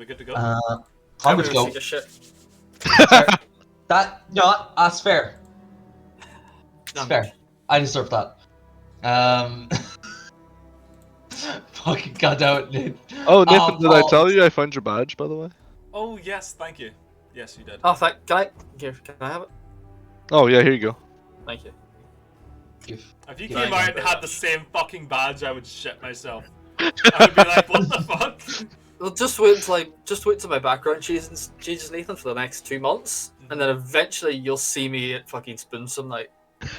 we good to go? I'm good to go. Take a shit. That's fair. It's No, fair. I deserve that. Fucking goddamn it. Oh, Nathan, did I Paul. tell you I found your badge, by the way? Oh yes, thank you. Yes, you did. Oh, can I have it? Oh, yeah, here you go. Thank you. If you Yeah, came I out know. and had the same fucking badge, I would shit myself. I would be like, what the fuck? Well, just wait until my background changes, Nathan, for the next 2 months, and then eventually you'll see me at fucking Spoon some night. It's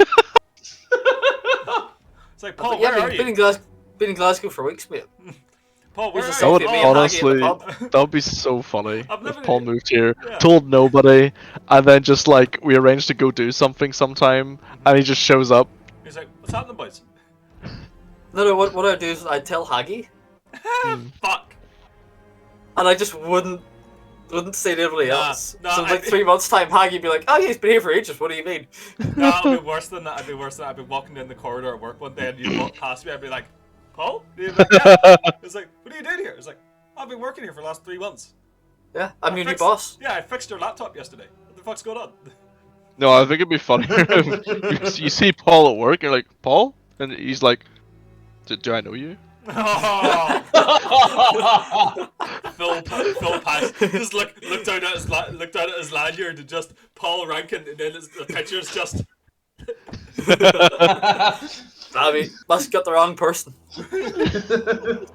like, Paul, Yeah, where are been you? in Glasgow for weeks, mate. Paul, where Here's are a you? selfie of me Oh, and Maggie at the honestly, pub. that would be so funny I've never- if Paul moved here, Yeah. told nobody, and then just like we arranged to go do something sometime, and he just shows up. He's like, what's happening, boys? No, what I'd do is I'd tell Haggy, Fuck. and I just wouldn't say to anybody Nah, else. nah, So in like I- 3 months' time, Haggy'd be like, "Oh, yeah, he's been here for ages. What do you mean?" No, I'd be worse than that. I'd be walking down the corridor at work one day and you'd walk past me. I'd be like, Paul? You'd be like, yeah. It's like, what are you doing here? It's like, I've been working here for the last 3 months. Yeah, I'm your new fixed- boss. Yeah, I fixed your laptop yesterday. What the fuck's going on? No, I think it'd be funnier if you see Paul at work, you're like, Paul? And he's like, do I know you? Oh, Phil pass. Just looked down at his lanyard and just Paul Rankin, and then the picture's just. I mean, must have got the wrong person.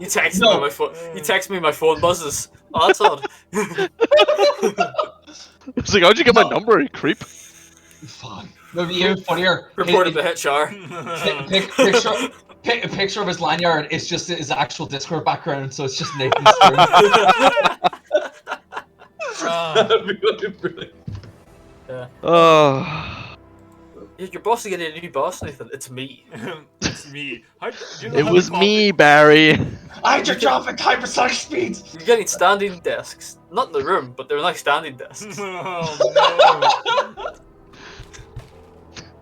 You text me my phone. You text me my phone buzzes. Oh, that's odd. It's like, how'd you get my number, you creep? Fuck. Maybe even funnier. Reported to HR. Picture of his lanyard is just his actual Discord background, so it's just Nathan's turn. That'd be brilliant. Yeah. Oh, Your boss is getting a new boss, Nathan. It's me. It's me. Do you know it how was we call me, Barry. I had your job at hypersonic speeds! You're getting standing desks. Not in the room, but they're nice standing desks. Oh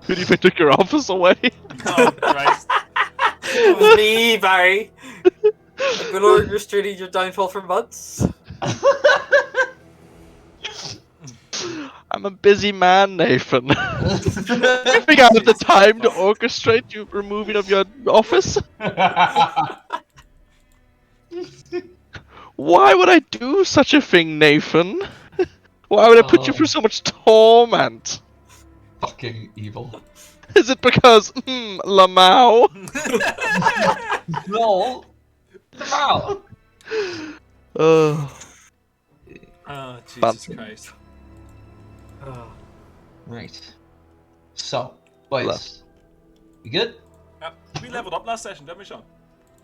Who do you think took your office away? no! Oh Christ! It was me, Barry. I've been orchestrating your downfall for months. I'm a busy man, Nathan. You think I have the time to orchestrate you removing of your office? Why would I do such a thing, Nathan? Why would I put you through so much torment? Fucking evil. Is it because, Lamau? No! Wow! Oh, Oh Jesus Fancy. Christ! Right. So, boys. You good? We leveled up last session, didn't we, Sean?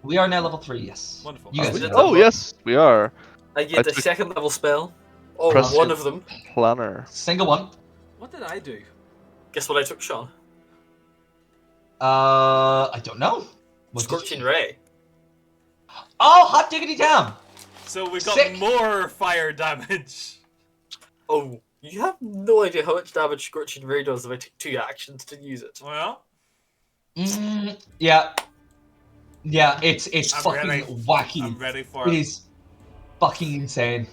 We are now level 3, yes. Wonderful. You guys we did did oh that. yes, we are. I get the took- second level spell. Oh, Press one your- of them. Planner. Single one. What did I do? Guess what I took, Sean? I don't know. What did Scorching you- Ray. Oh, hot diggity damn! So we got Sick. more fire damage. Oh, you have no idea how much damage Scorching Ray does if I take 2 actions to use it. Well, Yeah. Yeah, it's I'm fucking ready. wacky. I'm ready for It it. is fucking insane.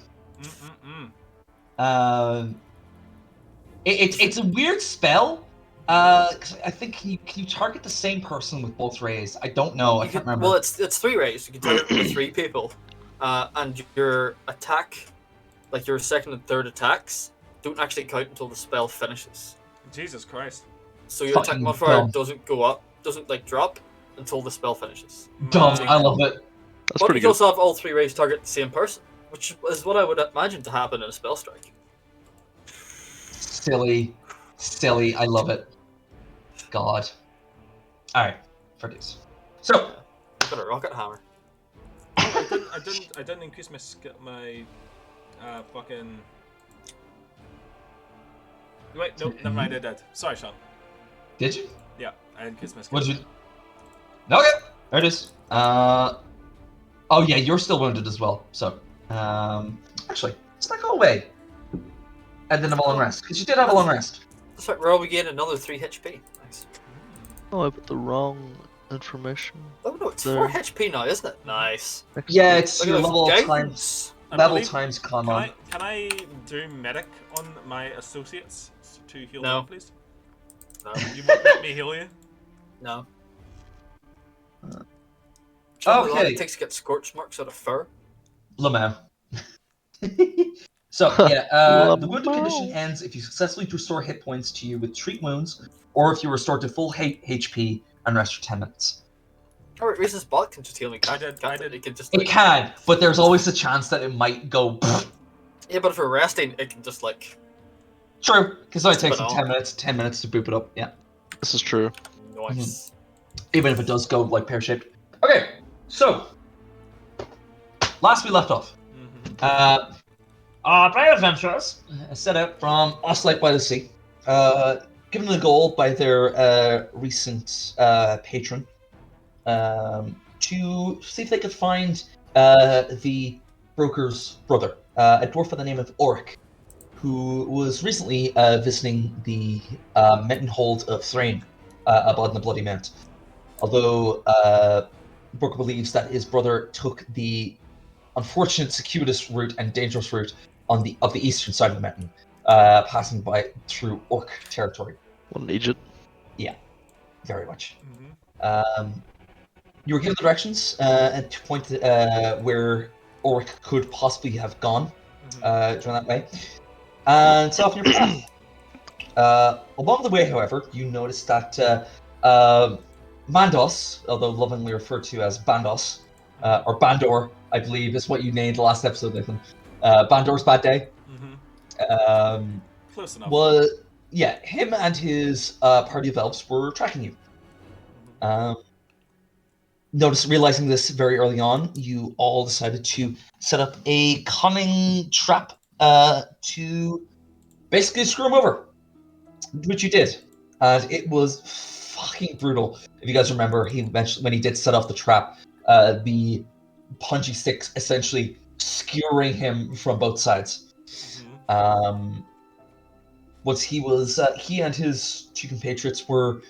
Mm-mm-mm. It's a weird spell. 'Cause I think can you target the same person with both rays? I don't know. I You can't can- remember. Well, it's 3 rays. You can target with 3 people, and your attack, like your second and third attacks, don't actually count until the spell finishes. Jesus Christ. So your attack Fucking modifier dumb. doesn't go up, doesn't like drop until the spell finishes. Dumb. Man. I love it. That's But pretty you can good. also have all 3 rays target the same person, which is what I would imagine to happen in a spell strike. Silly. I love it. God. All right, for this. So I've got a rocket hammer. I didn't increase my fucking. Wait, nope, never mind. I did. Sorry, Sean. did you? Yeah, I increased my skill. What did you? Okay, there it is. Oh yeah, you're still wounded as well. So, actually, let's not go away. And then have a long rest, because you did have a long rest. That's right, we're all gain another 3 HP. Nice. Oh, I put the wrong information. Oh no, it's There. 4 HP now, isn't it? Nice. Yeah, it's Look your at those level gains. times. level believe- times come Can on. I do medic on my associates to heal No. them, please? No. You won't let me heal you? No. Do you know how long Okay. it takes to get scorch marks out of fur? Lamau. So yeah, the wounded condition Lamau. ends if you successfully restore hit points to you with treat wounds, or if you restore to full HP and rest for 10 minutes. Oh, wait, Reese's bot can just heal me. I did- It can just It like. can, but there's always a chance that it might go. Yeah, but if we're resting, it can just like. True, because it only Just takes spin them off. 10 minutes to boop it up. Yeah, This is true. Nice. even if it does go like pear-shaped. Okay, so last we left off. Mhm. Brave adventurers set out from Oslight by the Sea, given the goal by their recent patron to see if they could find the broker's brother, a dwarf by the name of Oric, who was recently visiting the mountain hold of Thrain above the Bloody Mount. Although Broker believes that his brother took the unfortunate, circuitous route and dangerous route of the eastern side of the mountain, passing by through Orc territory. One Egypt. Very much. Mhm. You were given the directions and to point where Oric could possibly have gone Mhm. during that way, and set off on your path. Along the way, however, you notice that Mandos, although lovingly referred to as Bandos, or Bandor, I believe is what you named the last episode, Nathan. Bandor's Bad Day. Mhm. Close enough. Was him and his party of elves were tracking you. Mhm. Realizing this very early on, you all decided to set up a cunning trap to basically screw him over, which you did, and it was fucking brutal. If you guys remember, he mentioned when he did set off the trap, the punchy sticks essentially skewering him from both sides. Mhm. Once he and his two compatriots were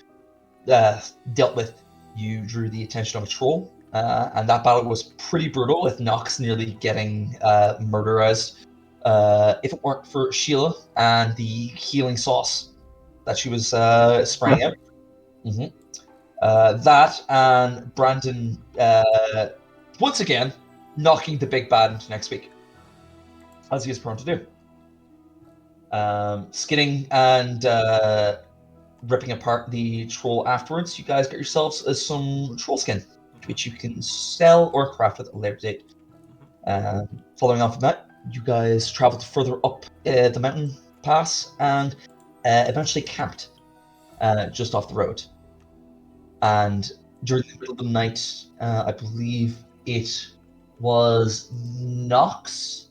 dealt with, you drew the attention of a troll, and that battle was pretty brutal, with Nox nearly getting murderized. If it weren't for Sheila and the healing sauce that she was spraying out. That and Brandon, once again, knocking the big bad into next week, as he is prone to do. Skinning and ripping apart the troll afterwards, you guys get yourselves some troll skin, which you can sell or craft at a later date. Following on from that, you guys traveled further up the mountain pass and eventually camped just off the road. And during the middle of the night, I believe it was Nox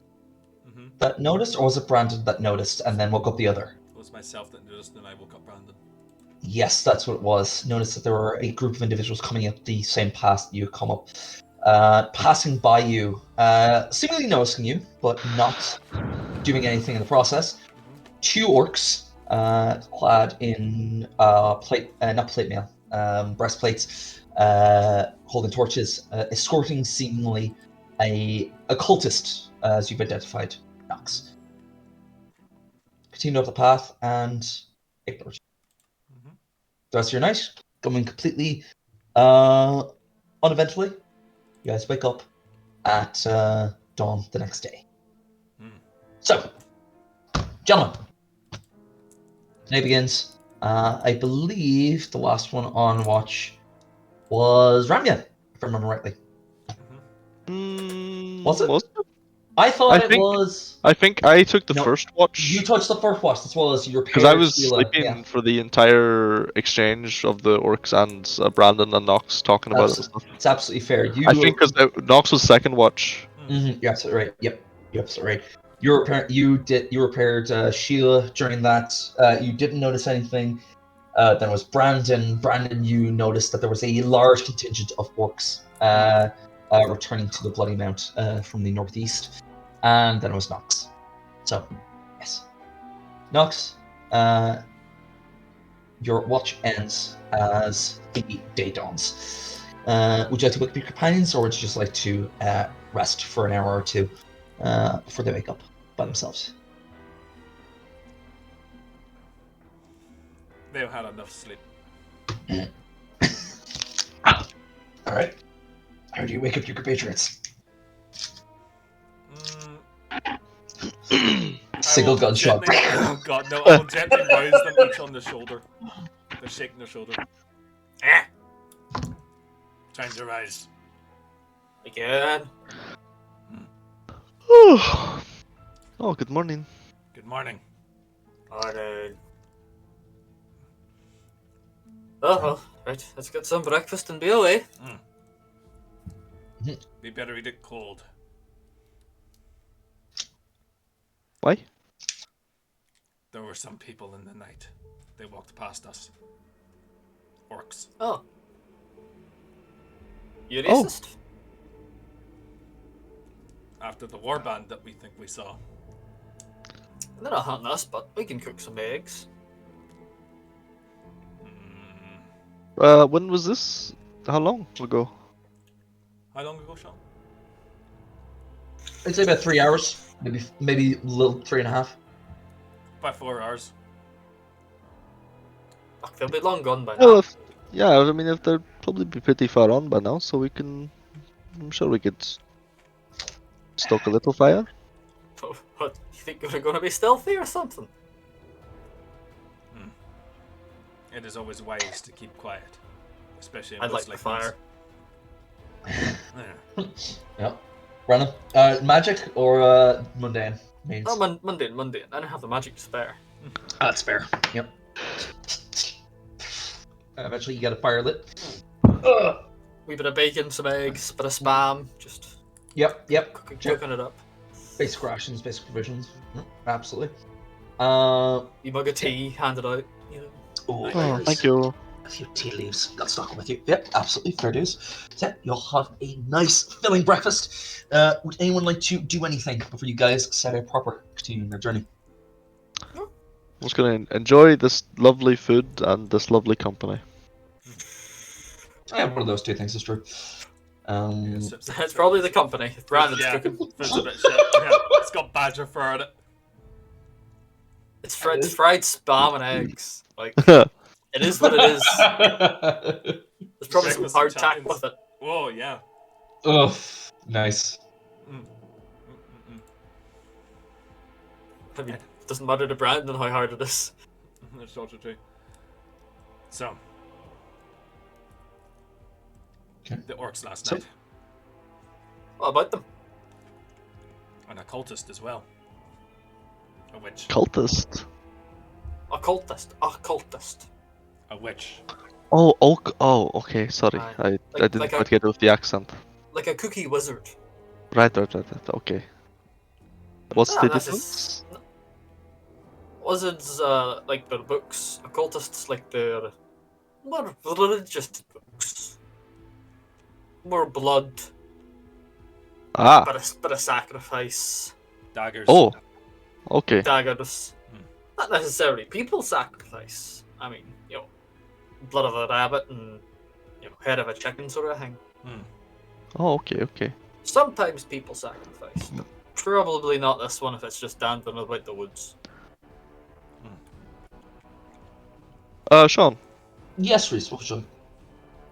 Mhm. that noticed, or was it Brandon that noticed and then woke up the other? It was myself that noticed, and then I woke up Brandon. Yes, that's what it was. Noticed that there were a group of individuals coming up the same path that you come up, passing by you, seemingly noticing you, but not doing anything in the process. Two orcs, clad in not plate mail, breastplates, holding torches, escorting seemingly a cultist, as you've identified, Nox. Continue up the path and ignore you. The rest of your night going completely uneventfully. You guys wake up at dawn the next day. So, gentlemen, day begins. I believe the last one on watch was Ramya, if I remember rightly. Was it? I thought it was. I think I took the No, first watch. You touched the first watch, as well as your Because I paired was Sheila. sleeping for the entire exchange of the orcs and Brandon and Nox talking about it and stuff. It's absolutely fair. I think because Nox was second watch. You're absolutely right. Yep, you're absolutely right. You repaired Sheila during that. You didn't notice anything. Then it was Brandon. Brandon, you noticed that there was a large contingent of orcs returning to the Bloody Mount from the northeast, and then it was Nox. So, yes, Nox. Your watch ends as the day dawns. Would you like to wake up your companions, or would you just like to rest for an hour or two? before they wake up by themselves. They've had enough sleep. All right. How do you wake up your compatriots? Single gunshot. Oh god, no! I will gently rouse them each on the shoulder. They're shaking their shoulder. Time to rise. Again. Oh, good morning. Good morning. Morning. Oh, well, right. Let's get some breakfast and be away. We better eat it cold. Why? There were some people in the night. They walked past us. Orcs. Oh. You racist? After the warband that we think we saw. They're not hunting us, but we can cook some eggs. When was this? How long ago? How long ago, Sean? I'd say about 3 hours, maybe a little 3.5. By 4 hours. Fuck, they'll be long gone by Well, now. I mean, if they'll probably be pretty far on by now, so we can. I'm sure we could stoke a little fire. What? You think we're going to be stealthy or something? It is always wise to keep quiet. Especially in I'd like places the like fire. this. Yep. Random. Magic or mundane means. Oh, mundane. I don't have the magic to spare. That's fair. Yep. Eventually, you get a fire lit. Wee bit of bacon, some eggs, bit of spam, just Yep. cooking it up. Basic rations, basic provisions. Absolutely. Wee mug of tea handed out. You know. Oh, thank you. A few tea leaves. Got stock with you. Yep, absolutely. Fair dues. So, you'll have a nice, filling breakfast. Would anyone like to do anything before you guys set out proper continuing your journey? I'm just gonna enjoy this lovely food and this lovely company. I have one of those two things is true. It's probably the company. Brandon's cooking. It's a bit shit. Yeah, it's got badger fur on it. It's fried spam and eggs. Like, it is what it is. There's probably some Breakfast of hardtack champions. with it. Whoa, yeah. Oh, nice. I mean, it doesn't matter to Brandon how hard it is. That's also true. So. Okay. The orcs last So- night. What about them? And a cultist as well. A witch. Cultist. Occultist. A witch. Oh, okay. Sorry, Aye. I didn't like a- quite get it with the accent. Like a cookie wizard. Right. Okay. What's the that's difference? Wizards, like their books. Occultists, like their more religious books. More blood, Ah. bit of sacrifice. Daggers. Oh. Okay. Daggers. Not necessarily people sacrifice. I mean, you know, blood of a rabbit and, you know, head of a chicken sort of thing. Oh, okay. Sometimes people sacrifice. Probably not this one if it's just dancing about the woods. Sean, Yes, Reese, what would you like?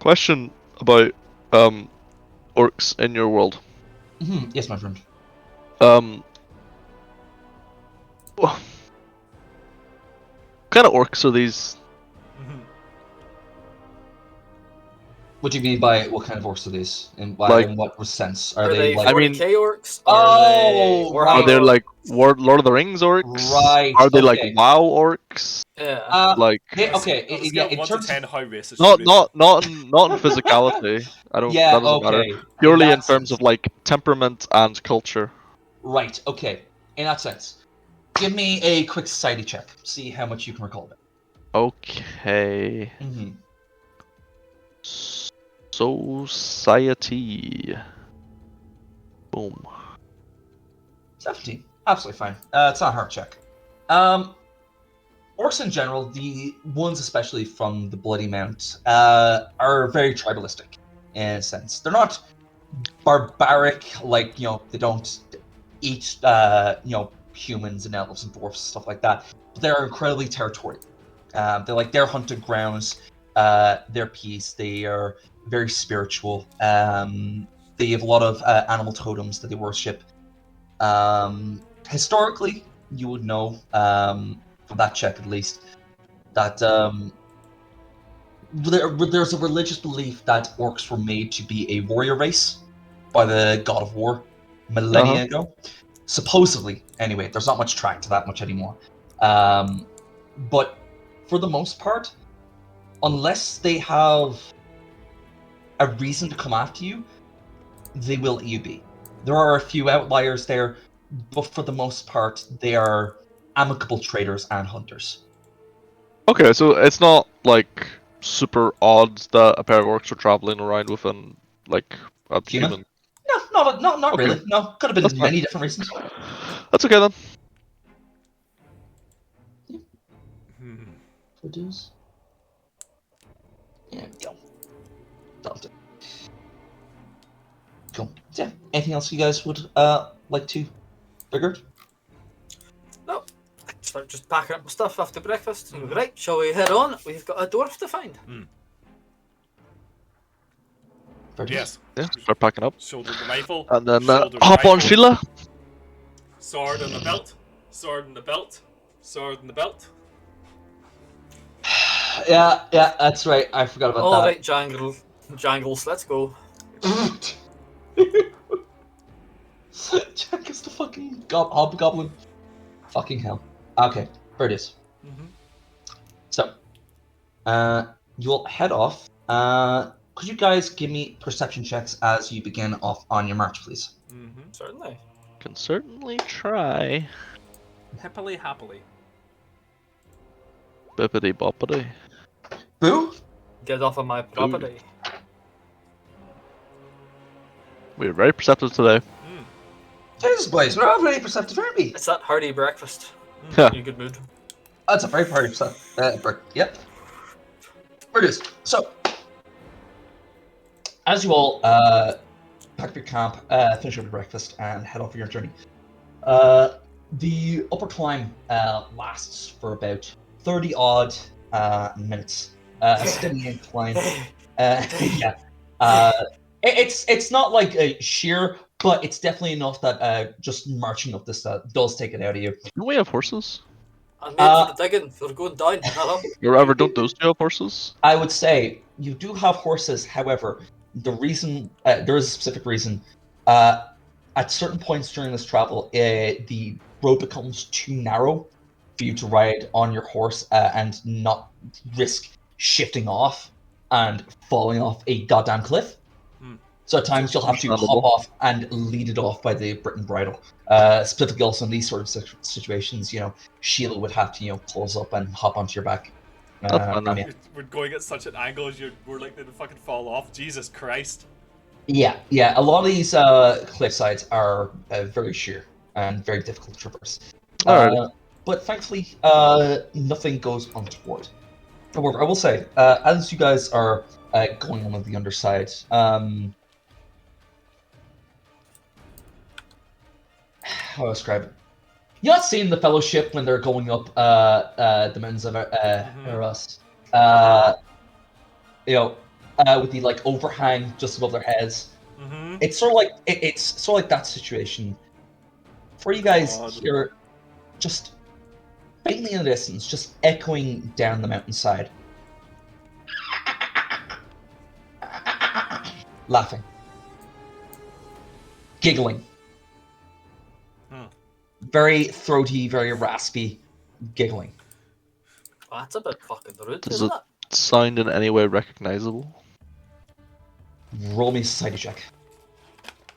question about orcs in your world. Yes, my friend. What kind of orcs are these? What do you mean by what kind of orcs are these? In Like- what sense? Are they like... I mean- 40k orcs? Oh, Or right. Are they like Lord of the Rings orcs? Right, Are they like okay. WoW orcs? Yeah. Like okay, Yeah, in 1 terms to 10, of... how racist not should we be? not in physicality. I don't. Yeah, that doesn't okay. matter. Purely in that terms sense. of like temperament and culture. Right, okay. In that sense. Give me a quick society check. See how much you can recall of it. Okay. Society. Boom. 17. Absolutely fine. It's not a hard check. Orcs in general, the ones especially from the Bloody Mount, are very tribalistic in a sense. They're not barbaric, like, you know, they don't eat, humans and elves and dwarfs, stuff like that. But they're incredibly territorial. They're like their hunted grounds, their peace. They are very spiritual. They have a lot of animal totems that they worship. Historically, you would know from that check at least that there's a religious belief that orcs were made to be a warrior race by the god of war millennia ago. Supposedly, anyway. There's not much track to that much anymore. But for the most part, unless they have a reason to come after you, they will EUB. There are a few outliers there, but for the most part, they are amicable traders and hunters. Okay, so it's not like super odd that a pair of orcs are traveling around with an like a Human? human. No, not Okay. really. No, could have That's been fine. many different reasons. That's okay then. Produce. There we go. Dumped it. Cool. Yeah. Anything else you guys would like to figure? No. Start just packing up my stuff after breakfast. Right, shall we head on? We've got a dwarf to find. Yes. Yeah, start packing up. Shoulder the rifle. And then shoulder the hop on rifle, Sheila. Sword in the belt. Sword in the belt. Sword in the belt. Yeah, that's right. I forgot about All that. right, Jangles, let's go. Jack is the fucking hobgoblin. Fucking hell. Okay, there it is. So, you'll head off. Could you guys give me perception checks as you begin off on your march, please? Certainly. Can certainly try. Happily. Bippity boppity. Boo? Get off of my property. We're very perceptive today. Jesus, boys, we're all very perceptive, aren't we? It's that hearty breakfast. Yeah. In a good mood. That's a very party perceptive. Yep. There it is. So, as you all pack up your camp, finish up your breakfast, and head off on your journey, the upper climb lasts for about 30 odd minutes. A steady incline. Yeah. It's not like a sheer, but it's definitely enough that just marching up this does take it out of you. Don't we have horses? I'm made for the digging. We're going down, not up. Or don't those two have horses? I would say you do have horses. However, the reason there is a specific reason. At certain points during this travel, the road becomes too narrow for you to ride on your horse and not risk shifting off and falling off a goddamn cliff. So at times you'll have to hop off and lead it off by the Britain bridle. Specifically also in these sort of situations, Sheila would have to, close up and hop onto your back. We're going at such an angle as we're like going to fucking fall off. Jesus Christ. Yeah. A lot of these cliff sides are very sheer and very difficult to traverse. But thankfully, nothing goes untoward. However, I will say, as you guys are going on the underside, how do I describe it? You're not seeing the Fellowship when they're going up the mountains of Eros. With the overhang just above their heads. It's sort of like it's sort of like that situation. For you guys here, just faintly in the distance, just echoing down the mountainside. Laughing. Giggling. Very throaty, very raspy giggling. Oh, that's a bit fucking rude, Does isn't it it? sound in any way recognizable? Roll me a society check.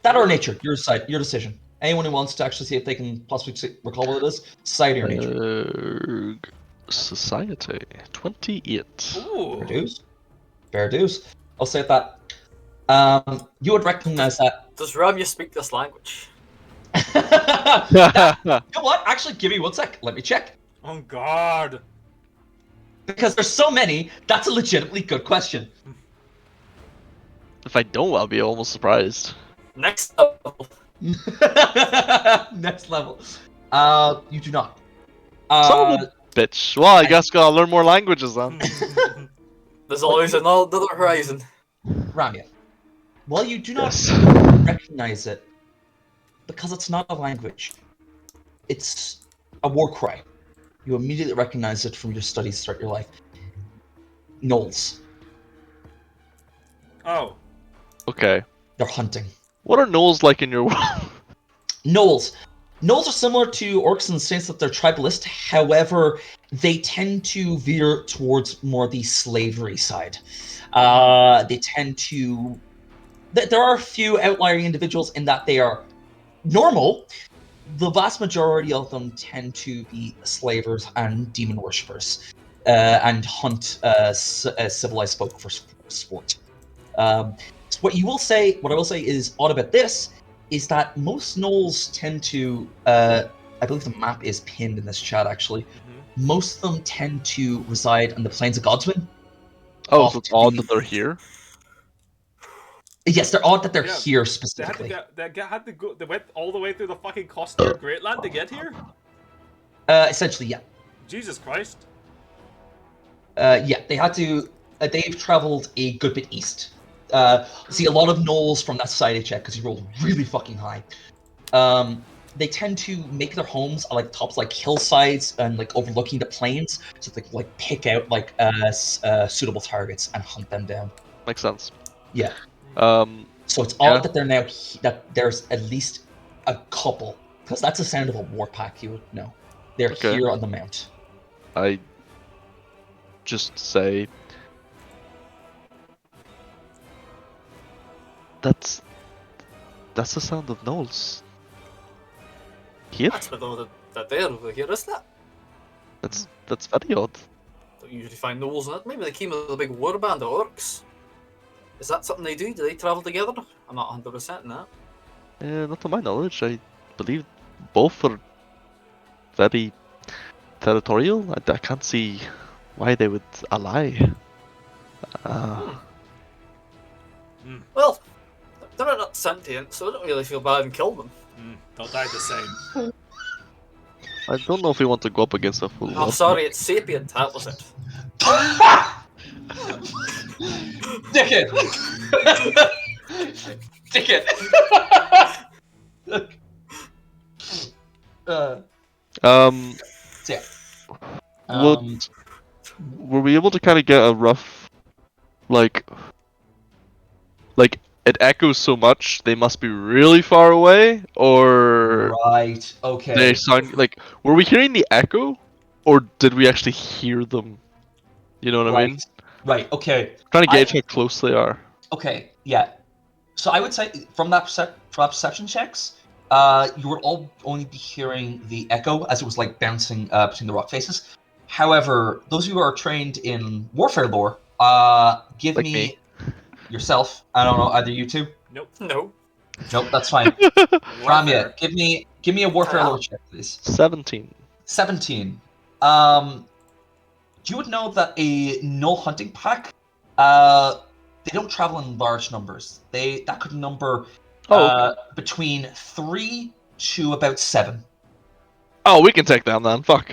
That or nature, your decision. Anyone who wants to actually see if they can possibly recall what it is, society or nature. Society. 28. Ooh. Fair dues. I'll say that. You would recognize that. Does Ramya speak this language? You know what? Actually, give me 1 sec. Let me check. Oh God. Because there's so many, that's a legitimately good question. If I don't, I'll be almost surprised. Next up. Next level. You do not. Son of a bitch. Well, I guess gotta learn more languages then. There's always another horizon. Ramya. While you do not Yes. recognize it, because it's not a language, it's a war cry. You immediately recognize it from your studies throughout your life. Gnolls. Oh. Okay. They're hunting. What are gnolls like in your world? Gnolls. Gnolls are similar to orcs in the sense that they're tribalist. However, they tend to veer towards more the slavery side. They tend to. There are a few outlier individuals in that they are normal. The vast majority of them tend to be slavers and demon worshippers, and hunt civilized folk for sport. So what I will say is odd about this is that most gnolls tend to. I believe the map is pinned in this chat. Actually, most of them tend to reside on the plains of Godswin. Oh, so it's odd that they're here? Yes, they're odd that they're Yeah, here They specifically. had to go. They went all the way through the fucking Costier Great Land to get here. Essentially, yeah. Jesus Christ. Yeah, they had to. They've traveled a good bit east. See a lot of gnolls from that society check because he rolled really fucking high. They tend to make their homes on like tops, like hillsides and like overlooking the plains, so they can like pick out like suitable targets and hunt them down. Makes sense. Yeah. Um, So it's Yeah. odd that they're now that there's at least a couple, because that's the sound of a war pack. You would know. They're Okay. here on the mount. I just say that's the sound of gnolls. Here? That's what that they're over here, isn't it? That's very odd. Don't usually find gnolls in it. Maybe they came with a big war band of orcs. Is that something they do? Do they travel together? I'm not 100% in that. Not to my knowledge. I believe both are very territorial. I can't see why they would ally. Well, they're not sentient, so I don't really feel bad and kill them. They'll die the same. I don't know if we want to go up against a full. I'm sorry, it's sapient, that was it. Dickhead! Dickhead! So yeah. Were we able to kind of get a rough, like it echoes so much they must be really far away, or Right, okay. they sound like, were we hearing the echo, or did we actually hear them? You know what I mean? Right, okay. Trying to gauge how close they are. Okay, yeah. So I would say from that perception checks, you would all only be hearing the echo as it was like bouncing between the rock faces. However, those of you who are trained in warfare lore, give Like me yourself. I don't know, either you two. Nope. No. Nope, that's fine. Ramya, give me a warfare lore check, please. 17. 17. You would know that a gnoll hunting pack, they don't travel in large numbers. That could number between 3 to about 7. Oh, we can take them then. Fuck.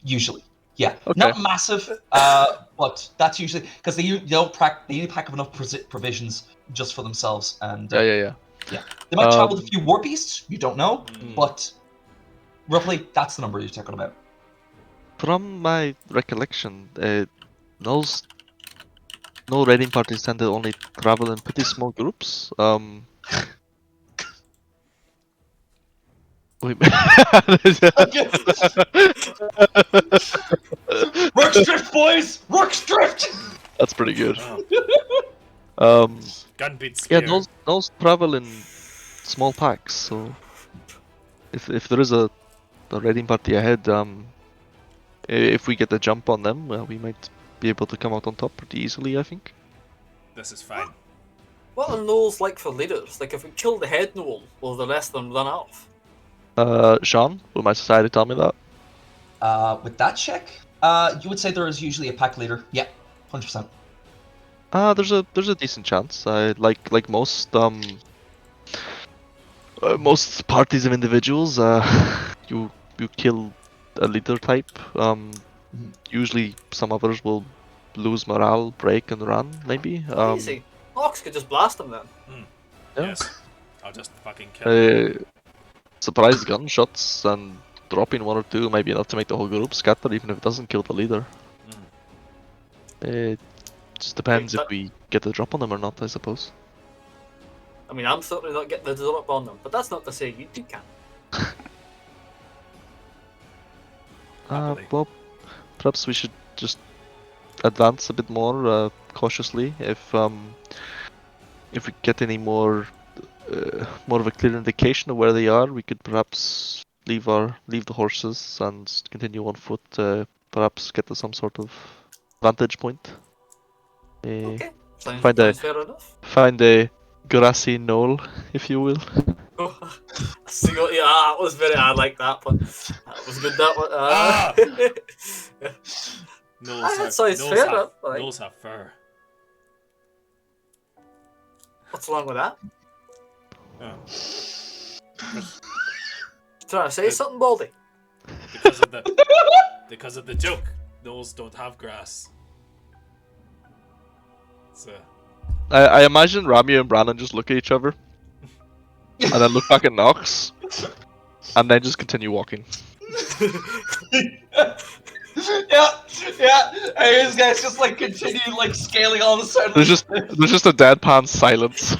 Usually, yeah, Okay. not massive, but that's usually because they don't pack. They need to pack up enough provisions just for themselves, and Yeah. they might travel with a few war beasts. You don't know, Mm. but roughly that's the number you're talking about. From my recollection, no raiding parties tend to only travel in pretty small groups. Wait. Rook's drift, boys! Rook's drift! That's pretty good. Oh, gun beats Yeah, spear. those travel in small packs. So if there is a raiding party ahead, if we get the jump on them, well, we might be able to come out on top pretty easily, I think. This is fine. What are gnolls like for leaders? Like, if we kill the head gnoll, will the rest of them run off? Jean, will my society tell me that? With that check, you would say there is usually a pack leader. Yeah, 100%. There's a decent chance. Like most Most parties of individuals, you kill a leader type. Usually some others will lose morale, break, and run. Maybe. Easy. Nox could just blast them then. Yeah. Yes. I'll just fucking kill him. Surprise gunshots and dropping one or two might be enough to make the whole group scatter, even if it doesn't kill the leader. It just depends if we get the drop on them or not, I suppose. I mean, I'm certainly not getting the drop on them, but that's not to say you two can. Happily. Well, perhaps we should just advance a bit more cautiously. If we get any more of a clear indication of where they are, we could perhaps leave the horses and continue on foot. Perhaps get to some sort of vantage point. Okay. Sounds fair enough. Find a grassy knoll, if you will. That was very. I like that one. That was good. That one. Gnolls have fur. What's wrong with that? Oh. Trying to say something, Baldy? Because of the joke. Gnolls don't have grass. So. I imagine Rami and Brandon just look at each other, and then look back at Nox, and then just continue walking. yeah. And these guys just like continue like scaling all the sudden. There's just a deadpan silence.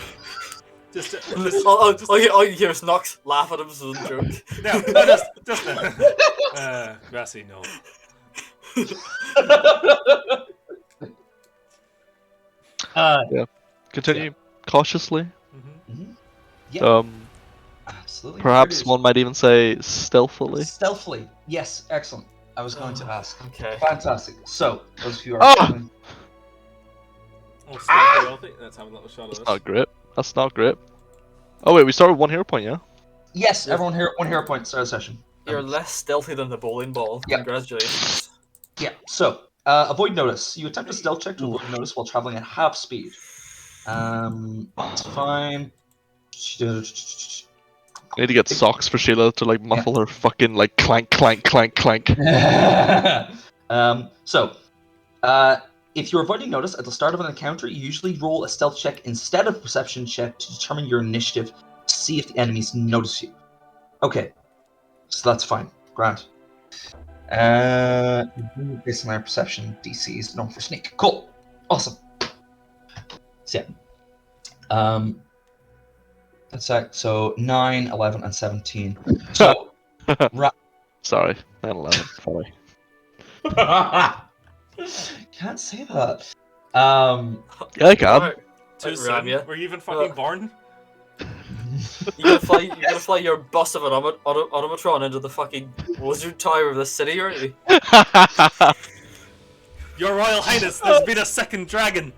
All you hear is Nox laugh at him as a joke. No, just Grassy, no. Yeah. Continue cautiously. Yeah. Absolutely. Perhaps one might even say stealthily. Stealthily. Yes, excellent. I was going to ask. Okay. Fantastic. So, those of you are. Ah! Let's have a little shot of this. That's not great. That's not great. Oh wait, we start with 1 hero point, yeah? Yes, everyone here, 1 hero point, start a session. You're less stealthy than the bowling ball. Yeah. Congratulations. Yeah, so, avoid notice. You attempt a stealth check to avoid notice while traveling at half speed. That's fine. I need to get socks for Sheila to like muffle her fucking like clank, clank, clank, clank. If you're avoiding notice at the start of an encounter, you usually roll a stealth check instead of a perception check to determine your initiative to see if the enemies notice you. Okay, so that's fine. Grant. Based on our perception, DC is known for sneak. Cool. Awesome. So yeah. That's that. So 9, 11, and 17. So Sorry, 9, 11. Sorry. Can't say that. Yeah, I can. Too soon? Were you even fucking born? You're gonna fly your bus of an automatron into the fucking wizard tower of the city, aren't you? Your Royal Highness, there's been a second dragon.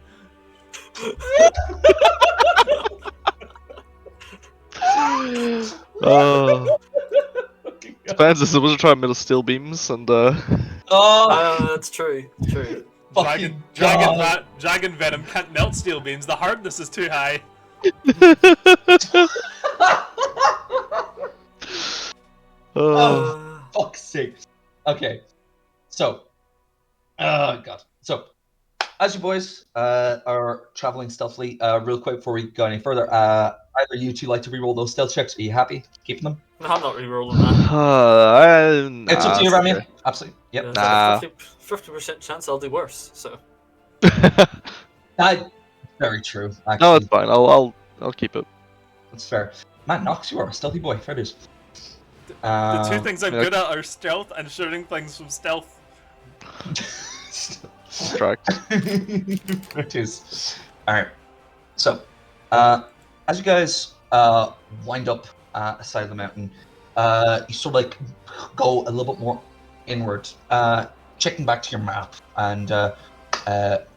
Depends. This was trying middle steel beams and that's true. True. Dragon venom can't melt steel beams. The hardness is too high. Oh, fuck's sake. Okay. So, God. So, as you boys are traveling stealthily, real quick before we go any further, either you two like to reroll those stealth checks? Are you happy keeping them? No, I'm not rerolling that. It's up to you, Rami. Okay. Absolutely. Yep. Nah. 50% chance I'll do worse. So. Very true. Actually. No, it's fine. I'll keep it. That's fair. Man, Nox, you are a stealthy boy. Fair dues. The two things I'm good at are stealth and shooting things from stealth. Correct. It is. Alright. So, as you guys wind up aside of the mountain, you sort of like go a little bit more inward, checking back to your map and what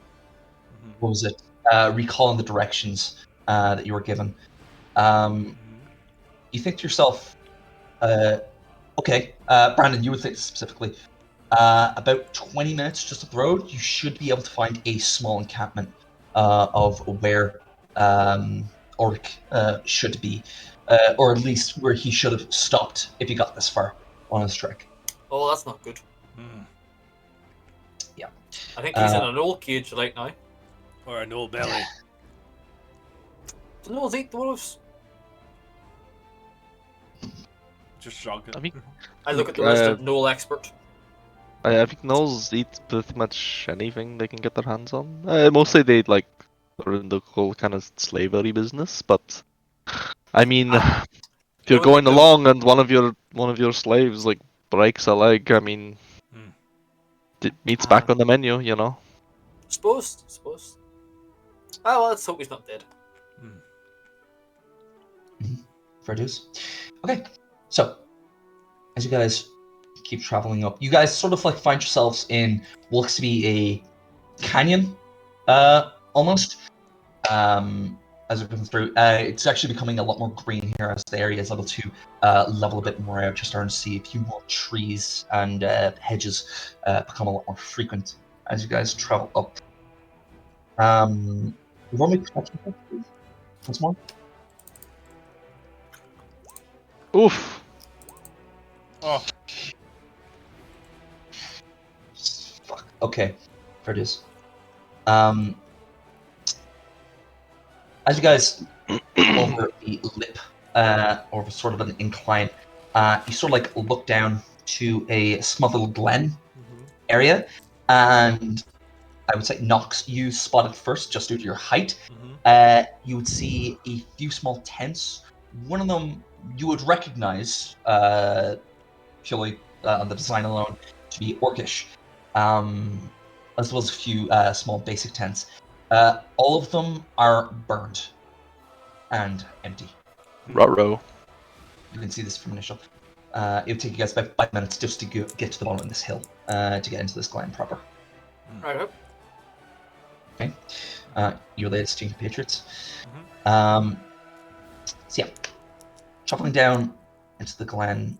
was it? Recalling the directions that you were given. You think to yourself, okay, Brandon, you would think specifically, about 20 minutes just up the road, you should be able to find a small encampment of where Oric should be. or at least where he should have stopped if he got this far on his trek. Oh, that's not good. Hmm. Yeah. I think he's in an old cage right now. Or an old belly. The gnolls eat dwarves. Just shocking. I mean, I look at the resident gnoll expert. I think gnolls eat pretty much anything they can get their hands on. Mostly they like are in the whole kind of slavery business, but I mean, if you're No, they going don't. along and one of your slaves like breaks a leg, I mean, Hmm. meat's back on the menu, you know. Suppose. Oh, well, let's hope he's not dead. Fair dues. Okay, so as you guys keep traveling up, you guys sort of like find yourselves in what looks to be a canyon, almost. As we're going through, it's actually becoming a lot more green here as the area is able to level a bit more out. You're starting to see a few more trees and hedges become a lot more frequent as you guys travel up. Roll me perception check, please. Once more. Oof. Oh. Fuck. Okay, there it is. As you guys over the lip, or sort of an incline, you sort of like look down to a small little glen area, and I would say Nox, you spotted first just due to your height. You would see a few small tents. One of them you would recognize purely on the design alone to be orcish, as well as a few small basic tents. All of them are burned and empty. Ruh-roh. You can see this from initial. It would take you guys about 5 minutes just to get to the bottom of this hill to get into this glen proper. Right up. Okay. Your latest team compatriots. So yeah, traveling down into the glen.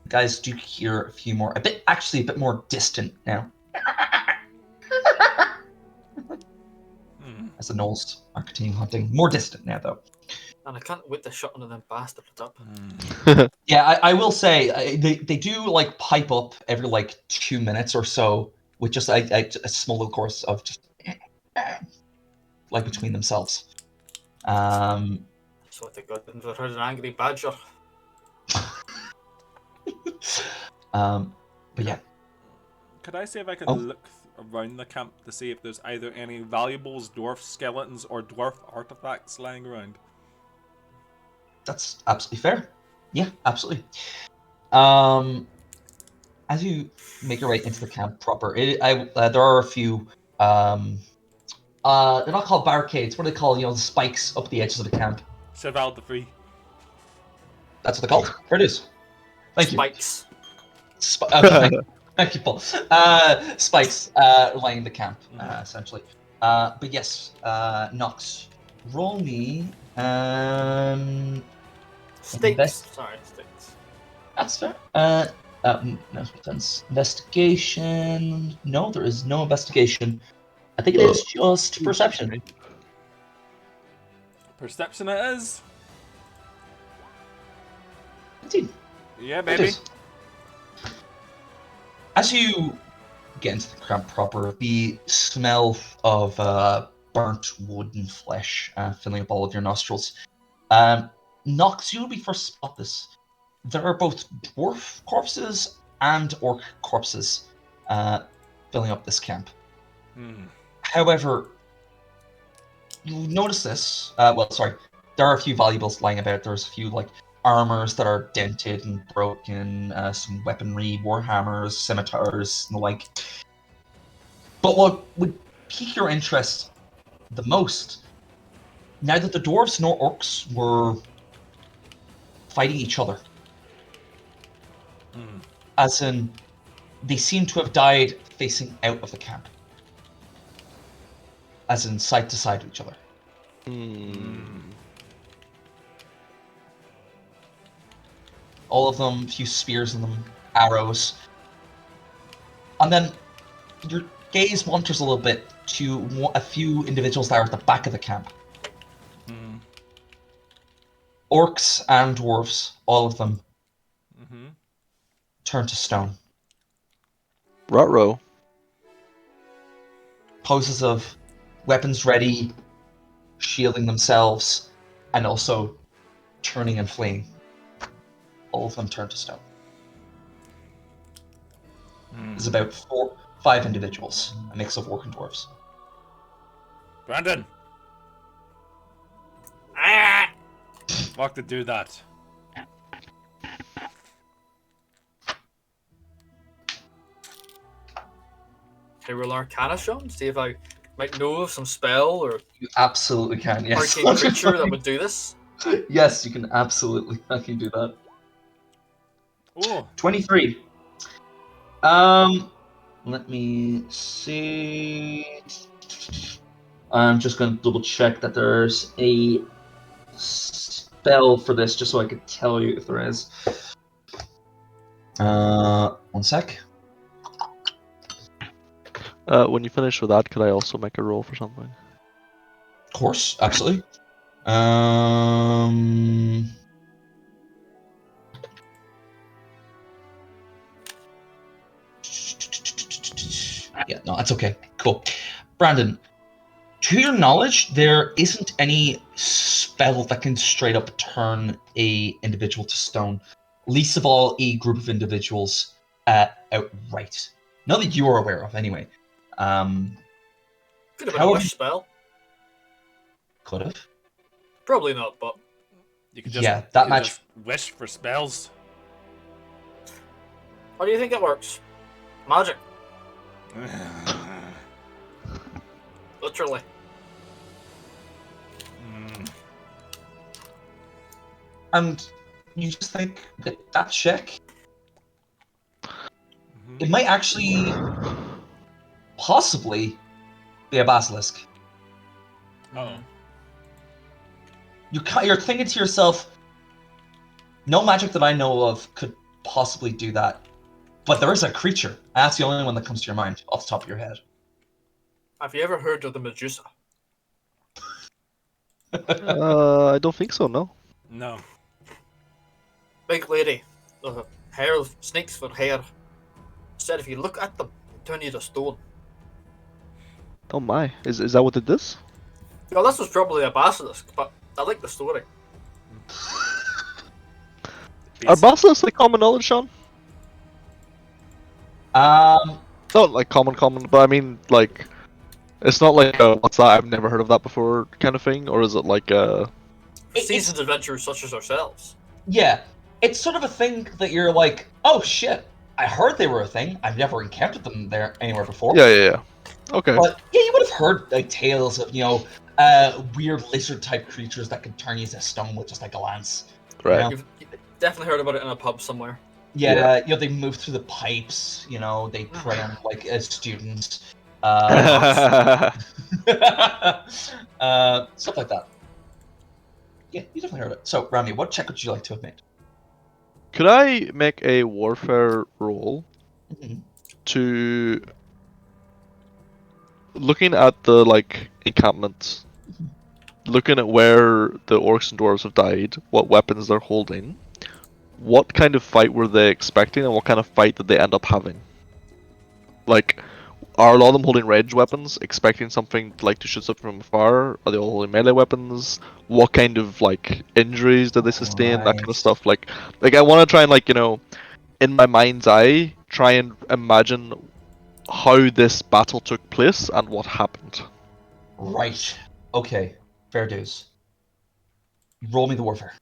Guys do hear a few more, a bit more distant now. As the gnolls are continuing hunting. More distant now, though. And I can't wait to shut one of them bastards up. Yeah, I will say, they do, like, pipe up every, like, 2 minutes or so with just a small little chorus of just, like, between themselves. So they got into an angry badger. But yeah. Could I see if I could Oh. look around the camp to see if there's either any valuables, dwarf skeletons, or dwarf artifacts lying around? That's absolutely fair. Yeah, absolutely. As you make your way into the camp proper, there are a few. They're not called barricades. What are they called? The spikes up the edges of the camp. Cheval de Free. That's what they're called. There it is. Thank you. Spikes. Thank you, Paul. Spikes lining the camp, essentially. But yes, Nox, roll me. Sticks. Sorry, sticks. That's fair. No defense. Investigation. No, there is no investigation. I think it is just perception. Perception it is. 15. Yeah, It baby. is. As you get into the camp proper, the smell of burnt wood and flesh filling up all of your nostrils. Nox, you will be first to spot this. There are both dwarf corpses and orc corpses filling up this camp. However, you notice this. There are a few valuables lying about. There's a few armors that are dented and broken, some weaponry, warhammers, scimitars, and the like. But what would pique your interest the most, neither the dwarves nor orcs were fighting each other. As in, they seem to have died facing out of the camp. As in, side to side with each other. All of them, a few spears in them, arrows. And then your gaze wanders a little bit to a few individuals that are at the back of the camp. Orcs and dwarves, all of them, Mm-hmm. turn to stone. Ruh-roh. Poses of weapons ready, shielding themselves, and also turning and fleeing. All of them turn to stone. There's about 5 individuals, a mix of orc and dwarves. Brandon, Ah! fuck to do that. Can I roll Arcana, Sean? See if I might know of some spell or You absolutely can, yes. arcane creature that would do this. Yes, you can absolutely fucking do that. Oh, 23. Let me see. I'm just going to double check that there's a spell for this, just so I could tell you if there is. 1 sec. When you finish with that, could I also make a roll for something? Of course, absolutely. Yeah, no, that's okay. Cool. Brandon, to your knowledge, there isn't any spell that can straight up turn a individual to stone. Least of all, a group of individuals outright. Not that you are aware of, anyway. Could have been a However- wish spell. Could have. Probably not, but you could just Yeah, that you could match- just wish for spells. how do you think it works? Magic, literally. And you just think that check, it might actually possibly be a basilisk. Oh. You're thinking to yourself, no magic that I know of could possibly do that. But there is a creature, and that's the only one that comes to your mind off the top of your head. Have you ever heard of the Medusa? I don't think so, no. No. Big lady, hair snakes for hair. Said if you look at them, they turn you to stone. Oh my, is that what it is? Well, this was probably a basilisk, but I like the story. Are basilisks like common knowledge, Sean? Not like common, but I mean like, it's not like what's that? I've never heard of that before kind of thing, or is it like Seasoned adventurers such as ourselves. Yeah, it's sort of a thing that you're like, oh shit, I heard they were a thing. I've never encountered them there anywhere before. Yeah. Okay. But yeah, you would have heard like tales of weird lizard type creatures that could turn you to stone with just like a lance. Right. know? You've definitely heard about it in a pub somewhere. Yeah, they move through the pipes. They prey on like students. Stuff like that. Yeah, you definitely heard it. So, Rami, what check would you like to have made? Could I make a warfare roll Mhm. to looking at the like encampment, looking at where the orcs and dwarves have died, what weapons they're holding, what kind of fight were they expecting, and what kind of fight did they end up having? Like, are a lot of them holding ranged weapons, expecting something like to shoot something from afar? Are they all holding melee weapons? What kind of like injuries did they sustain? That kind of Right. stuff. Like I want to try and like in my mind's eye, try and imagine how this battle took place and what happened. Right. Okay. Fair dues. Roll me the warfare.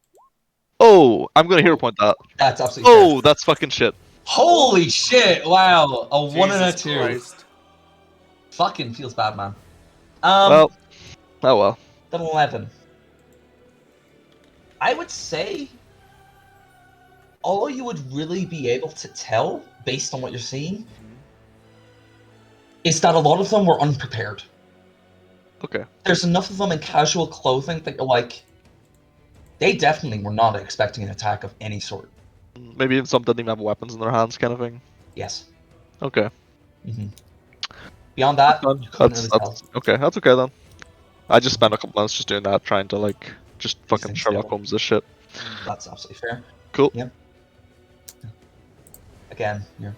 Oh, I'm gonna hero point that. That's absolutely fair. Oh, that's fucking shit. Holy shit! Wow, a 1 and a Jesus 2. Christ. Fucking feels bad, man. Well, oh well. Then 11. I would say all you would really be able to tell, based on what you're seeing, is that a lot of them were unprepared. Okay. There's enough of them in casual clothing that you're like, they definitely were not expecting an attack of any sort. Maybe even some didn't even have weapons in their hands, kind of thing. Yes. Okay. hmm Beyond that, you couldn't really tell. That's okay. That's okay then. I just spent a couple months just doing that, trying to Just fucking things Sherlock together. Holmes this shit. That's absolutely fair. Cool. Yep. Again, you're.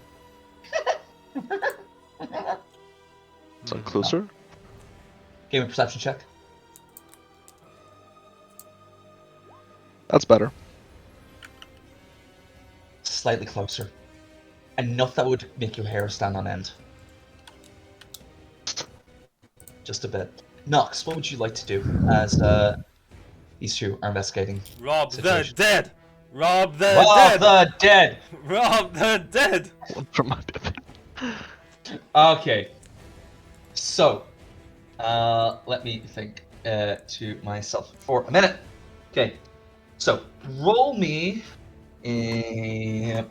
Sound closer? Give me a perception check. That's better. Slightly closer. Enough that would make your hair stand on end. Just a bit. Nox, what would you like to do as these two are investigating? Rob the Situation. dead. Rob the Rob dead. the dead! Rob the dead. One from my baby. Okay. So, let me think to myself for a minute. Okay. So, roll me a...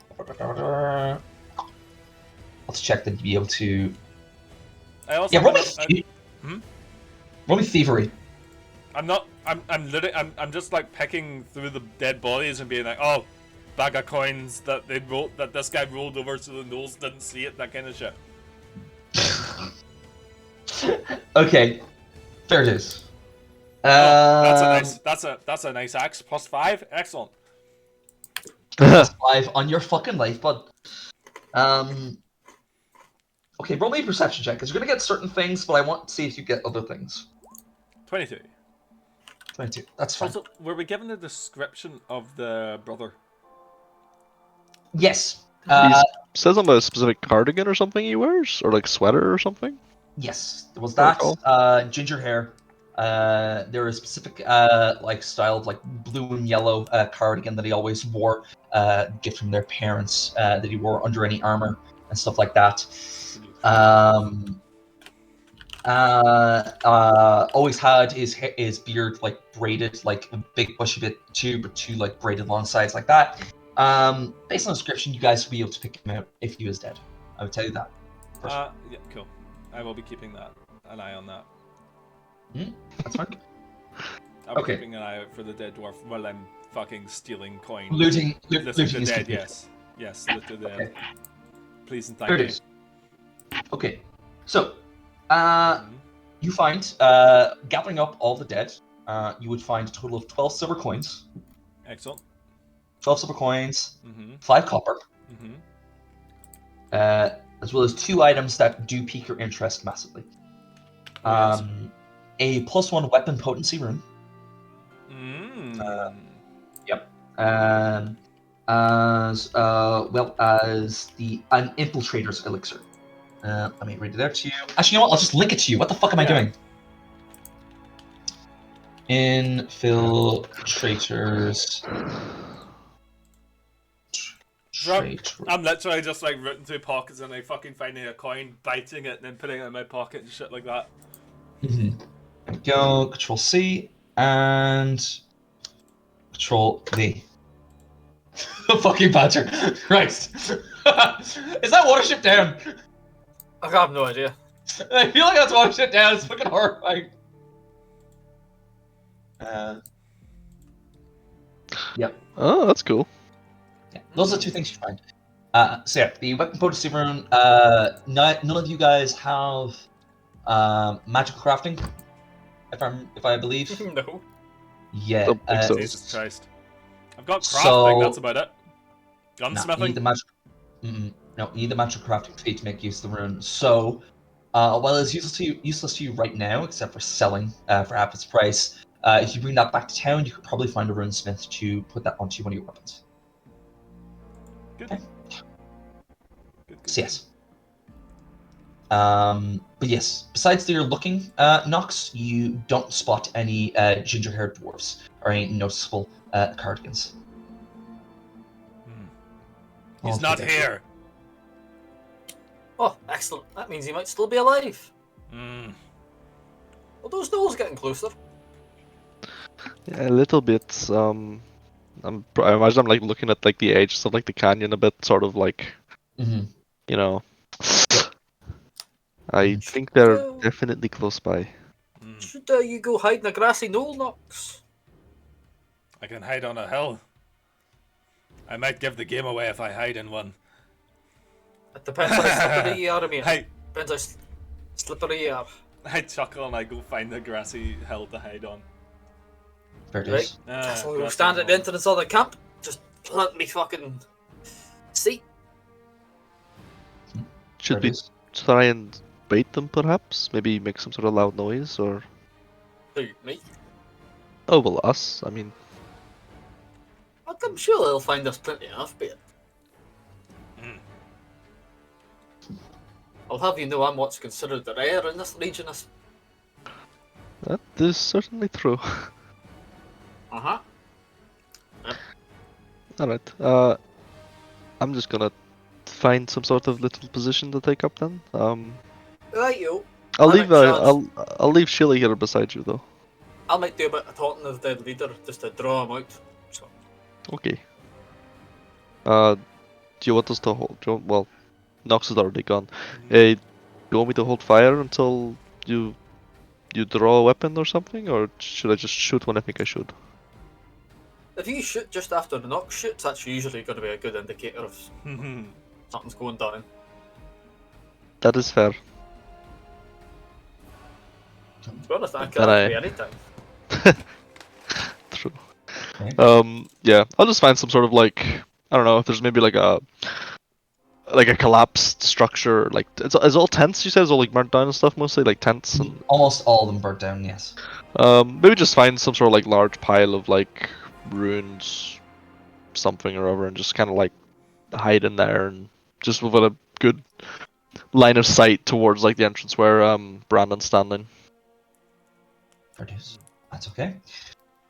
Let's check that you'd be able to... I also Yeah, roll me, have roll me thievery. I'm not. I'm literally. I'm just like picking through the dead bodies and being like, oh, bag of coins that they rolled, that this guy rolled over so the gnolls didn't see it. That kind of shit. Okay. Fair dues. That's a nice axe. +5. Excellent. +5 on your fucking life, bud. Okay, roll me a perception check, because you're gonna get certain things, but I want to see if you get other things. 22. 22. That's fine. Also, were we given a description of the brother? Yes. He says on a specific cardigan or something he wears? Or like sweater or something? Yes, there was Very that. cool. Ginger hair. There was a specific like style of like blue and yellow cardigan that he always wore, gift from their parents, that he wore under any armor and stuff like that. Always had his beard like braided, like a big bushy bit too, but two like braided long sides like that. Based on the description, you guys will be able to pick him out if he was dead. I would tell you that. Yeah, cool. I will be keeping an eye on that. That's fine. I'll be Okay. keeping an eye out for the dead dwarf while I'm fucking stealing coin. Looting Looting is the dead, good. yes, loot the dead. Okay. Please and There thank it you. is. Okay, so Mhm. you find gathering up all the dead, you would find a total of 12 silver coins. Excellent. 12 silver coins, Mm-hmm. 5 copper, Mm-hmm. as well as 2 items that do pique your interest massively. Oh, yes. A +1 weapon potency rune, as well as an infiltrator's elixir. Let me read it out to you. Actually, you know what? I'll just link it to you. What the fuck am I Yeah. doing? Infiltrators. I'm literally just like rooting through pockets and like fucking finding a coin, biting it, and then putting it in my pocket and shit like that. Mm-hmm. There we go. Control C and Control V. Fucking badger. Christ. Is that Watership Down? I have no idea. I feel like that's Watership Down. It's fucking horrifying. Yep. Oh, that's cool. Yeah, those are 2 things you find. So yeah, the weapon potency rune. None of you guys have magical crafting, if I believe. No. Yeah. Don't think so. Jesus Christ. I've got crafting, So- that's about it. No, you Gunsmithing? need the magic. No, you need the magical crafting feat to make use of the rune. So, while it's useless to you right now, except for selling for half its price, if you bring that back to town, you could probably find a runesmith to put that onto one of your weapons. Good. Okay. Good. So yes. But yes, besides you're looking, Nox, you don't spot any ginger-haired dwarves or any noticeable cardigans. He's not here. Oh, excellent. That means he might still be alive. Mm. Well, those gnolls getting closer. Yeah, a little bit. I imagine I'm like looking at like the edges of like the canyon a bit, sort of like, Mm-hmm. you know. I think they're definitely close by. Should you go hide in a grassy knoll, Nox? I can hide on a hill. I might give the game away if I hide in one. It depends how slippery you are, mate. Hey, Depends how slippery you are. I chuckle and I go find a grassy hill to hide on. Fair Right. dues. So we'll Grassy stand at the Gnoll. entrance of the camp. Just plant me fucking seat. Fair Should we dues. try and bait them, perhaps? Maybe make some sort of loud noise, or... Who, me? Oh, well, us. I mean, I'm sure they'll find us plenty enough bait. Mm. I'll have you know I'm what's considered the rare in this region. that is certainly true. Uh-huh. Alright, I'm just gonna find some sort of little position to take up then. Right, yo. I'll I leave, make chance. I'll leave Sheila here beside you, though. I might do a bit of talking of the leader just to draw him out. So, Okay. Do you want us to hold? Well, Nox is already gone. Mhm. Do you want me to hold fire until you draw a weapon or something, or should I just shoot when I think I should? if you shoot just after the knock shoots, that's usually going to be a good indicator of Mhm. something's going down. That is fair. To be honest, that Then could be any time. True. Okay. Yeah, I'll just find some sort of like, I don't know, if there's maybe like a collapsed structure, like it's all tents. You said it's all like burnt down and stuff, mostly like tents and Almost all of them burnt down, yes. maybe just find some sort of like large pile of like ruins, something or other, and just kind of like hide in there and just with a good line of sight towards like the entrance where Brandon's standing. Fair dues. That's okay.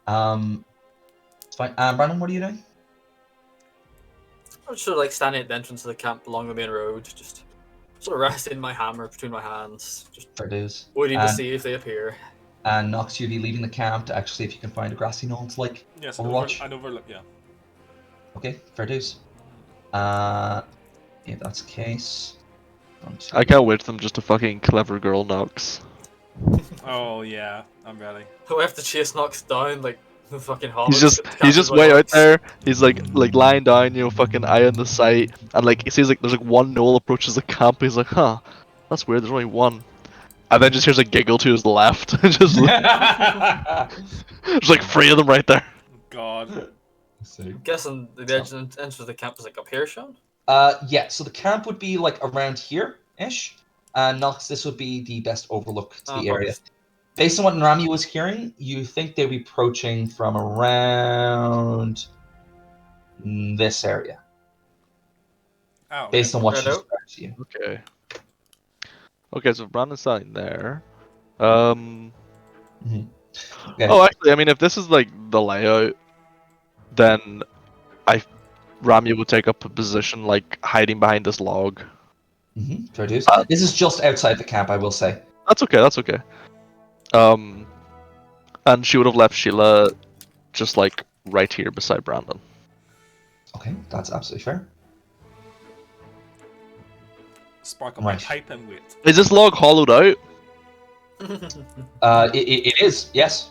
It's fine. Brandon, what are you doing? I'm sort of like standing at the entrance of the camp along the main road, just sort of resting my hammer between my hands, just Fair dues. waiting to see if they appear. And Nox, you'll be leaving the camp to actually see if you can find a grassy knoll to like Yes, Overwatch. an overlook, yeah. Okay, fair dues. If that's the case. I can't wait for them just a fucking clever girl Nox. Oh yeah, I'm ready. We have to chase Nox down like the fucking hobbits. He's get captured just by way out Nox. there. He's like lying down, you know, fucking eye on the sight, and like he sees like there's like one gnoll approaches the camp. He's like, huh, that's weird. There's only one, and then just hears a giggle to his left. just there's like three of them right there. God. I'm guessing the entrance of the camp is like up here, Sean. Yeah, so the camp would be like around here-ish. And Nox, this would be the best overlook to the area. Perfect. Based on what Narami was hearing, you think they'd be approaching from around this area. Oh, Based on what she Hello? described to you. Okay. Okay, so Brandon's standing there. Okay. Oh, actually, I mean, if this is like the layout, then Rami would take up a position like hiding behind this log. Fair dues. This is just outside the camp, I will say. That's okay. That's okay. And she would have left Sheila just like right here beside Brandon. Okay, that's absolutely fair. Sparkle my Right. pipe and wait. Is this log hollowed out? It is, yes.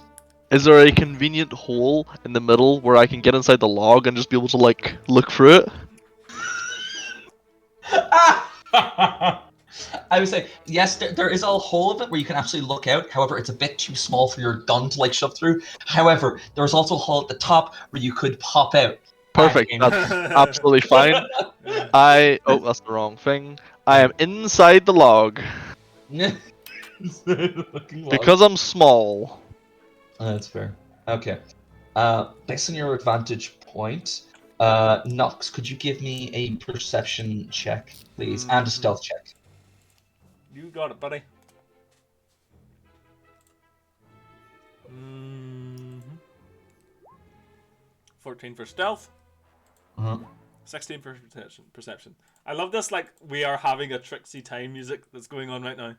Is there a convenient hole in the middle where I can get inside the log and just be able to like look through it? I would say, yes, there is a hole of it where you can actually look out. However, it's a bit too small for your gun to like shove through. However, there's also a hole at the top where you could pop out. Perfect. That's absolutely fine. Oh, that's the wrong thing. I am inside the log because I'm small. That's fair. Okay. Based on your advantage point, Nox, could you give me a perception check, please, and a stealth check? You got it, buddy. 14 for stealth. 16 for perception. I love this, like, we are having a Trixie time music that's going on right now.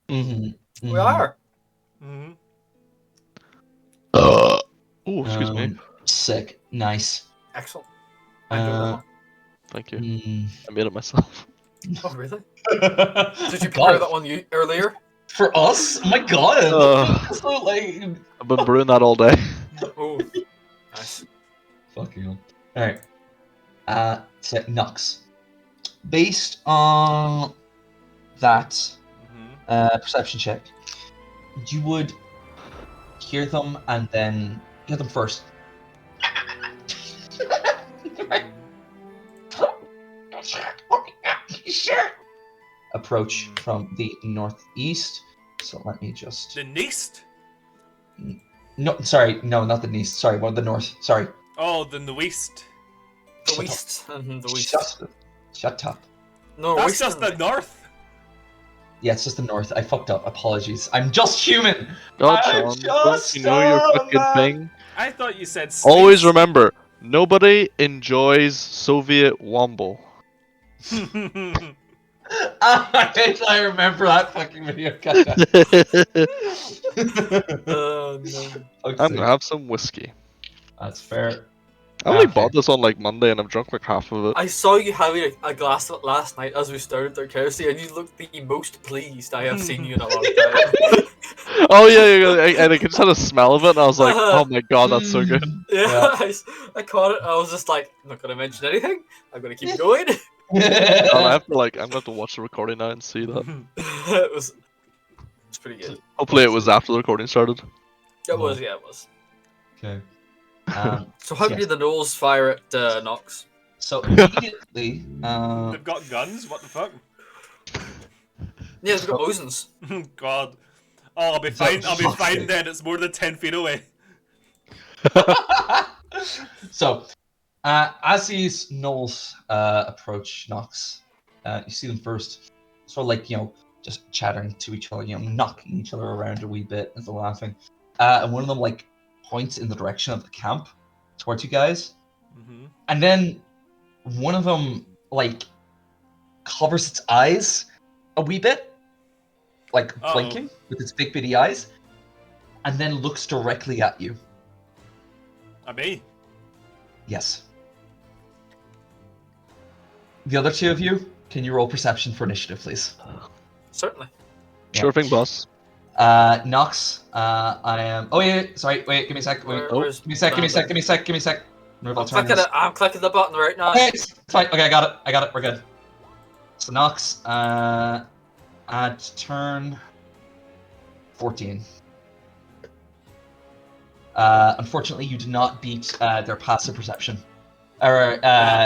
We are. Oh, excuse me. Sick. Nice. Excellent. Thank you. I made it myself. Oh, really? Did you prepare that one earlier? For us? Oh my god! So, like... I've been brewing that all day. Oh, nice. Fucking hell. Alright. So, Nox. Based on that perception check, you would hear them and then hit them first. Approach from the northeast. So let me just. The Neast? No, sorry, no, not the east. Sorry, one of the north. Sorry. Oh, the West. The Shut West. Mhm, the West. Shut up. No, That's West just the North. Yeah, it's just the north. I fucked up. Apologies. I'm just human. God, I'm Sean, don't just you know your a fucking man. thing? I thought you said Always Sleece. remember, nobody enjoys Soviet Womble. I remember that fucking video. Gotcha. No. I'm gonna have some whiskey. That's fair. I only Okay. bought this on like Monday and I've drunk like half of it. I saw you having a glass of it last night as we started our courtesy, and you looked the most pleased I have seen you in a long time. Oh yeah, and I just had a smell of it and I was like, oh my god, that's so good. Yeah, I caught it. I was just like, I'm not gonna mention anything. I'm gonna keep going. And I have to like, I'm gonna have to watch the recording now and see that. it was pretty good. Hopefully it was after the recording started. It was, yeah, it was. Okay. So how yes. did the Knolls fire at Nox? So immediately, They've got guns. What the fuck? Yeah, they've got Mosins. God. Oh, I'll be fine. I'll be fine then. It's more than 10 feet away. so, as these gnolls approach Nox, you see them first, sort of like, just chattering to each other, knocking each other around a wee bit as they're laughing. And one of them, like, points in the direction of the camp towards you guys. Mm-hmm. And then one of them, like, covers its eyes a wee bit, like blinking with its big bitty eyes, and then looks directly at you. At me? Yes. The other two of you, can you roll perception for initiative, please? Certainly. Sure thing, boss. Nox, I am. Oh yeah, sorry. Wait, give me a sec. Wait. Where's Give me a sec. Give me a sec. Brandon? Give me a sec. I'm clicking the button right now. Okay, it's fine. Okay, I got it. We're good. So Nox, at turn 14. Unfortunately, you did not beat their passive perception, or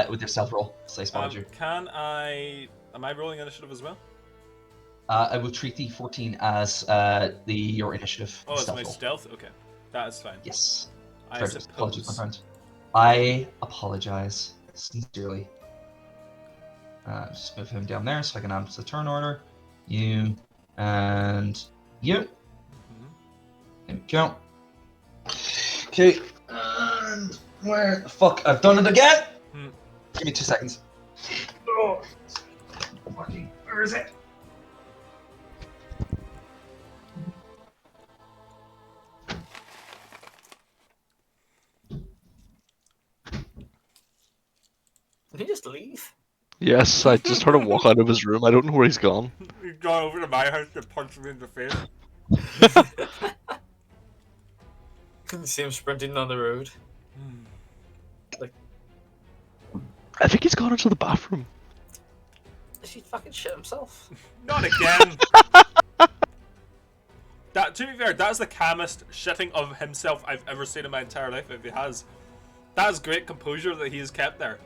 with their stealth roll. So I spotted you. Am I rolling initiative as well? I will treat the 14 as your initiative. Oh, it's stealth my roll. stealth? Okay. That is fine. Yes. I Fair enough. Apologies, my suppose. friend. I apologize sincerely. Just move him down there so I can add to the turn order. You and you. Mhm. There we go. Okay. And where the fuck? I've done it again! Hmm. Give me 2 seconds. Oh. Fucking, where is it? Did he just leave? Yes, I just heard him walk out of his room. I don't know where he's gone. You've gone over to my house to punch me in the face. Couldn't see him sprinting down the road. I think he's gone into the bathroom. Did he fucking shit himself? Not again! To be fair, that's the calmest shitting of himself I've ever seen in my entire life, if he has. That is great composure that he has kept there.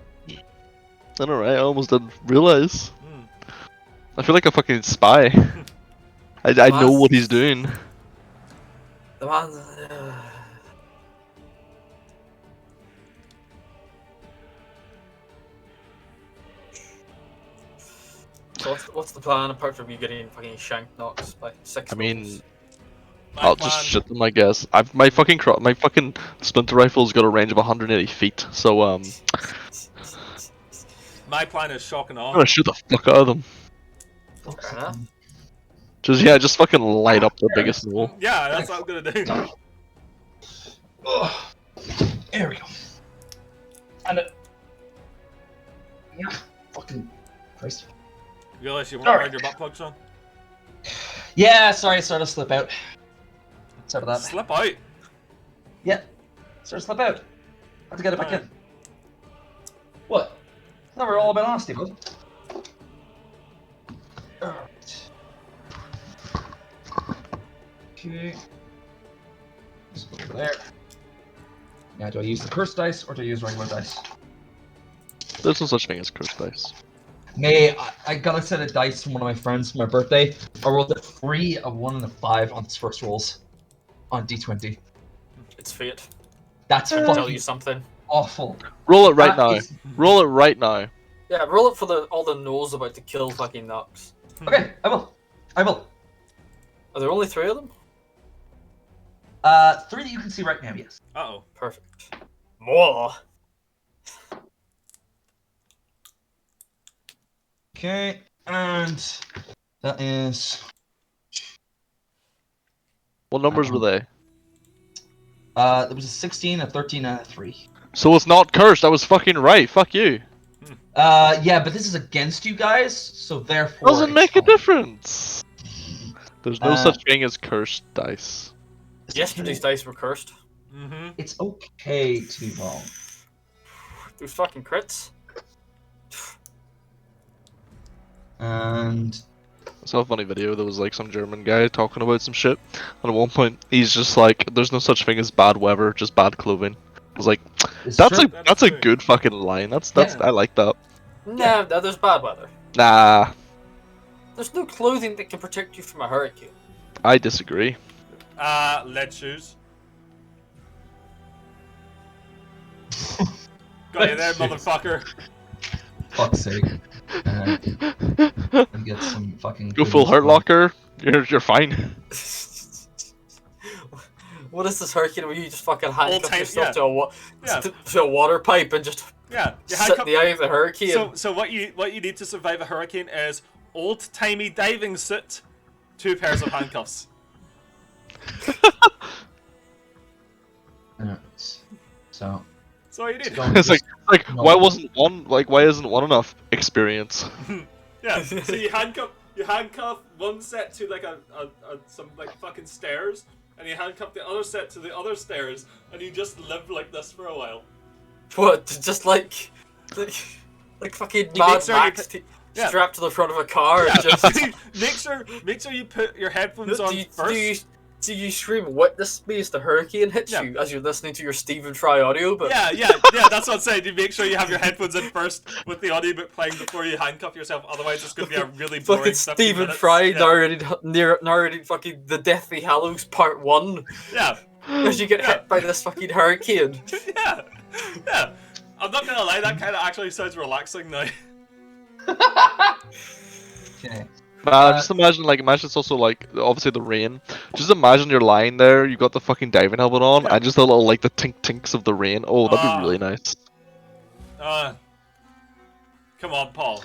I know, right? I almost didn't realize. Hmm. I feel like a fucking spy. I know what he's doing. The man. So what's the plan apart from you getting fucking shanked Nox by 6? I mean, My I'll plan- just shit them, I guess. My fucking splinter rifle's got a range of 180 feet, so My plan is shock and I'm awe. gonna shoot the fuck out of them. Fair enough. Just fucking light up the biggest wall. Yeah, that's what I'm gonna do. Oh, there we go. And it. Yeah, fucking Christ. You realize you weren't wearing your butt plugs on? Yeah, sorry, I started to slip out. Sorry about that. Slip out. Yeah, started to slip out. Have to get it back in. What? No, we're all about honesty, bud. Alright. Okay. Let's go over there. Yeah, do I use the cursed dice or do I use regular dice? There's no such thing as cursed dice. I got a set of dice from one of my friends for my birthday. I rolled a 3, a 1, and a 5 on its first rolls on D20. It's fate. That's I can tell fucking you something. awful. Roll it right That now. is- Roll it right now. Yeah, roll it for all the gnolls about to kill fucking Nox. Okay, I will. I will. Are there only 3 of them? 3 that you can see right now, yes. Uh-oh. Perfect. More. Okay, and that is. What numbers were they? There was a 16, a 13, and a 3. So it's not cursed. I was fucking right. Fuck you. Yeah, but this is against you guys, so therefore. Doesn't it's make a fine. difference. There's no Uh, such thing as cursed dice. Yesterday's dice were cursed. Mm-hmm. It's okay to be wrong. Those fucking crits. And I saw a funny video. There was like some German guy talking about some shit, and at one point he's just like, "There's no such thing as bad weather, just bad clothing." I was like, it's "That's true. that's a true. good fucking line. That's Yeah. I like that." No, there's bad weather. Nah, There's no clothing that can protect you from a hurricane. I disagree. Lead shoes. Got you there, motherfucker. Fuck's sake. And get some fucking. Go full goodies Hurt from- Locker. You're fine. What is this hurricane where you just fucking handcuff time- yourself yeah. Yeah. to a water pipe and just Yeah. You sit handcuff- in the eye of the hurricane? So what you need to survive a hurricane is old-timey diving suit, 2 pairs of handcuffs. So. That's all you need. don't It's just- like No. why isn't one enough experience? Yeah. So you handcuff one set to like some like fucking stairs, and you handcuff the other set to the other stairs, and you just live like this for a while. What? Just like fucking You make Mad sure you Max yeah. strapped to the front of a car and Yeah. just. make sure you put your headphones on first. Do you scream "Witness me" as the hurricane hits Yeah. you as you're listening to your Stephen Fry audiobook? Yeah, that's what I'm saying. You make sure you have your headphones in first with the audiobook playing before you handcuff yourself. Otherwise, it's going to be a really boring Fucking 15 Stephen minutes. Fry Yeah. narrating fucking The Deathly Hallows Part 1 Yeah, as you get Yeah. hit by this fucking hurricane. yeah, yeah. I'm not gonna lie, that kind of actually sounds relaxing now. Okay. Just imagine it's also like obviously the rain. Just imagine you're lying there, you got the fucking diving helmet on, Yeah. and just a little like the tink tinks of the rain. Oh, that'd Ah. be really nice. Come on, Paul.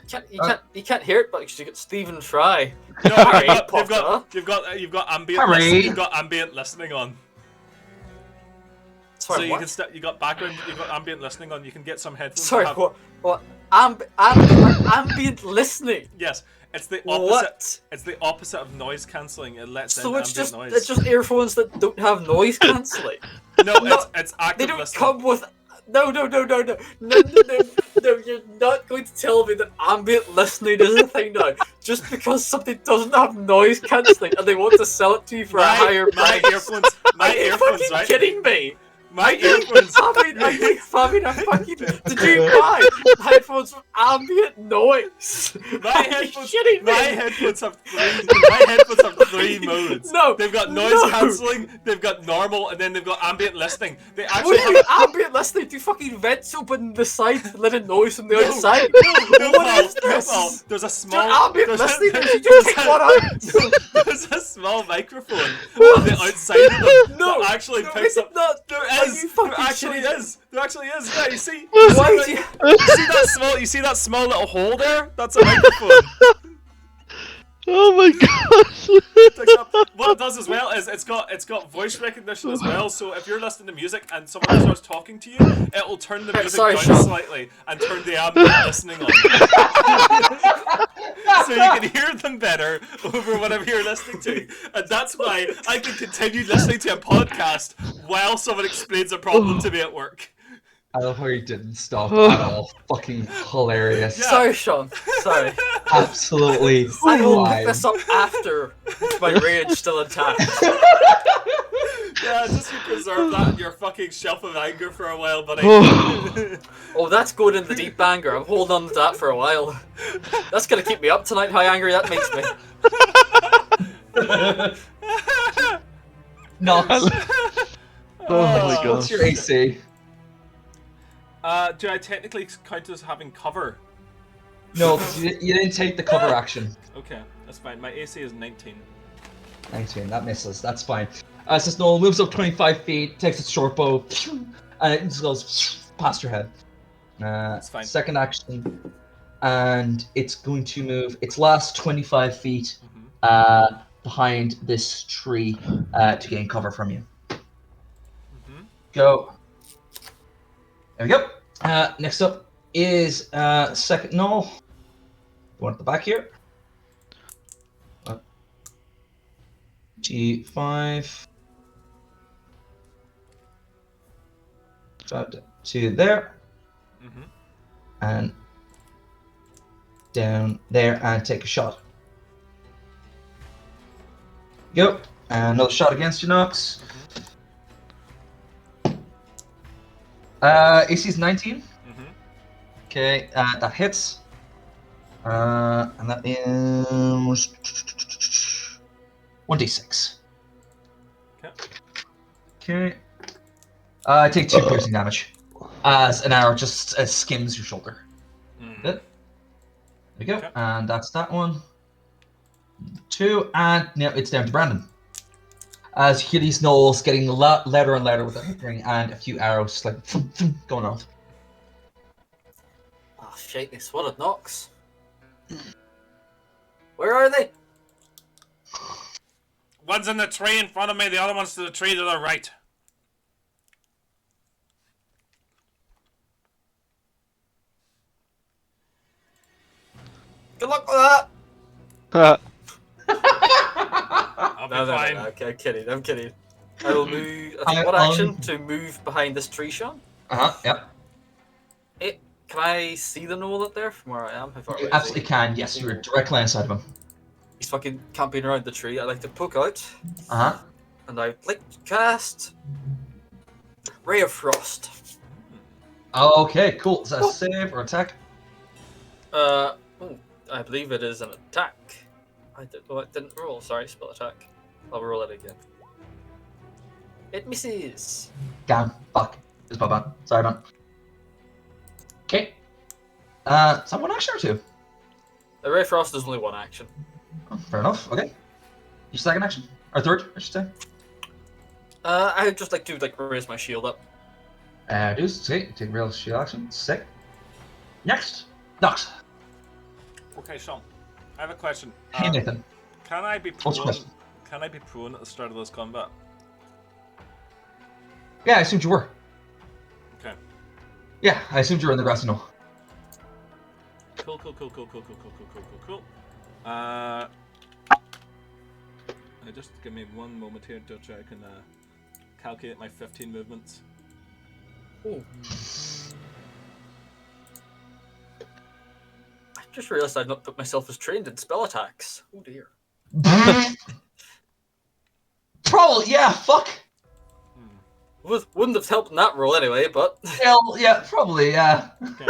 You can't hear it, but you get Stephen Fry. You know, Harry you've got ambient Harry. you've got ambient listening on. Sorry, So you what? can you got background, you've got ambient listening on. You can get some headphones. Sorry, that have- what? Ambient listening. Yes, it's the opposite. What? It's the opposite of noise cancelling. It lets So in it's ambient just noise. it's just earphones that don't have noise cancelling. No, No, it's They active don't listening. come with. No, you're not going to tell me that ambient listening is a thing now. Just because something doesn't have noise cancelling and they want to sell it to you for a higher my price. earphones, my Are you earphones, fucking right? kidding me? My earphones. Are you having a fucking... Did you buy headphones with ambient noise? My Are you headphones. kidding me? My headphones have three. My headphones have 3 modes. No, They've got noise no. cancelling. They've got normal, and then they've got ambient listening. They What actually do have. you ambient listening? Do fucking vents open on the side to let in noise from the outside? No, What Paul, is this? No, Paul. There's a You're small. ambient there's a- listening and you there's just pick a- one out. There's a small microphone on the outside of them No, that actually no, picks is it up. not? There Are is. you There fucking actually shitting? is. There actually is. Yeah, you see. Why see do that- you... You see that small? You see that small little hole there? That's a microphone. Oh my gosh! Picks up. What it does as well is it's got voice recognition as well. So if you're listening to music and someone starts talking to you, it will turn the music Sorry, down Sean. slightly and turn the ambient listening on. So you can hear them better over whatever you're listening to, and that's why I can continue listening to a podcast while someone explains a problem to me at work. I love how you didn't stop at all. Fucking hilarious. Yeah. Sorry, Sean. Sorry. Absolutely. I will fine. pick this up after with my rage still intact. Yeah, just you preserve that in your fucking shelf of anger for a while, buddy. Oh, that's going in the deep anger. I'm holding on to that for a while. That's gonna keep me up tonight, how angry that makes me. Nox, Oh my god. what's your AC? Do I technically count as having cover? No, 'cause you didn't take the cover action. Okay, that's fine. My AC is 19. 19, that misses. That's fine. So Gnoll moves up 25 feet, takes its short bow, and it just goes past your head. That's fine. Second action, and it's going to move its last 25 feet behind this tree to gain cover from you. Go. There we go. Next up is second Gnoll. One at the back here. G5. Drop to there. And down there and take a shot. Go. And another shot against you, Nox. AC is 19. Okay, that hits. And that is 1d6. Okay. I take 2 piercing damage as an arrow just skims your shoulder. Good. There we go. Okay. And that's that one. 2, and now it's down to Brandon. As you hear these gnolls getting louder and louder with their hittering, and a few arrows just like going off. Oh shit, they swatted Nox. Where are they? One's in the tree in front of me, the other one's to the tree to the right. Good luck with that! I'll be No, fine. okay, I'm kidding, I'm kidding. I will move. I think I- what action to move behind this tree, Sean? Yep. Can I see the gnoll up there from where I am? How far away You is he? absolutely can. Yes, you were directly inside of him. He's fucking camping around the tree. I like to poke out, and I like to cast Ray of Frost. Okay, cool. Is that a save or attack? Oh, I believe it is an attack. I didn't roll. Sorry, spell attack. I'll roll it again. It misses. Damn. Fuck. It's my bad. Sorry, man. Okay. Is that one action or 2? The Ray of Frost is only one action. Oh, fair enough. Okay. Your second action? Or third, I should say. I would just like to raise my shield up. Do see. Take real shield action. Sick. Next. Nox. Okay, Sean. I have a question. Hey, Nathan. Can I be What's your prone? question? Can I be prone at the start of this combat? Yeah, I assumed you were. Okay. Yeah, I assumed you were in the grassy knoll. Cool. Just give me one moment here to try I can calculate my 15 movements. Ooh. I just realized I'd not put myself as trained in spell attacks. Oh dear. Probably, yeah, fuck. Wouldn't have helped in that roll anyway, but... Hell, yeah, probably, yeah. Okay.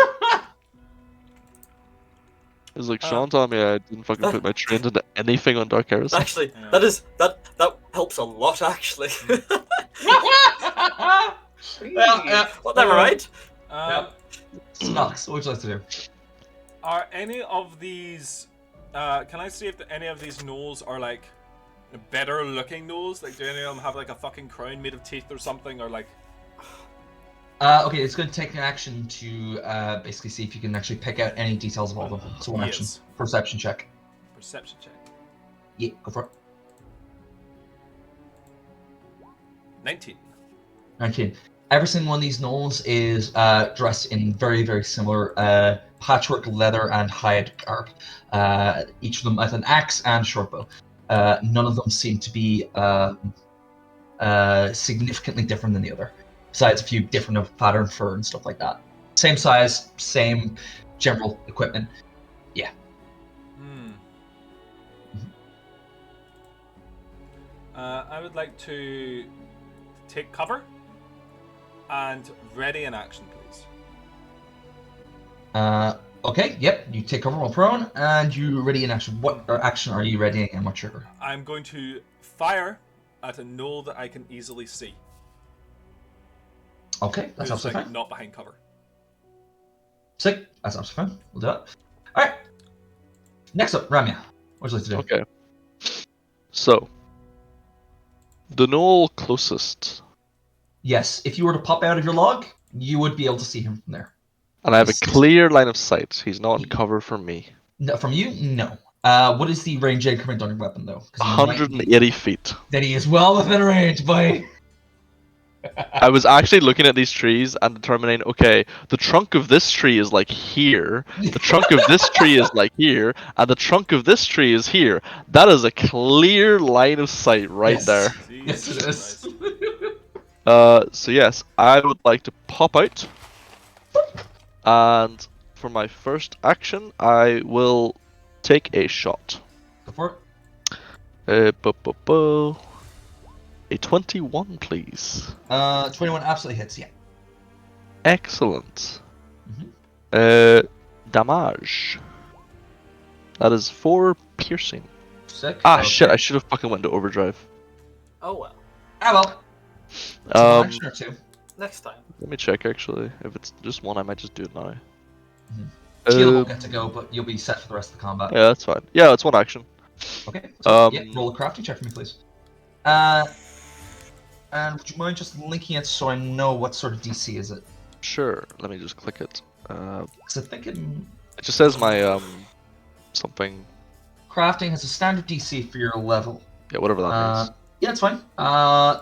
It's like Sean told me I didn't fucking put my trained into anything on Dark Heresy. Actually, Yeah. that helps a lot, actually. Yeah. Well, never mind. Nox, what would you like to do? Are any of these? Can I see if any of these gnolls are like better looking gnolls? Like, do any of them have like a fucking crown made of teeth or something, or like? Okay, it's going to take an action to basically see if you can actually pick out any details of all of them. So one action. Yes. Perception check. Perception check. Yeah, go for it. 19. 19. Every single one of these gnolls is dressed in very, very similar patchwork leather and hide garb. Each of them with an axe and shortbow. None of them seem to be significantly different than the other, besides a few different of pattern fur and stuff like that. Same size, same general equipment. Yeah. I would like to take cover and ready in action, please. Okay, yep, you take cover while prone, and you ready in action. What action are you readying, and what trigger? I'm going to fire at a gnoll that I can easily see. Okay, that's Who's absolutely like fine. not behind cover. Sick, that's absolutely fine. We'll do that. Alright. Next up, Ramya. What would you like to do? Okay. So, the gnoll closest, Yes, if you were to pop out of your log, you would be able to see him from there. and I have a He's- clear line of sight. He's not in cover from me. No, from you? No. What is the range increment on your weapon, though? 'Cause you might be- 180 feet. Then he is well within range, boy. I was actually looking at these trees and determining, okay, the trunk of this tree is like here, the trunk of this tree is like here, and the trunk of this tree is here. That is a clear line of sight right Yes. there. Yes, it is. So yes, I would like to pop out, and for my first action, I will take a shot. Go for A 21, please. it. 21 absolutely hits, yeah. Excellent. Mhm. Damage. That is 4 piercing. Sick. Ah, okay. shit, I should have fucking went to overdrive. Oh well. Ah, well. It's one action or two. Next time. Let me check, actually. If it's just one, I might just do it now. Sheila won't get to go, but you'll be set for the rest of the combat. Yeah, that's fine. Yeah, it's one action. Okay. So, yeah, Um, roll a crafting check for me, please. And would you mind just linking it so I know what sort of DC is it? Sure, let me just click it. Because I think it It just says my, something. crafting has a standard DC for your level. Yeah, whatever that means. Yeah, that's fine.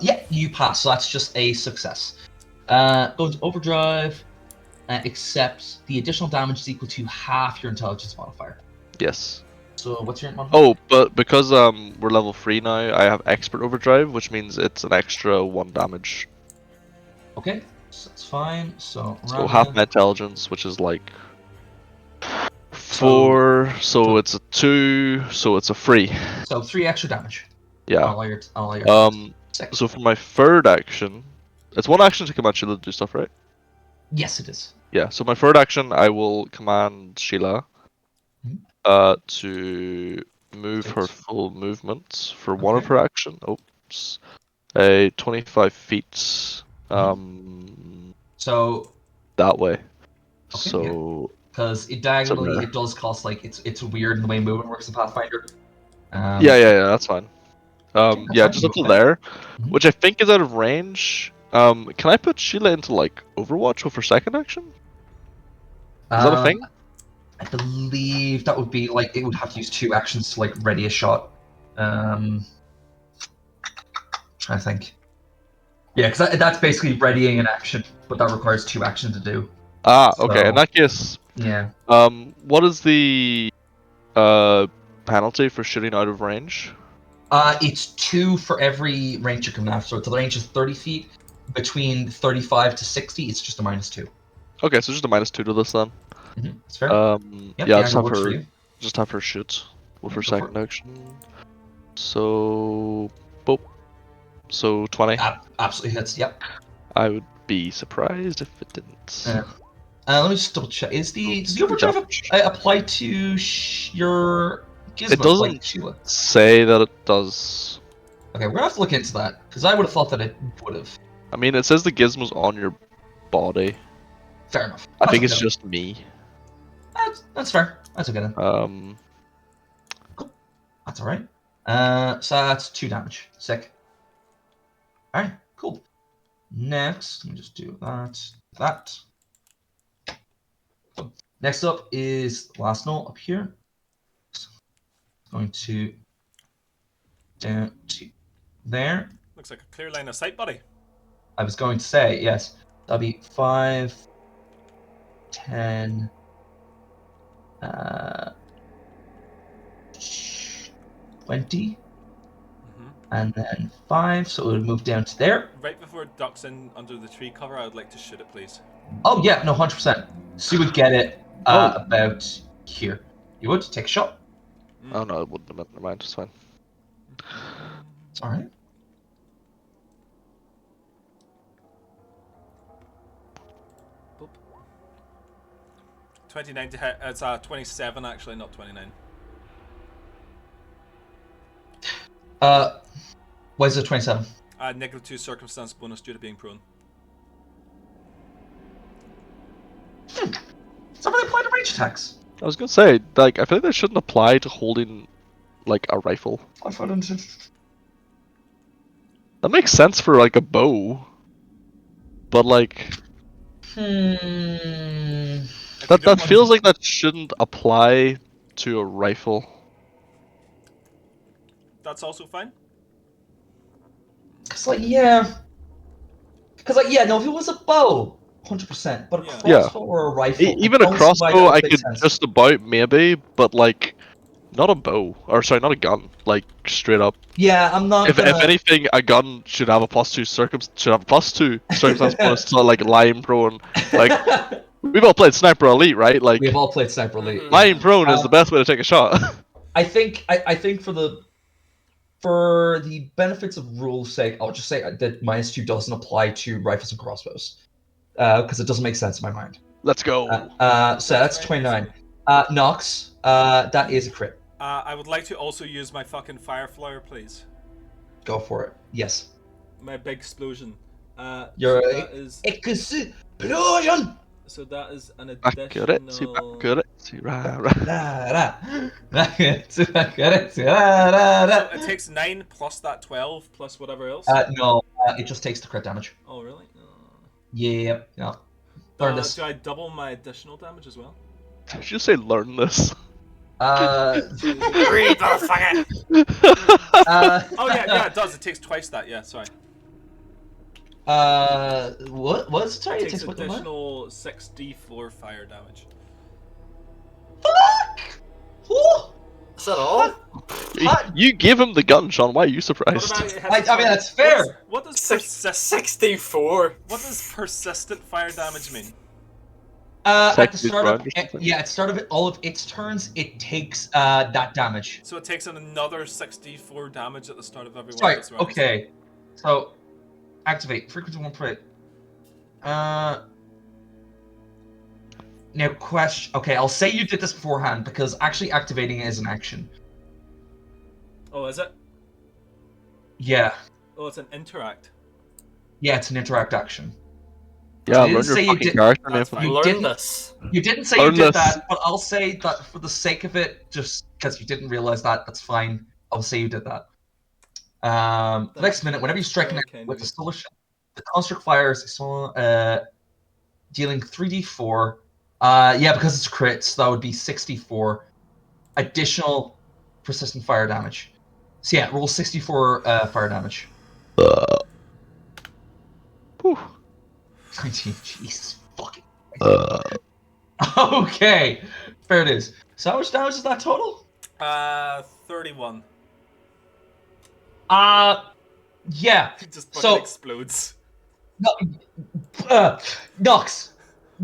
Yeah, you pass, so that's just a success. Go into overdrive, except the additional damage is equal to half your intelligence modifier. Yes. So what's your modifier? Oh, but because we're level 3 now, I have expert overdrive, which means it's an extra 1 damage. Okay, so that's fine. So, So half my intelligence, which is like 4, so it's a 2, so it's a 3. So 3 extra damage. Yeah. I'll allow your Sick. So for my third action, it's one action to command Sheila to do stuff, right? Yes, it is. Yeah. So my third action, I will command Sheila, Mhm. to move her Six. full movement for one of Okay. her action. Oops. A 25 feet. So, That way. Okay, So because it diagonally, Somewhere. it does cost like it's weird in the way movement works in Pathfinder. yeah, that's fine. that's Yeah, fine, just you up to okay. there, Mhm. which I think is out of range. Can I put Sheila into like Overwatch with her second action? Is that a thing? I believe that would be like it would have to use 2 actions to like ready a shot. Trying to think. Yeah, because that's basically readying an action, but that requires 2 actions to do. Ah, okay. In So- that case, Yeah. what is the penalty for shooting out of range? It's 2 for every range you can have. So if the range is 30 feet, between 35 to 60, it's just a -2. Okay, so just a -2 to this then. That's fair. Yep, Yeah, the just angle have works for her, you. just have her shoot with her Go for second action. So, boop. So 20. Absolutely hits. Yep. I would be surprised if it didn't. Let me just double check. Does the overdrive Damage. apply to your gizmo? It doesn't like Sheila? say that it does. Okay, we're gonna have to look into that because I would have thought that it would have. I mean, it says the gizmo's on your body. Fair enough. I think That's it's okay just me. then. That's fair. That's okay then. Cool. That's all right. So that's 2 damage. Sick. All right. Cool. Next, let me just do that. That. So, next up is the last note up here. Going to down to there. Looks like a clear line of sight, buddy. I was going to say, yes. That'll be 5, 10, 20, and then 5, so it would move down to there. Right before it ducks in under the tree cover, I would like to shoot it, please. Oh, yeah, no, 100%. So you would get it Oh. about here. You would take a shot. Oh no, it wouldn't have been. Never mind, it's fine. All right. 29 to hit. It's 27 actually, not 29. Why is it 27? -2 circumstance bonus due to being prone. Somebody applied to range attacks. I was gonna say, like, I feel like that shouldn't apply to holding, like, a rifle. I found it. That makes sense for, like, a bow. But, like, that feels like that shouldn't apply to a rifle. That's also fine. Cause like yeah, no, if it was a bow, 100%, but a Yeah. crossbow or a rifle, Even I a don't see why that crossbow, would I make could sense. just about maybe, but like, not a bow, or sorry, not a gun. Like straight up. Yeah, I'm not If gonna. anything, a gun should have a +2 circumstance bonus to like lying prone. Like we've all played Sniper Elite, right? Like We have all played Sniper Elite. Mhm. lying prone is the best way to take a shot. I think for the benefits of rule's sake, I'll just say that -2 doesn't apply to rifles and crossbows, because it doesn't make sense in my mind. Let's go. So that's 29. Nox, that is a crit. I would like to also use my fucking fire flower, please. Go for it. Yes. My big explosion. Your so that is explosion. so that is an Accuracy, additional. accuracy, rah, rah. So it takes 9 plus that 12 plus whatever else. No, it just takes the crit damage. Oh really? Yeah. Learn this. Do I double my additional damage as well? Did you just say learn this? Read, motherfucker! Oh yeah, it does. It takes twice that. Yeah, sorry. What? What's sorry? It It takes takes what? additional 6d4 fire damage. Fuck! Oh! Is that all? You gave him the gun, Sean. Why are you surprised? What about it has I mean, that's fair. What does 64. What does persistent fire damage mean? At the Second start of round or something? at the start of all of its turns, it takes that damage. So it takes another 64 damage at the start of every one Sorry. of its rounds. Okay. So activate frequency 1 per 8. Now question. Okay, I'll say you did this beforehand because actually activating it is an action. Oh, is it? Yeah. Oh, it's an interact. Yeah, it's an interact action. Yeah, You learn didn't your say you fucking did- character name. That's fine. You Learn didn't- this. You didn't say Learn you did this. that, but I'll say that for the sake of it, just because you didn't realize that, that's fine. I'll say you did that. The next minute, whenever you strike an Okay, enemy with maybe. the solar shell, the construct fires a small, dealing 3d4. Yeah, because it's crits, that would be 64 additional persistent fire damage. So yeah, roll 64 fire damage. Whew. 19, Jesus fucking. Okay, fair it is. So how much damage is that total? 31. Yeah. It just fucking So- explodes. No, Nox,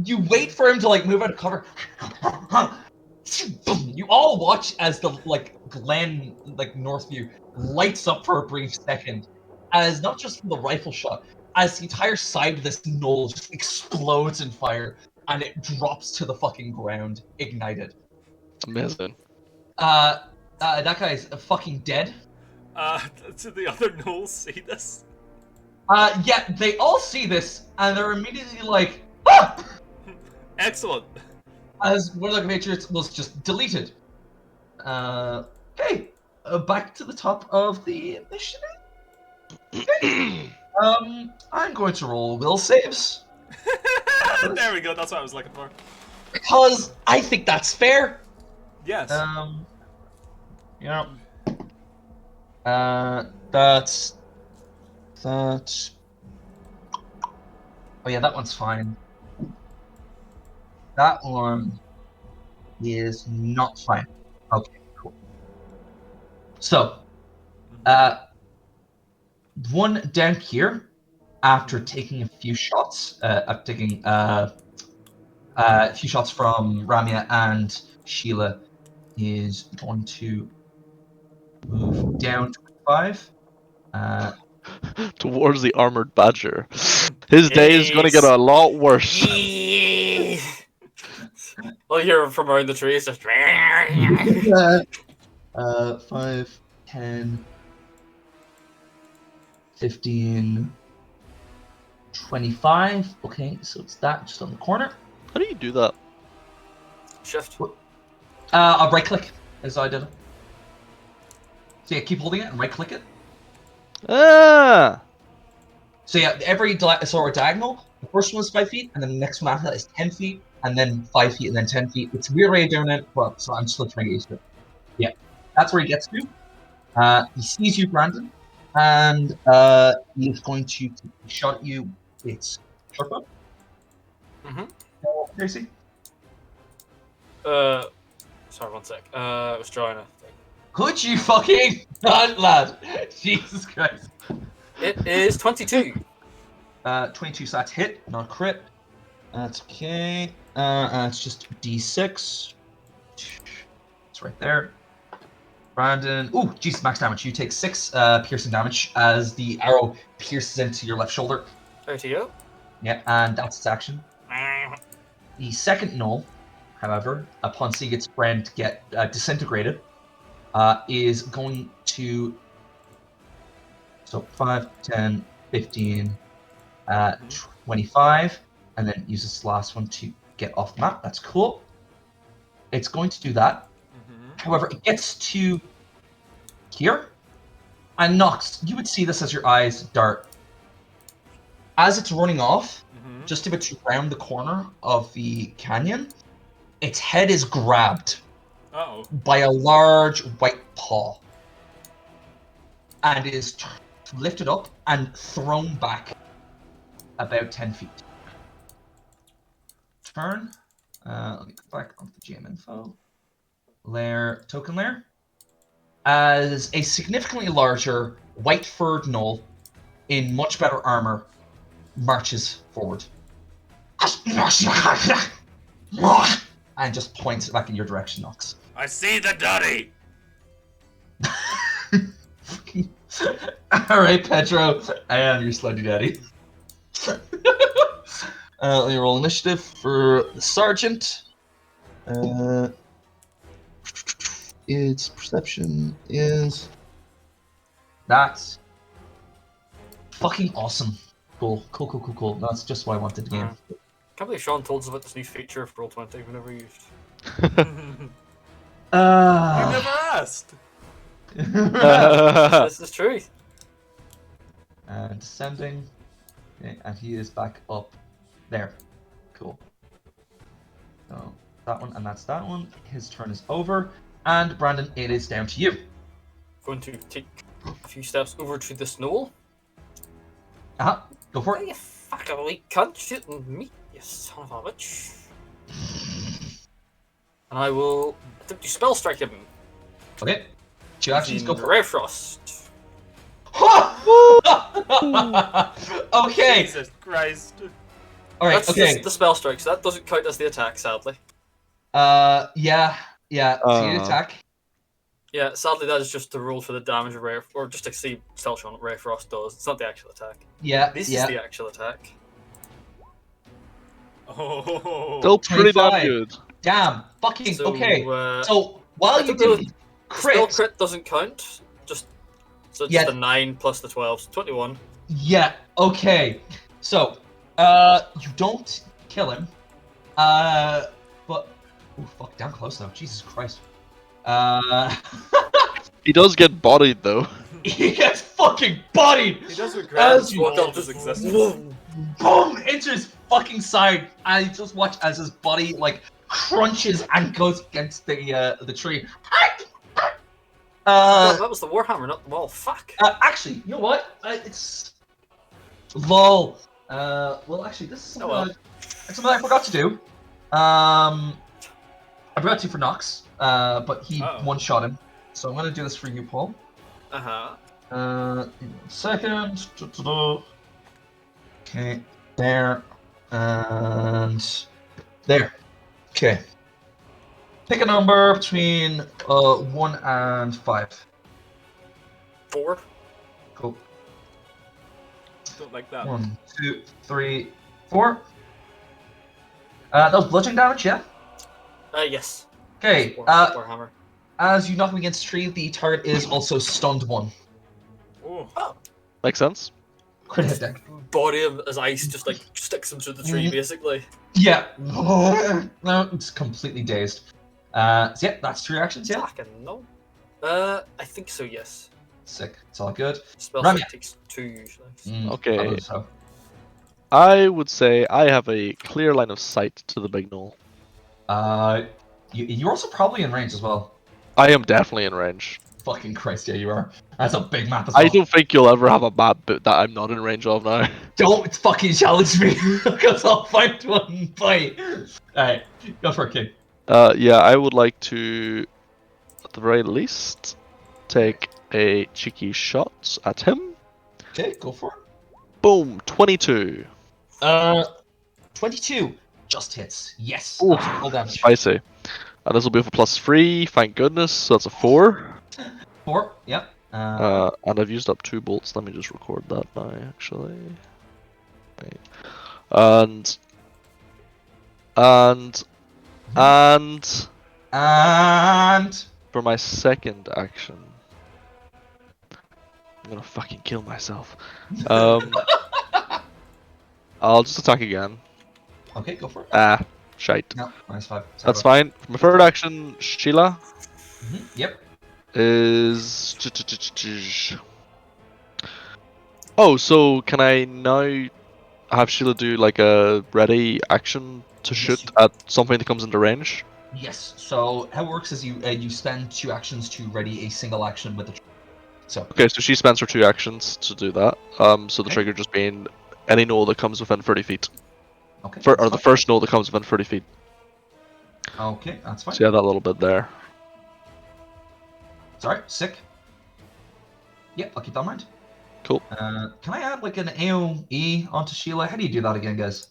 you wait for him to like move out of cover. You all watch as the Glen Northview lights up for a brief second, as not just from the rifle shot, as the entire side of this knoll just explodes in fire and it drops to the fucking ground, ignited. Amazing. That guy's fucking dead. Do the other gnolls see this? Yeah, they all see this and they're immediately like, ah! Excellent. As one of the matrix was just deleted. Okay, back to the top of the initiative. Okay. I'm going to roll will saves There we go. That's what I was looking for. because I think that's fair. Yes. Yeah. That's. Oh yeah, that one's fine. That one is not fine. Okay, cool. So, one down here, after taking a few shots, after taking a few shots from Ramya and Sheila, is going to move down 25. Towards the armored badger. His day is gonna get a lot worse. All you hear from around the tree is just. 5, 10, 15, 25. Okay, so it's that just on the corner. How do you do that? Shift. I'll right click as I did it. So yeah, keep holding it and right click it. Ah! So yeah, every sort of diagonal, the first one is 5 feet, and then the next one after that is 10 feet, and then 5 feet, and then 10 feet. It's a weird way of doing it, but so I'm still trying to get used to it. Yeah, that's where he gets to. He sees you, Brandon, and he is going to take a shot at you. It's short bow. Grassy. Sorry, 1 sec. I was trying to. Could you fucking not, lad? Jesus Christ. It is 22. 22, so that's hit, not crit. That's okay. It's just D6. It's right there. Brandon. Ooh, Jesus, max damage. You take 6 piercing damage as the arrow pierces into your left shoulder. There you go. Yeah, and that's its action. The second Gnoll, however, upon seeing its friend get disintegrated, is going to. So 5, 10, 15, 25, and then use this last one to get off the map. That's cool. It's going to do that. However, it gets to here, and Nox, you would see this as your eyes dart. As it's running off, just about to round the corner of the canyon, its head is grabbed by a large white paw, and is lifted up and thrown back about 10 feet. Turn. Let me go back onto the GM info. Lair, token lair. As a significantly larger white-furred gnoll in much better armor marches forward. And just points it back in your direction, Nox. I see the daddy. Alright, Pedro. I am your slutty daddy. Let me roll initiative for the sergeant. Its perception is. That's fucking awesome. Cool. That's just what I wanted the game. Can't believe Sean told us about this new feature for Roll20 we've never used. You never asked. This is true. And descending. Okay, and he is back up there. Cool. So that one, and that's that one. His turn is over. And Brandon, it is down to you. Going to take a few steps over to this Gnoll. Go for Oh, it. you fucking wee cunt shooting me, you son of a bitch. And I will attempt to spell strike him. Okay. 2 actions, go for it. Ray Frost. Okay. Jesus Christ. Alright, That's okay. just the spell strike, so that doesn't count as the attack, sadly. Yeah. So you attack. Yeah, sadly that is just to roll for the damage of Ray, or just to see stealth on what Ray Frost does. It's not the actual attack. Yeah. This is the actual attack. Oh. Still pretty damn 25. good. Damn. Fucking. So, Okay. So while I you don't do know, the spell crit. crit doesn't count. Just Yeah. the 9 plus the 12, so 21. Yeah. Okay. So, you don't kill him. But. Oh fuck! Down close though. Jesus Christ. He does get bodied though. He gets fucking bodied. He does regret As his you walk walk of his up, existence. Boom! Into his fucking side. I just watch as his body like crunches and goes against the tree. That was the Warhammer, not the wall. Fuck. Actually, you know what? It's lol. Well, actually, this is something, it's something I forgot to do. I forgot to for Nox, but he one-shot him. So I'm gonna do this for you, Paul. Uh-huh. In 1 second. Okay, there, and there. Okay. Pick a number between 1 and 5. 4. Cool. Don't like that. 1, 2, 3, 4. That was bludgeoning damage, yeah? Yes. Okay. Warhammer. As you knock him against a tree, the target is also stunned 1. Oh. Makes sense. Crit hit deck. Body him as ice just like sticks him through the tree, basically. Yeah. No, it's completely dazed. So yeah, that's 3 actions, yeah? Fucking no. I think so, yes. Sick. It's all good. Spell Run check takes 2 usually. I Okay. believe so. I would say I have a clear line of sight to the big gnoll. You're also probably in range as well. I am definitely in range. Fucking Christ, yeah, you are. That's a big map as well. I don't think you'll ever have a map that I'm not in range of now. Don't fucking challenge me, because I'll find one fight. Alright, go for it, King. Yeah, I would like to, at the very least, take a cheeky shot at him. Okay, go for it. Boom, 22. 22 just hits. Yes. Ooh, That's full damage. spicy. And this will be for +3, thank goodness, so that's a 4. 4. Yep. And I've used up 2 bolts, let me just record that now, actually. Wait. And for my second action, I'm gonna fucking kill myself. I'll just attack again. Okay, go for it. Ah, shite. No, -5. Sorry That's about fine. For my third action, Sheila that. Yep. is. Oh, so can I now have Sheila do like a ready action to Yes, shoot you- at something that comes into range? Yes. So how it works is you spend 2 actions to ready a single action with the. So. Okay, so she spends her 2 actions to do that. So the Okay. trigger just being any gnoll that comes within 30 feet. Okay. Or that's the fine. first gnoll that comes within 30 feet. Okay, that's fine. So yeah, that little bit there. Sorry, sick. Yep, I'll keep that in mind. Cool. Can I add like an AoE onto Sheila? How do you do that again, guys?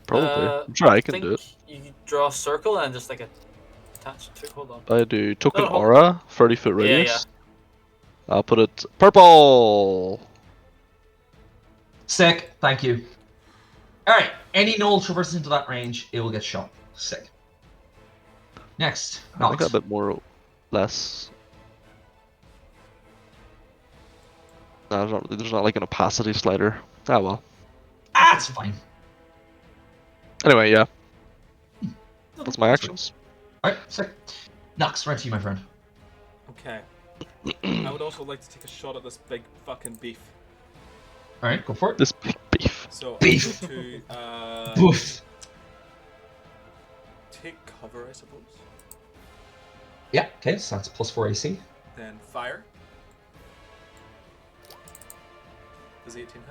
Probably. I'm sure I can think do it. You draw a circle and just like attach it to. Hold on. I do token No, hold- aura, 30-foot Yeah, radius. I'll put it purple. Sick, thank you. Alright, any gnoll traverses into that range, it will get shot. Sick. Next, I think Nox. a bit more, less. No, there's not like an opacity slider. Ah well. Ah, it's fine. Anyway, yeah. That's my actions. Alright, sick. Nox, right to you, my friend. Okay. I would also like to take a shot at this big fucking beef. Alright, go for it. This big beef. So Beef. I'm going to Boof. take cover, I suppose. Yeah, okay, so that's +4 AC. Then fire. Does 18 hit?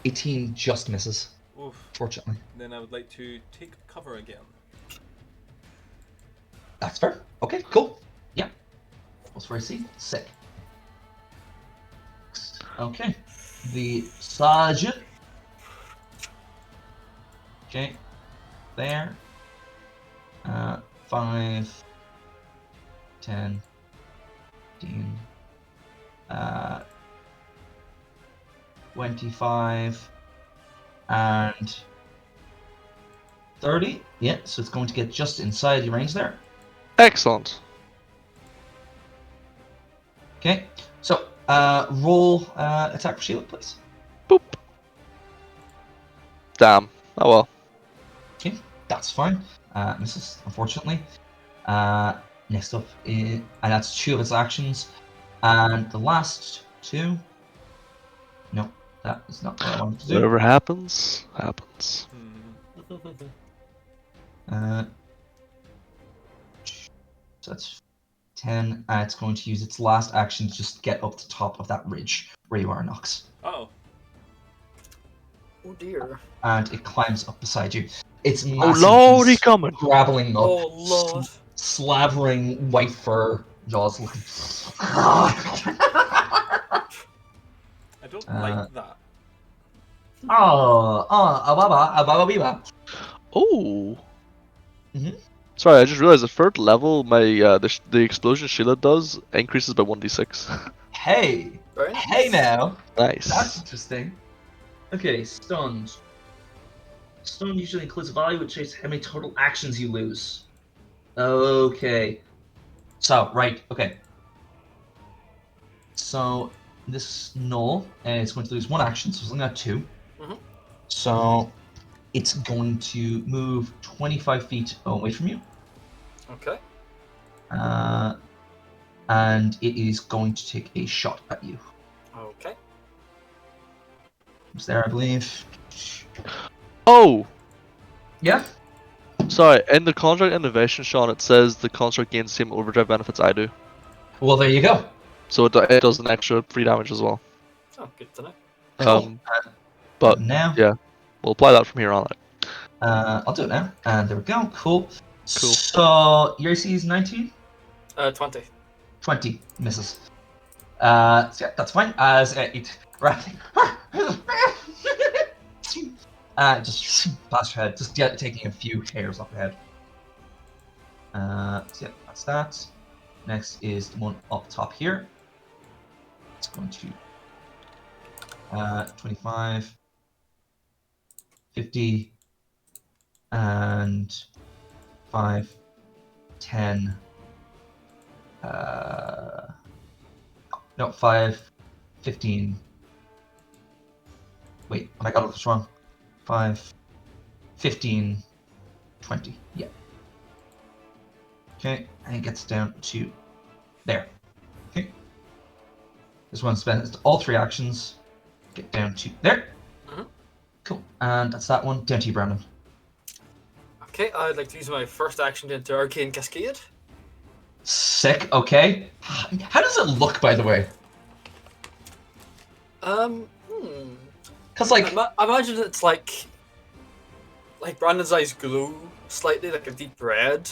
18 just misses, Oof. fortunately. Then I would like to take cover again. That's fair. Okay, cool. Yeah. +4 AC. Sick. Okay. The sergeant. Okay. There. 5, 10, 15, 25, and 30. Yeah, so it's going to get just inside your range there. Excellent. Okay, so roll attack for Sheila, please. Boop. Damn. Oh well. Okay, that's fine. Misses, unfortunately. Next up, and that's 2 of its actions. And the last 2. No, that is not what I wanted to do. Whatever happens, happens. So that's 10. It's going to use its last action to just get up to top of that ridge where you are, Nox. Oh. Oh dear. And it climbs up beside you. It's Oh massive, lord, he beast coming! grappling up, Oh lord. slavering white fur, jaws looking. I don't like that. Oh. Mhm. Sorry, I just realized at third level, my the explosion Sheila does increases by 1d6. Hey, Very nice. hey now, that's Nice. interesting. Okay, stunned. Stun usually includes a value which shows how many total actions you lose. Okay. So, right, okay. So, this Gnoll is going to lose 1 action, so it's only got 2. Mhm. So, it's going to move 25 feet away from you. Okay. And it is going to take a shot at you. Okay. It's there, I believe. Oh! Yeah? Sorry, in the construct innovation, Sean, it says the construct gains the same overdrive benefits I do. Well, there you go. So it does an extra 3 damage as well. Oh, good to know. Cool. But Now, yeah, we'll apply that from here on out. I'll do it now. And there we go. Cool. Cool. So, your AC is 19? 20. 20 misses. So yeah, that's fine. As it rapidly, just past your head, just taking a few hairs off your head. So yeah, that's that. Next is the one up top here. It's going to 25, 50, and 5, 10. No, 5, 15. Wait, I got this wrong. 5, 15, 20. Yeah. Okay, and it gets down to there. Okay. This one spends all 3 actions. Get down to there. Mhm. Cool. And that's that one. Down to you, Brandon. Okay, I'd like to use my first action into Arcane Cascade. Sick. Okay. How does it look, by the way? Because, like, I imagine it's like Brandon's eyes glow slightly, like a deep red,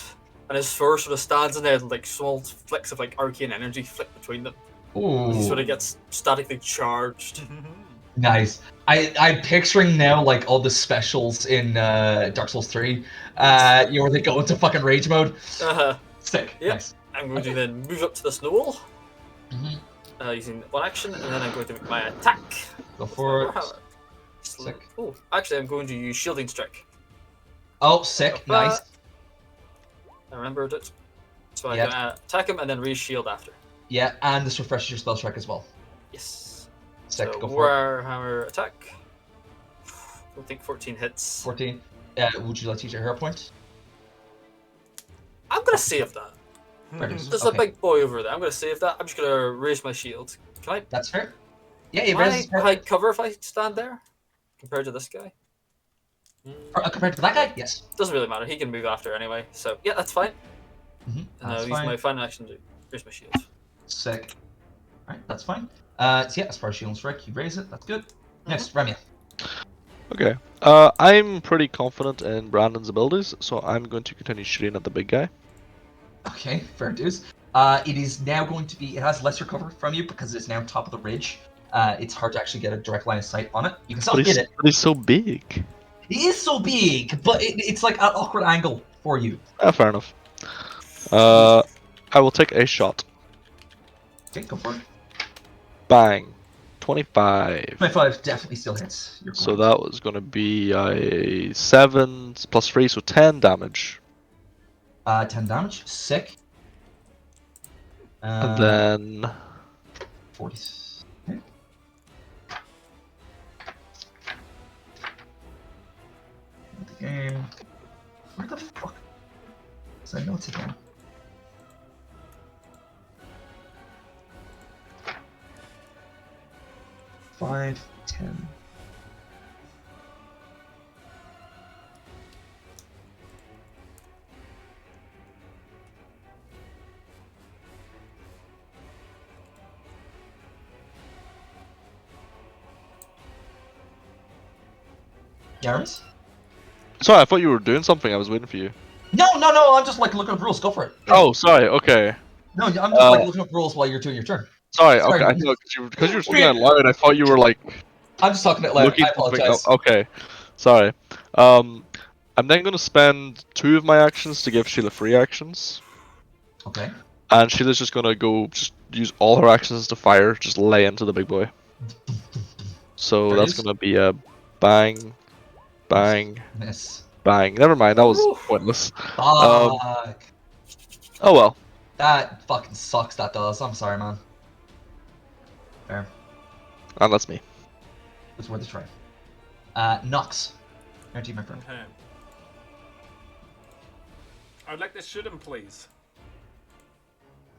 and his fur sort of stands in there, and like small flicks of like arcane energy flick between them. ooh, He sort of gets statically charged. nice. I'm picturing now, like, all the specials in Dark Souls 3. You know, where they go into fucking rage mode. Sick. Yep. Nice. I'm going to then move up to this Gnoll, using 1 action, and then I'm going to make my attack. Go for it. Sick. Oh, actually, I'm going to use Shielding Strike. Oh, sick. Nice. I remembered it. So I'm Yeah. gonna attack him and then re-shield after. Yeah, and this refreshes your spell check as well. Yes. Sick. So Go for it. Warhammer attack. I think 14 hits. 14. Would you like to use your hero point? I'm gonna save that. There it is. There's Okay. a big boy over there. I'm gonna save that. I'm just gonna raise my shield. Can I? That's fair. Yeah, you Am I raise high cover if I stand there compared to this guy? compared to that guy? Yes. Doesn't really matter. He can move after anyway. So yeah, that's fine. And That's I'll use fine. my final action to raise my shield. Sick. Alright, that's fine. So yeah, as far as shield strike, you raise it. That's good. Next, Remia. Okay. I'm pretty confident in Brandon's abilities, so I'm going to continue shooting at the big guy. Okay, fair dues. It is now going to be. It has lesser cover from you because it's now top of the ridge. It's hard to actually get a direct line of sight on it. You can still hit it. But he's so big. He is so big, but it's like an awkward angle for you. Fair enough. I will take a shot. Okay, go for it. Bang. 25. 25 definitely still hits. You're So correct. that was going to be a 7 plus 3, so 10 damage. 10 damage. Sick. And then 40. Okay. The game. Where the fuck? Because I know it's a game. Five, 10. Yaris? sorry, I thought you were doing something. I was waiting for you. No, I'm just like looking up rules. Go for it. Oh, sorry. Okay. No, I'm just like looking up rules while you're doing your turn. Sorry. Sorry. Okay. I know because you were speaking out loud. I thought you were like I'm just talking out loud. looking I apologize. Okay. Sorry. I'm then going to spend 2 of my actions to give Sheila 3 actions, Okay. and Sheila's just going to go just use all her actions to fire, just lay into the big boy. So There it that's is. going to be a bang, bang, Miss. bang. Never mind. That was Oof. pointless. Fuck. Oh well. That fucking sucks, that does. I'm sorry, man. Fair. And that's me. It's worth a try. Nox. Your team, my friend. Okay. I'd like to shoot him, please.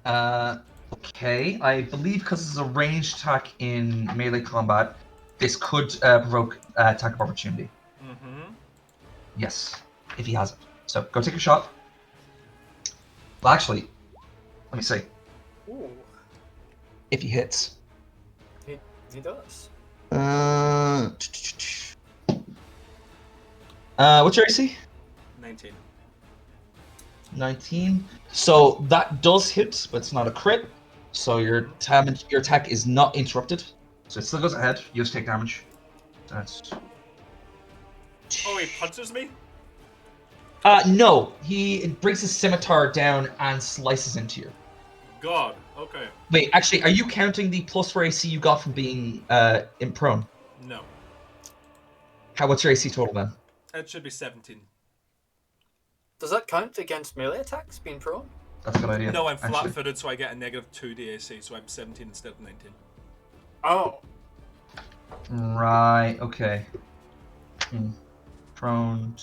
Okay. I believe because it's a ranged attack in melee combat, this could provoke attack of opportunity. Mm-hmm. Yes, if he has it. So go take a shot. Well, actually, let me see. Ooh, If he hits. he does. What's your AC? 19. 19. So that does hit, but it's not a crit. So your attack is not interrupted. So it still goes ahead. You just take damage. That's. Oh, he punches me? No. He brings his scimitar down and slices into you. God. Okay. Wait, actually, are you counting the +4 AC you got from being in prone? No. What's your AC total then? It should be 17. Does that count against melee attacks being prone? That's a good idea. No, I'm actually. flat-footed, so I get a -2 DAC, so I'm 17 instead of 19. Oh. Right. Okay. Prone.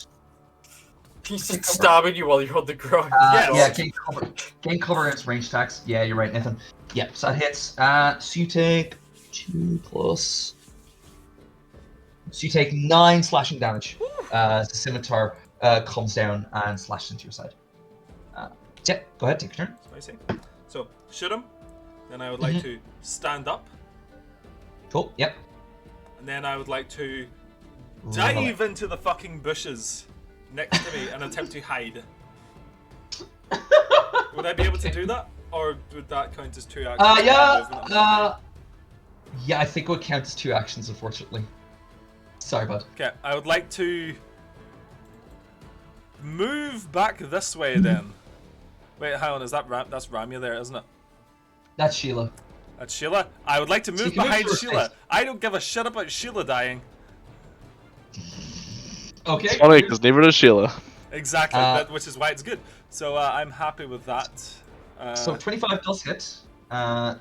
He's just stabbing you while you're on the ground. Yes. Yeah, gain cover against range attacks. Yeah, you're right, Nathan. Yeah, so that hits. So you take 2 plus. So you take 9 slashing damage. The scimitar comes down and slashes into your side. Yeah, go ahead, take your turn. Spicy. So, shoot him. Then I would like to stand up. Cool, yep. And then I would like to Run away. dive into the fucking bushes next to me and attempt to hide. Would I be able to do that? Or would that count as 2 actions? Yeah, I think it would count as 2 actions, unfortunately. Sorry, bud. Okay, I would like to move back this way then. Wait, hang on, is that that's Ramya there, isn't it? That's Sheila. That's Sheila? I would like to So move you can move behind to her Sheila. face. I don't give a shit about Sheila dying. Okay. It's funny because neither does Sheila. Exactly, which is why it's good. So I'm happy with that. So 25 does hit, and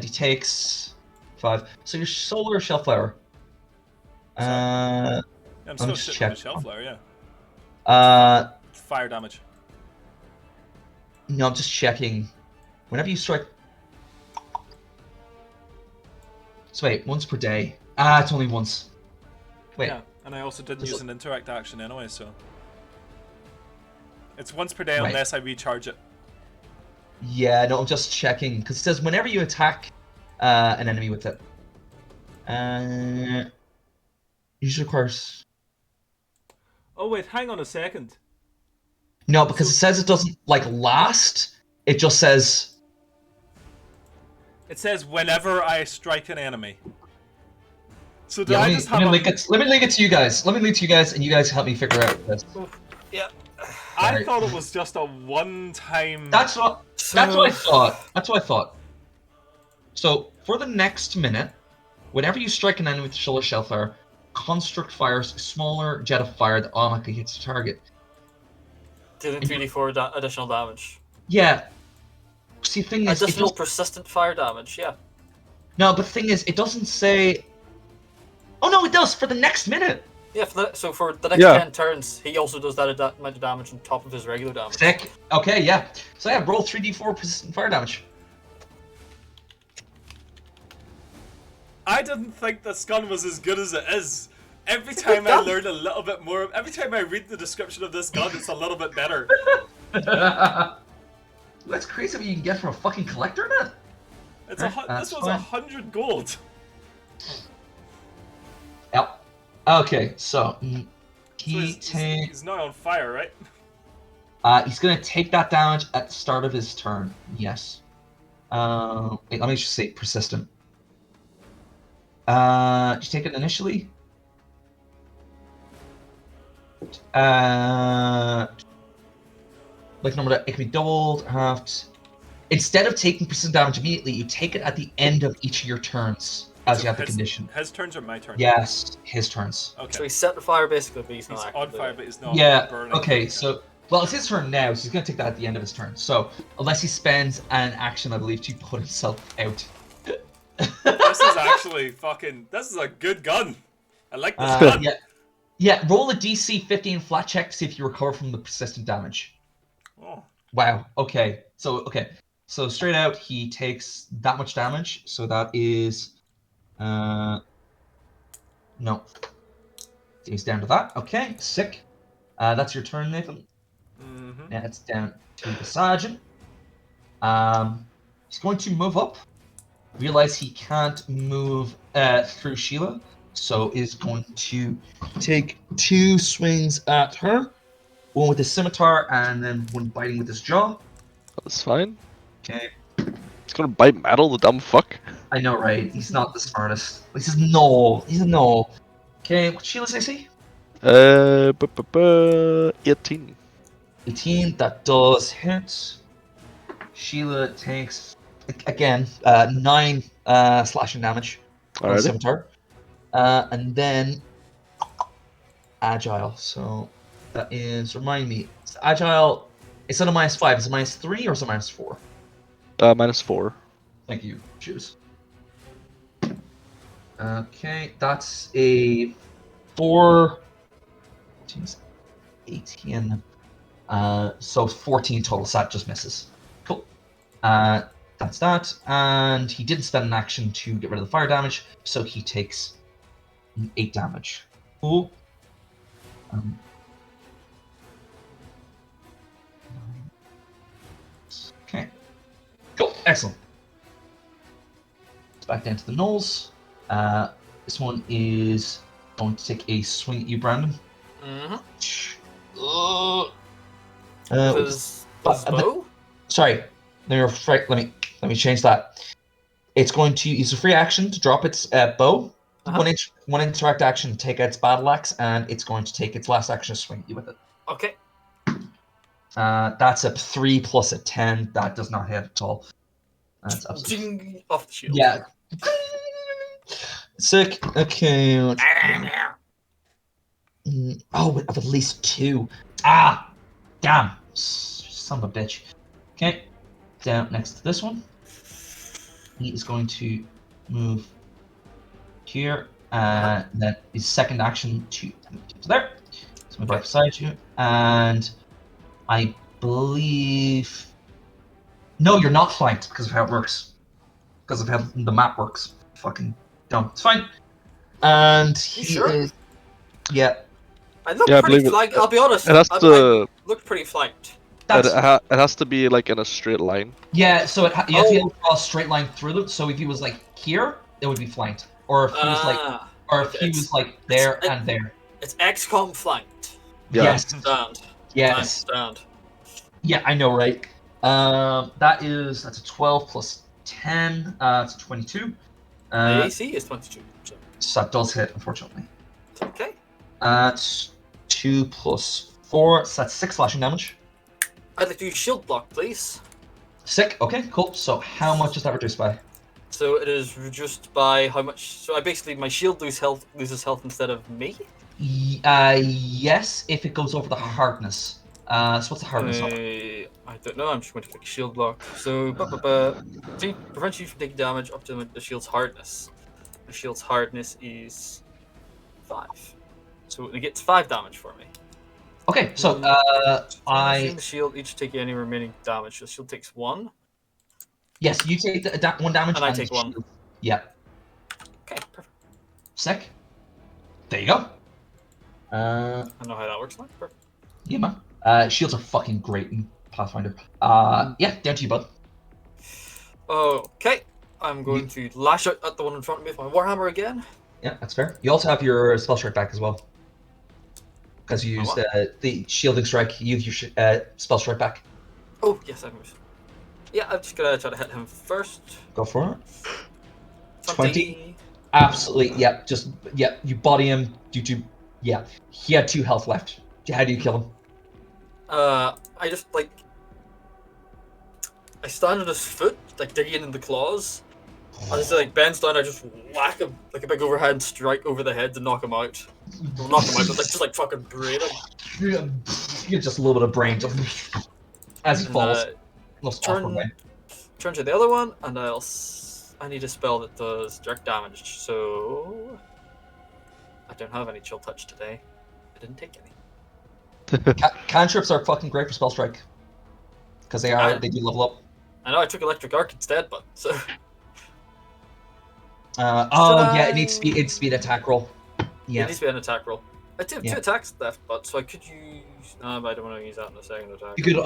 he takes 5. So your solar shellflower. I'm let still me just shitting on the check. Shellflower, yeah. Fire damage. No, I'm just checking. Whenever you strike. So wait, once per day. It's only once. Wait. Yeah, and I also didn't Does use it- an interact action anyway, so. It's once per day Right. unless I recharge it. Yeah, no, I'm just checking because it says whenever you attack an enemy with it. Usually requires. Oh wait, hang on a second. No, because it says it doesn't like last. It just says. It says whenever I strike an enemy. So do Yeah, I let me, just let have me a... link it. Let me link it to you guys. Let me link it to you guys, and you guys help me figure out this. Yeah. I Sorry. thought it was just a one-time... That's what I thought. That's what I thought. So for the next minute, whenever you strike an enemy with Solar Shellfire, Construct fires a smaller jet of fire that automatically hits the target. Dealing 3d4 additional damage. Yeah. See, the thing is, Additional persistent fire damage, yeah. no, but the thing is, it doesn't say. Oh no, it does for the next minute. Yeah, so for the next 10 turns, he also does that amount of damage on top of his regular damage. Sick. Okay, yeah. So yeah, roll 3d4 persistent fire damage. I didn't think this gun was as good as it is. Every time I learn a little bit more, every time I read the description of this gun, it's a little bit better. That's crazy what you can get from a fucking collector net. It's Right, this was fine. 100 gold. Yep. Okay, so he So takes. he's now on fire, right? He's gonna take that damage at the start of his turn. Yes. Wait, let me just say persistent. Did you take it initially? Like number that it can be doubled, halved. Instead of taking persistent damage immediately, you take it at the end of each of your turns, as So you have the his- condition. His turns or my turn? Yes, his turns. Okay. So he's set the fire basically, but he's He's not on actively. fire, but he's not Yeah. burning. Okay. So Well, it's his turn now, so he's gonna take that at the end of his turn. So unless he spends an action, I believe, to put himself out. This is actually fucking. This is a good gun. I like this gun. Yeah. Roll a DC 15 flat check to see if you recover from the persistent damage. Oh. Wow. Okay. So straight out, he takes that much damage. So that is, no, he's down to that. Okay. Sick. That's your turn, Nathan. Mm-hmm. Now it's down to the sergeant. He's going to move up. Realize he can't move through Sheila, so is going to take 2 swings at her. One with his scimitar and then one biting with his jaw. That's fine. Okay. He's gonna bite metal, the dumb fuck. I know, right? He's not the smartest. This is Gnoll. He's a Gnoll. Okay, what's Sheila's AC? 18. 18. That does hit. Sheila takes, again, 9 slashing damage on the Alrighty. scimitar. And then agile. So that is, remind me, it's agile. It's not a -5. Is it -3 or is it -4? -4. Thank you. Choose. Okay, that's a 4. 18. So 14 total. So that just misses. Cool. That's that. And he didn't spend an action to get rid of the fire damage, so he takes 8 damage. Cool. Okay. Cool. Excellent. Back down to the Gnolls. This one is going to take a swing at you, Brandon. Mm-hmm. But- bow? Sorry, let me change that. It's going to use a free action to drop its bow. Uh-huh. One interact action to take its battle axe, and it's going to take its last action to swing at you with it. Okay. That's a 3 plus a 10. That does not hit at all. That's absolutely Ding off the shield. yeah. Sick. Okay. Oh, of at least 2. Ah, damn. Son of a bitch. Okay. Down next to this one. He is going to move here. Then his second action to there. So move right beside you. And I believe. No, you're not flanked because of how it works. Because of how the map works. Fucking dumb. It's fine. And he sure? is. Yeah. I look Yeah, I pretty believe it- flanked. I'll be honest. It has I to. look pretty flanked. It, That's it has to be like in a straight line. yeah. So you have to be able to draw a straight line through it. So if he was like here, it would be flanked. Or if he was like, or if he was like there and there. It's XCOM flanked. Yeah. Yes. Stand. Yes. Stand. Yeah, I know, right? That's a 12 plus 10. It's a 22. The AC is 22. So that does hit, unfortunately. It's okay. It's 2 plus 4. So that's 6 slashing damage. I'd like to use shield block, please. Sick. Okay, cool. So how much does that reduce by? So it is reduced by how much? So I basically my shield loses health instead of me. Yes, if it goes over the hardness. So what's the hardness of it? I don't know. I'm just going to click shield block. So see, prevents you from taking damage up to the shield's hardness. The shield's hardness is 5, so it gets 5 damage for me. Okay, so The shield each take any remaining damage. The shield takes 1. yes, you take the 1 damage, And I take 1. Shield. Yeah. Okay, perfect. Sick. There you go. I know how that works now. Perfect. Yeah, man. Shields are fucking great in Pathfinder. Yeah, down to you, bud. Okay, I'm going to lash out at the one in front of me with my warhammer again. Yeah, that's fair. You also have your spell strike back as well. Because you used the shielding strike, you use your spell strike back. Oh, yes, I moved. Yeah, I'm just gonna try to hit him first. Go for it. 20. Absolutely, yeah. You body him. Yeah. He had 2 health left. How do you kill him? I just I stand on his foot, like digging in the claws. I just bends down, I just whack him like a big overhand strike over the head to knock him out. Well, knock him out, but just fucking braid him. You get just a little bit of brain just as he And, falls. Little turn- awkward way. Turn to the other one, and I need a spell that does direct damage. So I don't have any chill touch today. I didn't take any. Cantrips are fucking great for spell strike because they do level up. I know I took electric arc instead, but so. Yeah, it needs to be an attack roll. Yeah. It needs to be an attack roll. I do have Yeah. 2 attacks left, but so I could use. But I don't want to use that in a second attack. You could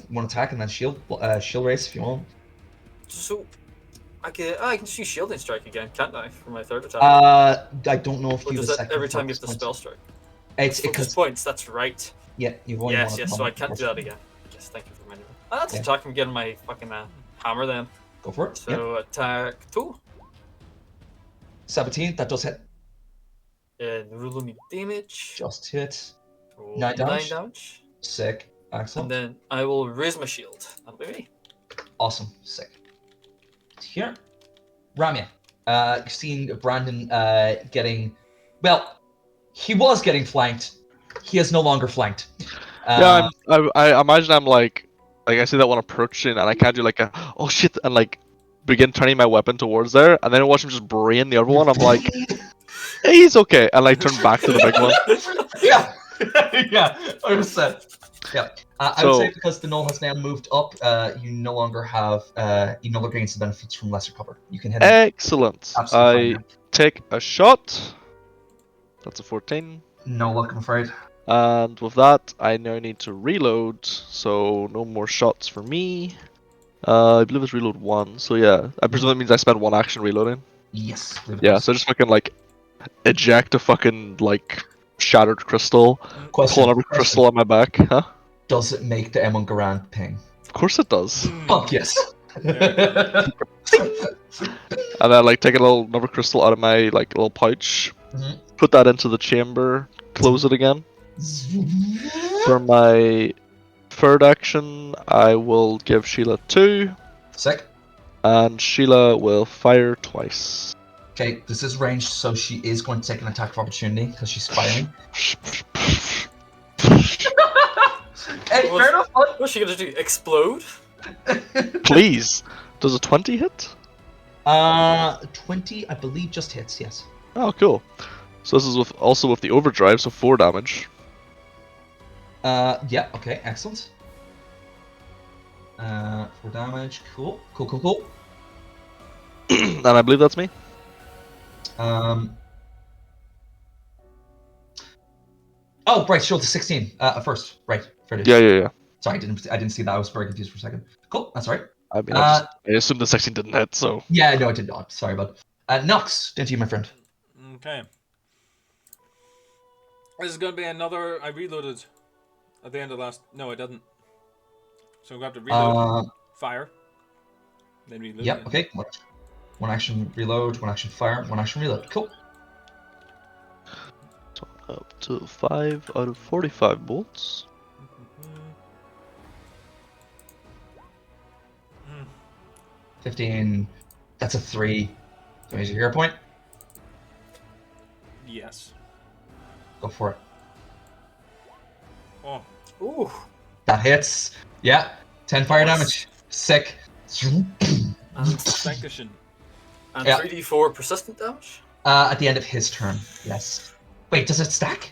one attack and then shield race if you want. So I can just use shielding strike again, can't I, for my third attack? I don't know if or you does have a that second every time you focus have to point. spell strike? It's Focus because points. That's right. yeah, you've only Yes, one yes. at the So I moment, can't of do course. that again. Yes, thank you for reminding me. That's Yeah. attack. I'm getting my fucking hammer then. Go for it. Yeah. So attack 2. 17, that does hit. And roll me damage. Just hit. Roll 9 damage. 9 damage. Sick. And Excellent. then I will raise my shield. That'll be me. Awesome. Sick. Here. Ramya. You've seen Brandon getting. Well, he was getting flanked. He is no longer flanked. Yeah, I imagine I'm like I see that one approaching, and I can't do like a oh shit, and like begin turning my weapon towards there, and then I watch him just brain the other one. I'm like, hey, he's okay, and like turn back to the big one. Yeah. Yeah. 100%. Yeah. I would So- say because the Gnoll has now moved up, you no longer have. You no longer gain the benefits from lesser cover. You can hit him. Excellent. Absolutely I fine take a shot. That's a 14. now. No luck, I'm afraid. And with that, I now need to reload, so no more shots for me. I believe it's reload 1, so yeah. I presume that means I spend 1 action reloading. Yes. Yeah, so just fucking like eject a fucking like shattered crystal, Question. pulling every crystal on my back, huh? Does it make the Emon Garand ping? Of course it does. Fuck yes. There And then like take another crystal out of my like little pouch, Mhm. put that into the chamber, close it again. For my third action, I will give Sheila 2, Sick. and Sheila will fire twice. Okay, this is ranged, so she is going to take an attack of opportunity because she's firing. Hey, fair enough. Bud. What's she gonna do? Explode? Please, does a 20 hit? 20, I believe, just hits. Yes. Oh, cool. So this is also with the overdrive, so 4 damage. Yeah. Okay. Excellent. 4 damage. Cool. Cool. And I believe that's me. Oh, right. Shield to 16. First. Right. Fair dues. Yeah. Sorry, I didn't see that. I was very confused for a second. Cool. That's all right. I mean, I assumed the 16 didn't hit, so. Yeah. No, I did not. Sorry, bud. Nox, into you, my friend. Okay. This is gonna be another. I reloaded at the end of last. No, I didn't. So I'm gonna have to reload, fire, then reload. Yep. again. Okay. One action reload. One action fire. One action reload. Cool. So up to 5 out of 45 bolts. 15. That's a 3. So here's your hero point. Yes. Go for it. Oh. Ooh. That hits. Yeah. 10 fire damage. Sick. And, Dankeschön. and Yeah. 3d4 persistent damage? At the end of his turn. Yes. Wait, does it stack?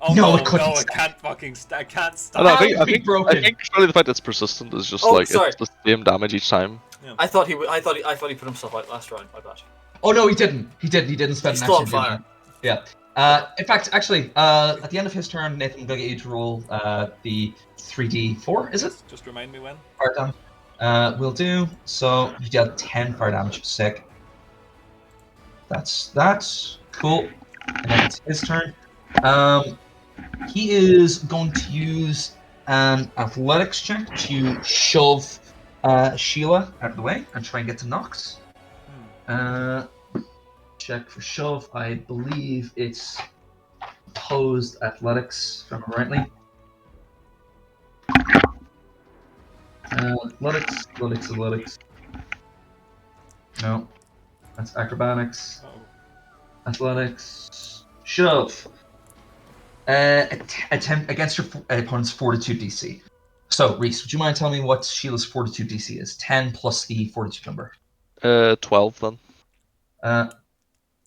Oh No, no, it couldn't no, it stack. can't fucking I can't I, stop. don't know, How is it broken? I think probably the fact that it's persistent is just Oh, like sorry. it's the same damage each time. I thought he put himself out last round. My bad. Oh no, he didn't. He didn't spend He's an still on action. did fire. he? Yeah. In fact, actually, at the end of his turn, Nathan, I'm gonna get you to roll the 3d4. Is it? Just remind me when. Fire damage. Will do. So you dealt 10 fire damage. Sick. That's cool. And then it's his turn. He is going to use an athletics check to shove Sheila out of the way and try and get to Nox. Check for shove. I believe it's opposed athletics, if I remember rightly. Athletics. No, that's acrobatics. Oh. Athletics. Shove. Attempt against your opponent's Fortitude DC. So, Reese, would you mind telling me what Sheila's Fortitude DC is? 10 plus the Fortitude number. 12 then.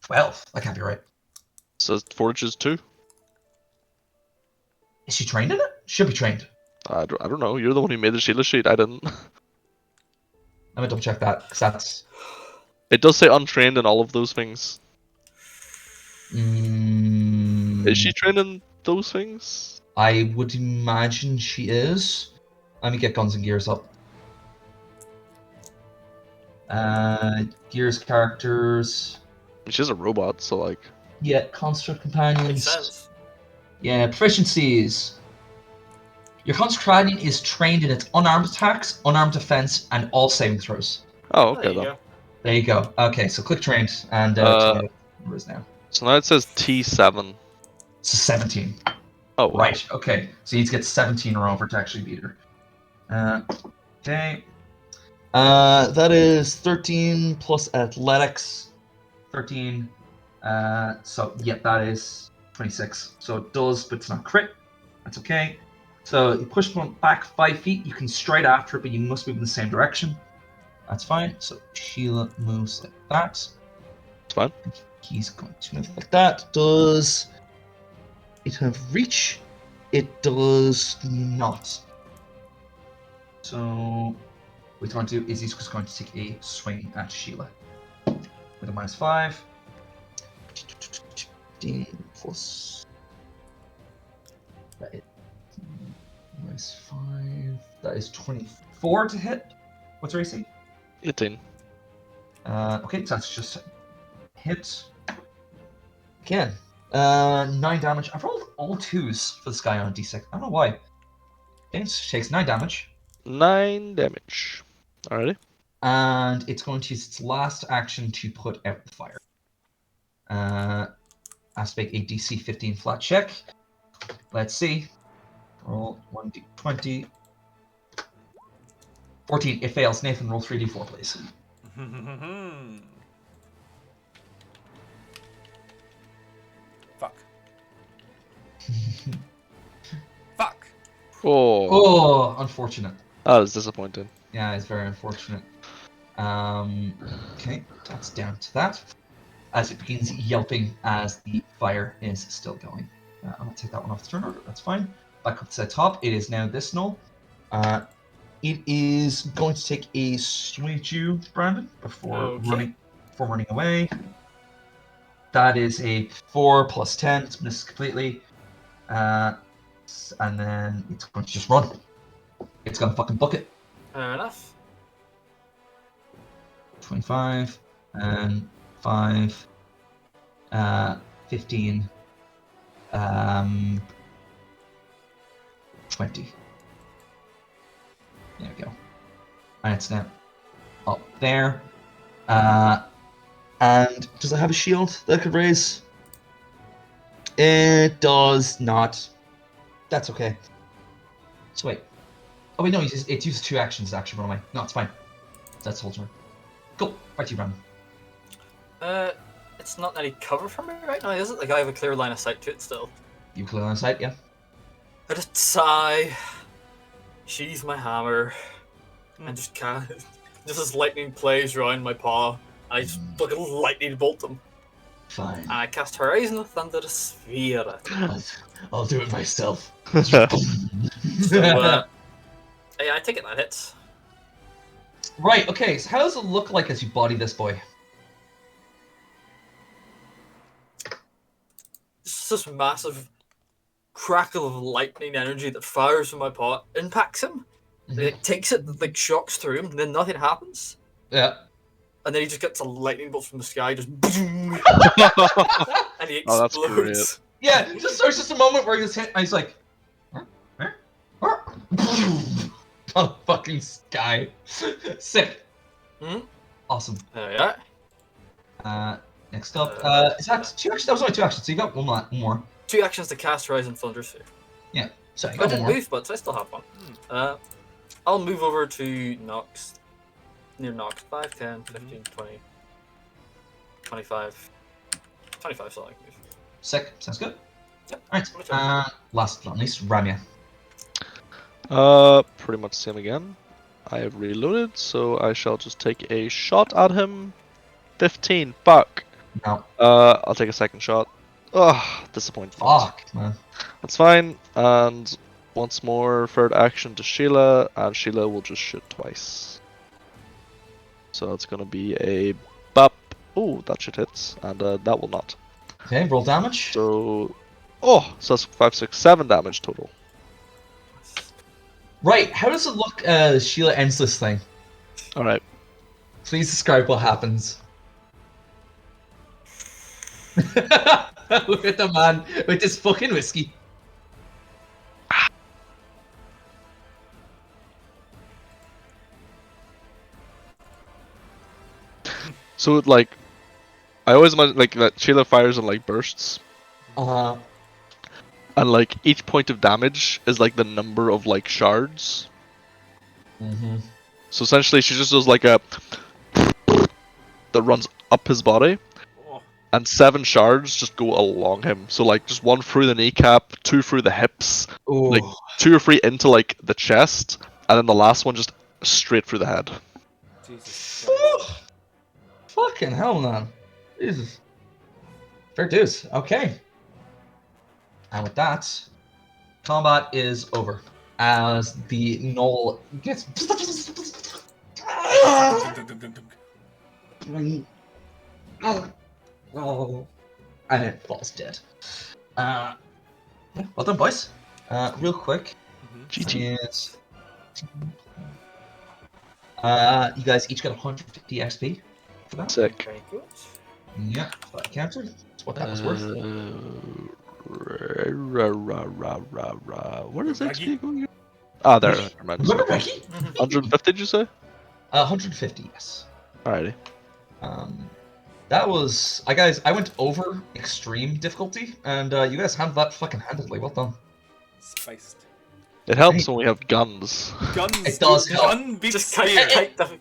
12. That can't be right. So Fortune's 2. Is she trained in it? Should be trained. I don't know. You're the one who made the Sheila sheet. I didn't. Let me double check that, because that's... It does say untrained in all of those things. Is she Mm, trained in those things? I would imagine she is. Let me get Guns and Gears up. Gears characters. She's a robot, so like. Yeah, Construct Makes Companions. sense. Yeah, proficiencies. Your Construct Companion is trained in its unarmed attacks, unarmed defense, and all saving throws. Oh, There okay you then. go. There you go. Okay, so click trained, and tell me what the number is now. So now it says T7. It's 17. Oh, wow. Right, okay. So you need to get 17 or over to actually beat her. Okay. That is 13 plus athletics. 13. So, yeah, that is 26. So it does, but it's not crit. That's okay. So you push one back 5 feet. You can straight after it, but you must move in the same direction. That's fine. So Sheila moves like that. It's fine. He's going to move like that. Does it have reach? It does not. So what he's going to do is he's just going to take a swing at Sheila with a -5. 15 plus. That is -5. That is 24 to hit. What's her AC? 18. Okay, so that's just hit. Again, 9 damage. I've rolled all 2s for this guy on a d6. I don't know why. It takes 9 damage. 9 damage. Alrighty. And it's going to use its last action to put out the fire. Has to make a DC 15 flat check. Let's see. Roll 1d20. 14. It fails. Nathan, roll 3d4, please. Fuck. Fuck. Oh, Oh, unfortunate. that is disappointing. Yeah, it's very unfortunate. Okay, that's down to that. As it begins yelping as the fire is still going. I'm going to take that one off the turn order. That's fine. Back up to the top. It is now this Gnoll. It is going to take a swing at you, Brandon, before running away. That is a 4 plus 10. It's missed completely. And then it's going to just run. It's going to fucking book it. Fair enough. 25 and 5, 15, 20. There we go. And it's now up there. And does it have a shield that I could raise? It does not. That's okay. So wait. Oh wait, no, it uses 2 actions actually, what am I? No, it's fine. That's the whole turn. Cool. Back to you, Brandon. It's not any cover from me right now, is it? Like I have a clear line of sight to it still. You clear on sight, yeah? I just sigh, sheathe my hammer, and just just as lightning plays around my paw, I just fucking lightning bolt them. Fine. And I cast Horizon of Thunder Sphere at him. I'll do it myself. So, yeah, I take it that hits. Right, okay, so how does it look like as you body this boy? It's this massive crackle of lightning energy that fires from my paw, impacts him, it takes it, like shocks through him, and then nothing happens. Yeah. And then he just gets a lightning bolt from the sky, just boom, and he Oh, that's explodes. Yeah, there's just a moment where he gets hit, and he's like, oh, fucking sky. Sick. Hmm? Awesome. There we are. Next up, is that 2 actions? That was only 2 actions, so you got one more. 2 actions to cast Horizon Thunder Sphere. So you I got one didn't more. move, but I still have one. I'll move over to Nox. Near Nox. 5, 10, 15, 20, 25. 25 so I can move. Sick. Sounds good. Alright, last but not least, Ramya. Pretty much same again. I have reloaded, so I shall just take a shot at him. 15, fuck. No. I'll take a second shot. Ugh, disappointment. Fuck, man. That's fine, and once more, third action to Sheila, and Sheila will just shoot twice. So it's gonna be a bop. Oh, that shit hits, and that will not. Okay, roll damage. So, so that's 5, 6, 7 damage total. Right, how does it look Sheila ends this thing? Alright. Please describe what happens. Look at the man with his fucking whiskey. So, like, I always imagine, like, that Sheila fires in, like, bursts. Uh-huh. And, like, each point of damage is, like, the number of, like, shards. Mm-hmm. So, essentially, she just does, like, a... that runs up his body. Oh. And 7 shards just go along him. So, like, just 1 through the kneecap, 2 through the hips, Ooh. like, 2 or 3 into, like, the chest, and then the last one just straight through the head. Jesus Christ. Fucking hell, man. Jesus. Fair dues. Okay. And with that, combat is over. As the Gnoll gets... And it falls dead. Yeah, well done, boys. Real quick, GG. is... you guys each get 150 XP for that. Sick. Very good. Yeah, that counted. That's what that was worth. Where does Raggy? XP go? Ah, there. Never mind. Remember Becky? 150, did you say? 150, yes. Alrighty. That was... guys, I went over extreme difficulty, and you guys handled that fucking handedly. Well done. Spiced. It helps when we have guns. Guns. It does help. Gun beats Just spear.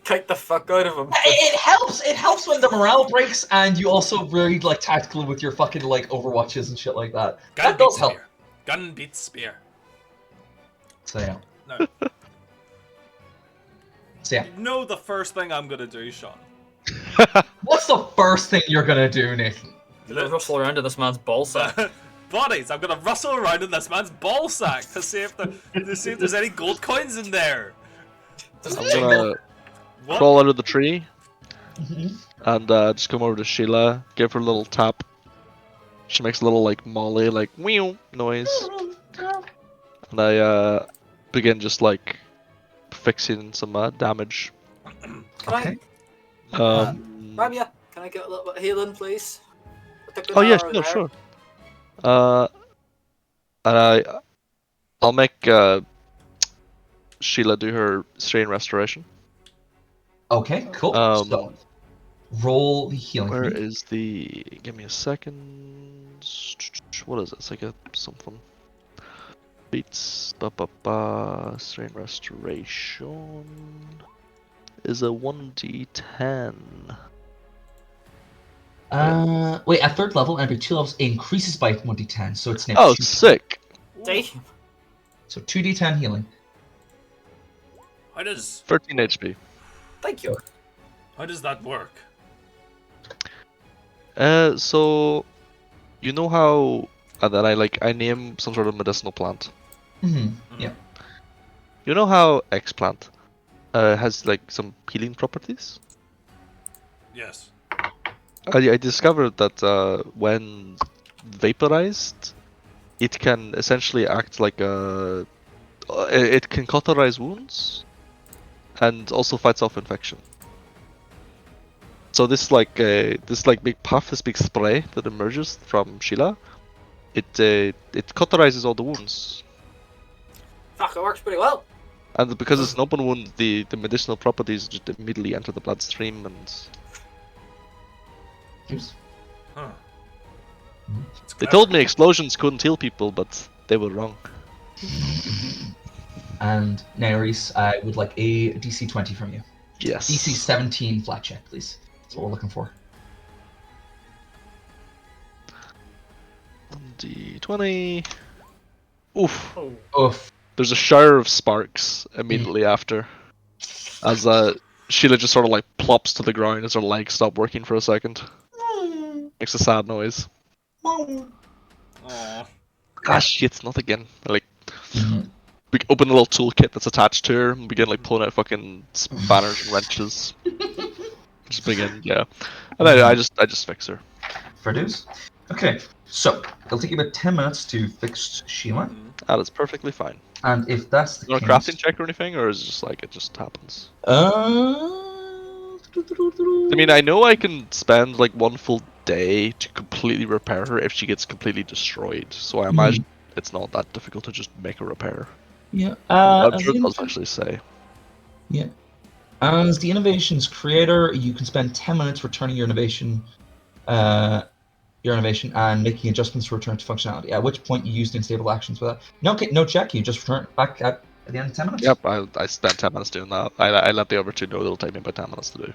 kite the fuck out of him. It helps. It helps when the morale breaks, and you also really like tactical with your fucking like Overwatches and shit like that. Gun That does beats help. spear. Gun beats spear. So yeah. No. So yeah. You know the first thing I'm gonna do, Sean. What's the first thing you're gonna do, Nathan? Rustle around in this man's ball sack. Bodies. I'm gonna rustle around in this man's ball sack to see if there's any gold coins in there. Just I'm jingle. gonna What? crawl out of the tree Mm-hmm. and just come over to Sheila, give her a little tap. She makes a little like molly, like whew noise, and I begin just like fixing some damage. Okay. Ramya, can I get a little bit of healing, please? Oh yeah, Particular sure, there. sure. And I'll make Sheila do her strain restoration. Okay. Cool. Um, So roll the healing. Where for me. is the? Give me a second. What is it? It's like a something. Beats. Strain restoration is a 1d10. Wait. At third level, every 2 levels increases by 1d10, so it's now Oh, 2. sick! Damn. So 2d10 healing. How does 13 HP. Thank you. that work? So you know how, and then I name some sort of medicinal plant. Mm-hmm. Yeah. You know how X-plant has like some healing properties? Yes. I discovered that when vaporized, it can essentially act like a. It can cauterize wounds, and also fights off infection. So this big puff, this big spray that emerges from Sheila, it cauterizes all the wounds, Fuck, it works pretty well. and because it's an open wound, the medicinal properties just immediately enter the bloodstream and. Cheers. Huh. It's They clever. told me explosions couldn't heal people, but they were wrong. And now, Reese, I would like a DC 20 from you. Yes. DC 17 flat check, please. That's what we're looking for. D20. Oof. Oh. Oof. There's a shower of sparks immediately after, as Sheila just sort of like plops to the ground as her legs stop working for a second. Makes a sad noise. Aw. Gosh, shit, not again. Like, Mhm. we open a little toolkit that's attached to her and begin like pulling out fucking spanners and wrenches. Just begin, yeah. And then I just fix her. Produce. Okay, so it'll take you about 10 minutes to fix Sheila, That is perfectly fine. and if that's the You want a case, crafting check or anything, or is it just like it just happens? I I mean, I know I can spend like one full day to completely repair her if she gets completely destroyed. So I imagine it's not that difficult to just make a repair. yeah. I'm As sure the it does innov- actually say. yeah. As the innovation's creator, you can spend 10 minutes returning your innovation and making adjustments to return to functionality. At which point you used unstable actions for that. No, okay, no check. You just return it back at the end of 10 minutes. Yep, I spent 10 minutes doing that. I let the other two know it'll take me about 10 minutes to do.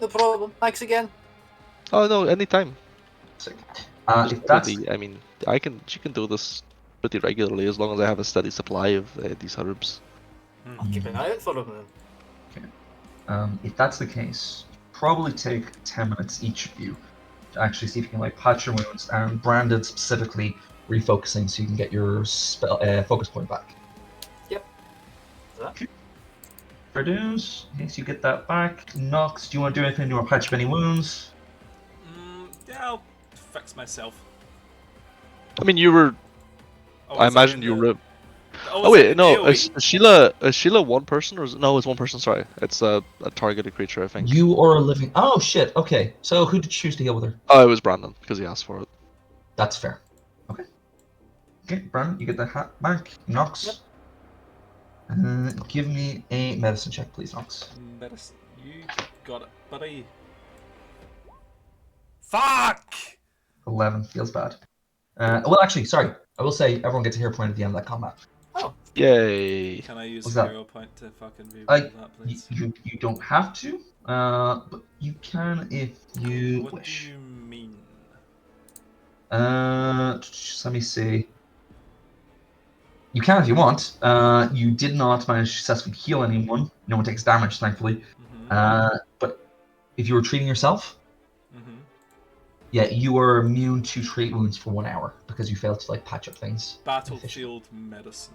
No problem. Thanks again. Oh no, anytime. Sick. Just If that's I mean, she can do this pretty regularly as long as I have a steady supply of these herbs. I'll keep an eye out for them then. if that's the case, probably take 10 minutes each of you to actually see if you can like patch your wounds and branded specifically refocusing so you can get your spell focus point back. Yep. That. Produce, in case you get that back. Nox, do you want to do anything? Do you want to patch up any wounds? Yeah, I'll fix myself. I mean, you were. Oh, I is that imagine in you the- were. Oh, Oh is that wait, in no. AoE? Is Sheila one person or is no? It's one person. Sorry, it's a targeted creature. I think. You or a living. Oh shit. Okay. So who did you choose to heal with her? Oh, it was Brandon because he asked for it. That's fair. Okay. Okay, Brandon, you get the hat back. Nox. Yep. Give me a medicine check, please, Nox. Medicine. You got it, buddy. Fuck! 11 feels bad. Well, actually, sorry. I will say everyone gets a hero point at the end of that combat. Oh. Yay! Can I use What's a that? hero point to fucking reroll I- that, please? You don't have to, but you can if you What wish. do you mean? Let me see. You can if you want. You did not manage to successfully heal anyone. No one takes damage, thankfully. But if you were treating yourself, yeah, you are immune to treat wounds for 1 hour because you failed to like patch up things. Battlefield medicine.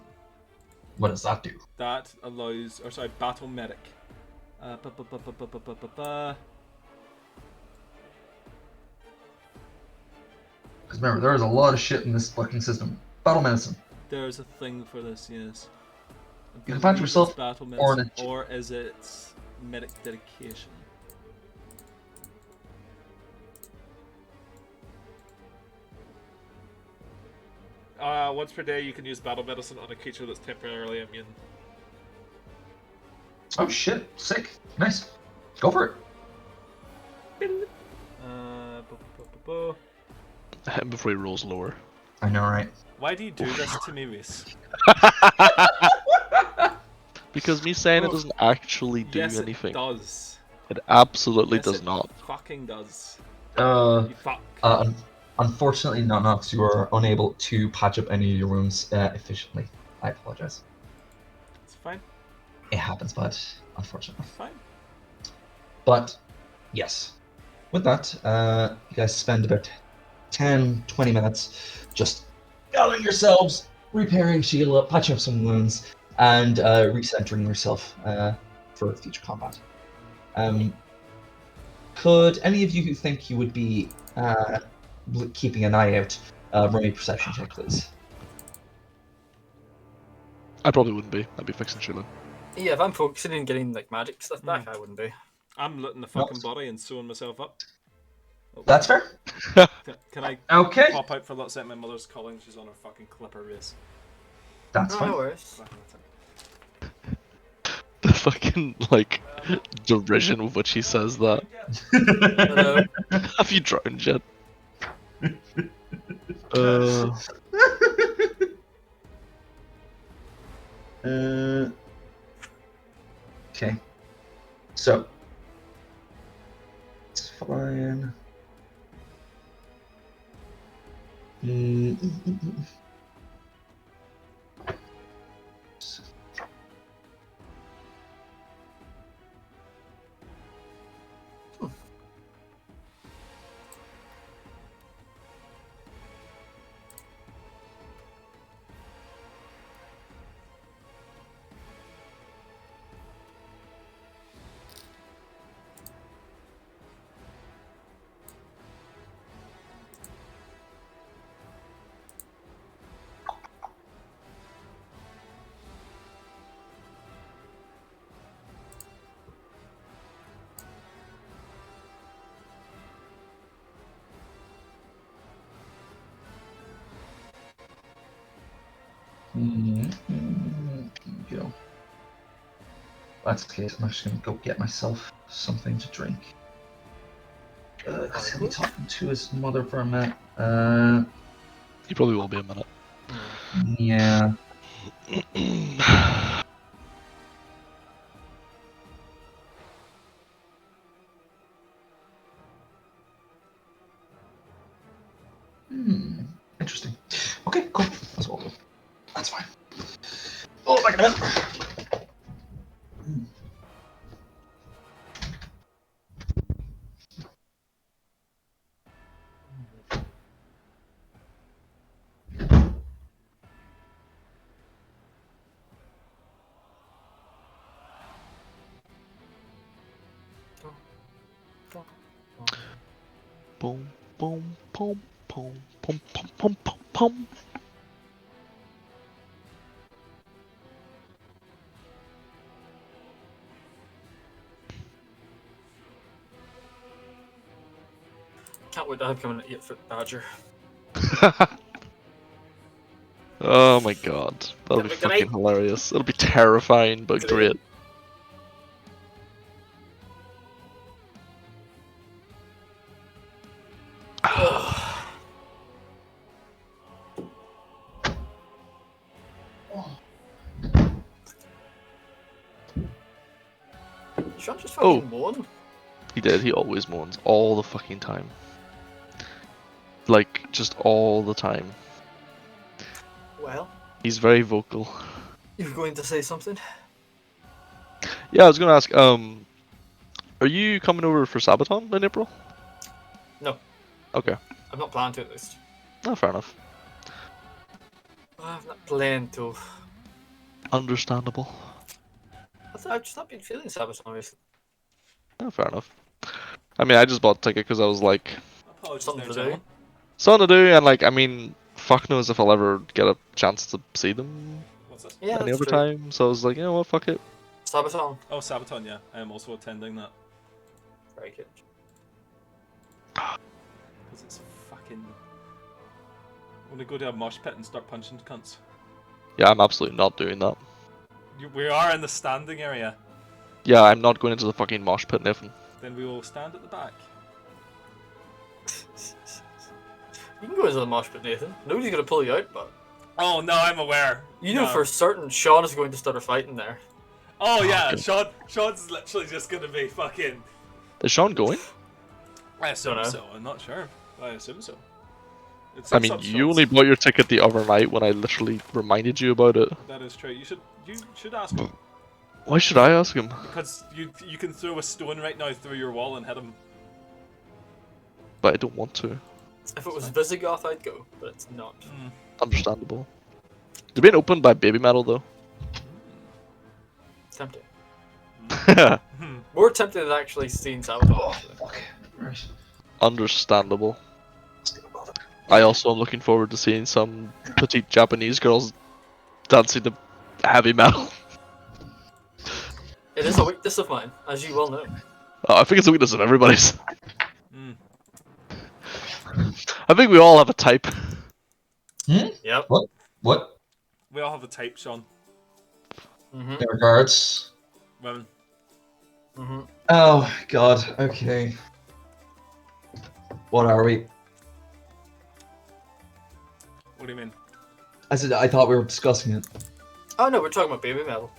What does that do? That allows, or sorry, battle medic. Because remember, there is a lot of shit in this fucking system. Battle medicine. There's a thing for this, yes. You can patch believe yourself it's battle or medicine, an- or is it medic dedication? Once per day, you can use battle medicine on a creature that's temporarily immune. Oh shit! Sick. Nice. Go for it. Hit him before he rolls lower. I know, right? Why do you do this to me, Reese? Because me saying it doesn't actually do Yes, anything. it does. It absolutely Yes, does it not. fucking does. Uh, You fuck. Unfortunately, not Nox. You are unable to patch up any of your wounds efficiently. I apologize. It's fine. It happens, bud. Unfortunately. It's fine. But yes, with that, you guys spend about 10-20 minutes just gathering yourselves, repairing Sheila, patching up some wounds, and recentering yourself for future combat. Could any of you who think you would be keeping an eye out roll me a perception check, please? I probably wouldn't be. I'd be fixing Sheila. Yeah, if I'm focusing on getting like magic stuff back, I wouldn't be. I'm looting the fucking body and sewing myself up. Oh, That's fair. Can I Okay. pop out for a little second? My mother's calling. She's on her fucking clipper race. That's No, fine. no worries. The fucking like derision with which he says that. Hello. Have you drowned yet? Okay. So. It's fine. Go. That's the case. I'm actually gonna go get myself something to drink. Cause he'll be talking to his mother for a minute. He probably will be a minute. Yeah. Interesting. Okay, cool. That's all. That's fine. Oh, back in a minute. Boom, boom, boom, boom, boom, boom, boom, boom, boom. Can't wait to have coming an 8-foot badger. Oh my god, that'll be Good fucking night. hilarious. It'll be terrifying, but Good great. Sean just Oh. fucking won. He did, he always moans all the fucking time. Like, just all the time. Well, He's very vocal. you were going to say something? Yeah, I was gonna ask, are you coming over for Sabaton in April? No. Okay. I'm not planning to at least. No, fair enough. I'm not planning to. Understandable. I've just not been feeling Sabaton recently. No, fair enough. I mean, I just bought a ticket because I was like, Apologies Something there, to do. gentlemen. something to do, and like, I mean, fuck knows if I'll ever get a chance to see them What's this? Yeah, any that's other true. time. So I was like, you know what, fuck it. Sabaton. Oh, Sabaton, yeah. I am also attending that. Very good. Because it's fucking... I want to go to a mosh pit and start punching cunts. Yeah, I'm absolutely not doing that. We are in the standing area. Yeah, I'm not going into the fucking mosh pit, Nathan. Then we will stand at the back. You can go into the mosh pit, Nathan. Nobody's gonna pull you out, but Oh, no, I'm aware. you know No. for certain Sean is going to start a fight in there. Oh, yeah, God. Sean's literally just going to be fucking... Is Sean going? I assume Dunno. so, I'm not sure. I assume so. It's I in mean, some you shots. only bought your ticket the other night when I literally reminded you about it. That is true. You should ask him. Why should I ask him? Because you can throw a stone right now through your wall and hit him. But I don't want to. If it was Visigoth, I'd go, but it's not. Understandable. They're being opened by Baby Metal, though. Tempting. Understandable. More tempting than actually seeing Sabaton. actually. Fuck. Right. Let's get above it. I also am looking forward to seeing some petite Japanese girls dancing to heavy metal. It is a weakness of mine, as you well know. I think it's a weakness of everybody's. Mm. I think we all have a type. Yep. What? We all have a type, Sean. Mm-hmm. In regards. Women. Mm-hmm. Oh God. Okay. What are we? What do you mean? I said I thought we were discussing it. Oh no, we're talking about baby metal.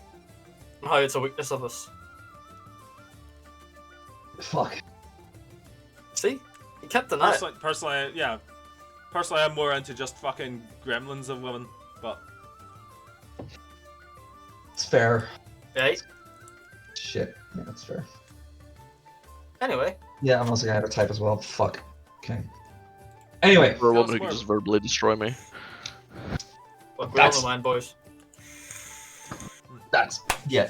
And how it's a weakness of us. Fuck. See? You can't deny it. Personally, yeah. Personally, I'm more into just fucking gremlins of women, but It's fair. Right? Shit. Yeah, that's fair. Anyway. Yeah, I'm also gonna have a type as well. Fuck. Okay. Anyway, For a Tell woman us who can more. just verbally destroy me. Look, we're on That's- the line, boys. that's yeah.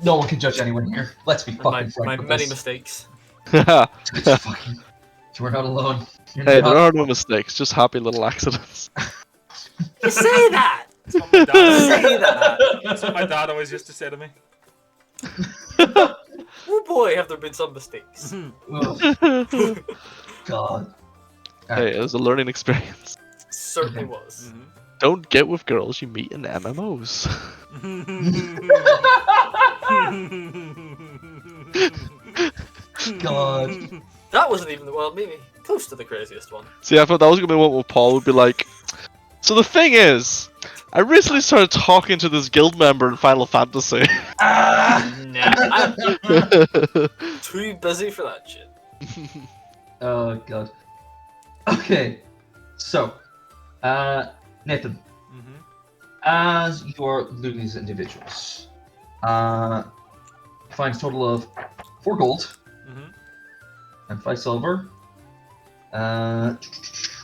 No one can judge anyone here. Let's be And fucking my frank with many this. mistakes. It's fucking. You are not alone. You're Hey, not there are no alone. mistakes, just happy little accidents. You say that! that's what my dad. Say that! That's what my dad always used to say to me. Oh boy, have there been some mistakes. Ugh, God. Hey, it was a learning experience. Certainly was. Don't get with girls you meet in MMOs. God. That wasn't even, well, maybe close to the craziest one. See, I thought that was gonna be one where Paul would be like, so the thing is, I recently started talking to this guild member in Final Fantasy. Ah! Nah, I'm too busy for that shit. Oh God. Okay. So, Nathan, as you're looting these individuals, you find a total of 4 gold and 5 silver.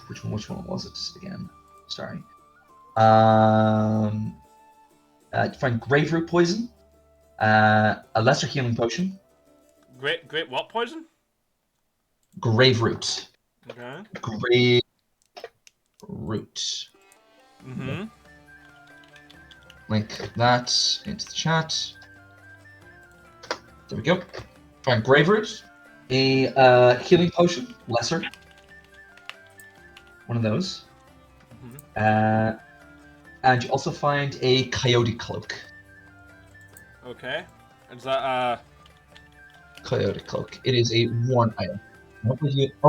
Which one was it again? Sorry. You find grave root poison, a lesser healing potion, Great what poison? grave root, Okay. grave root. Link that into the chat. There we go. Find grave root, a healing potion, lesser. One of those. And you also find a coyote cloak. Okay. Is that Coyote cloak. It is a worn item. Oh,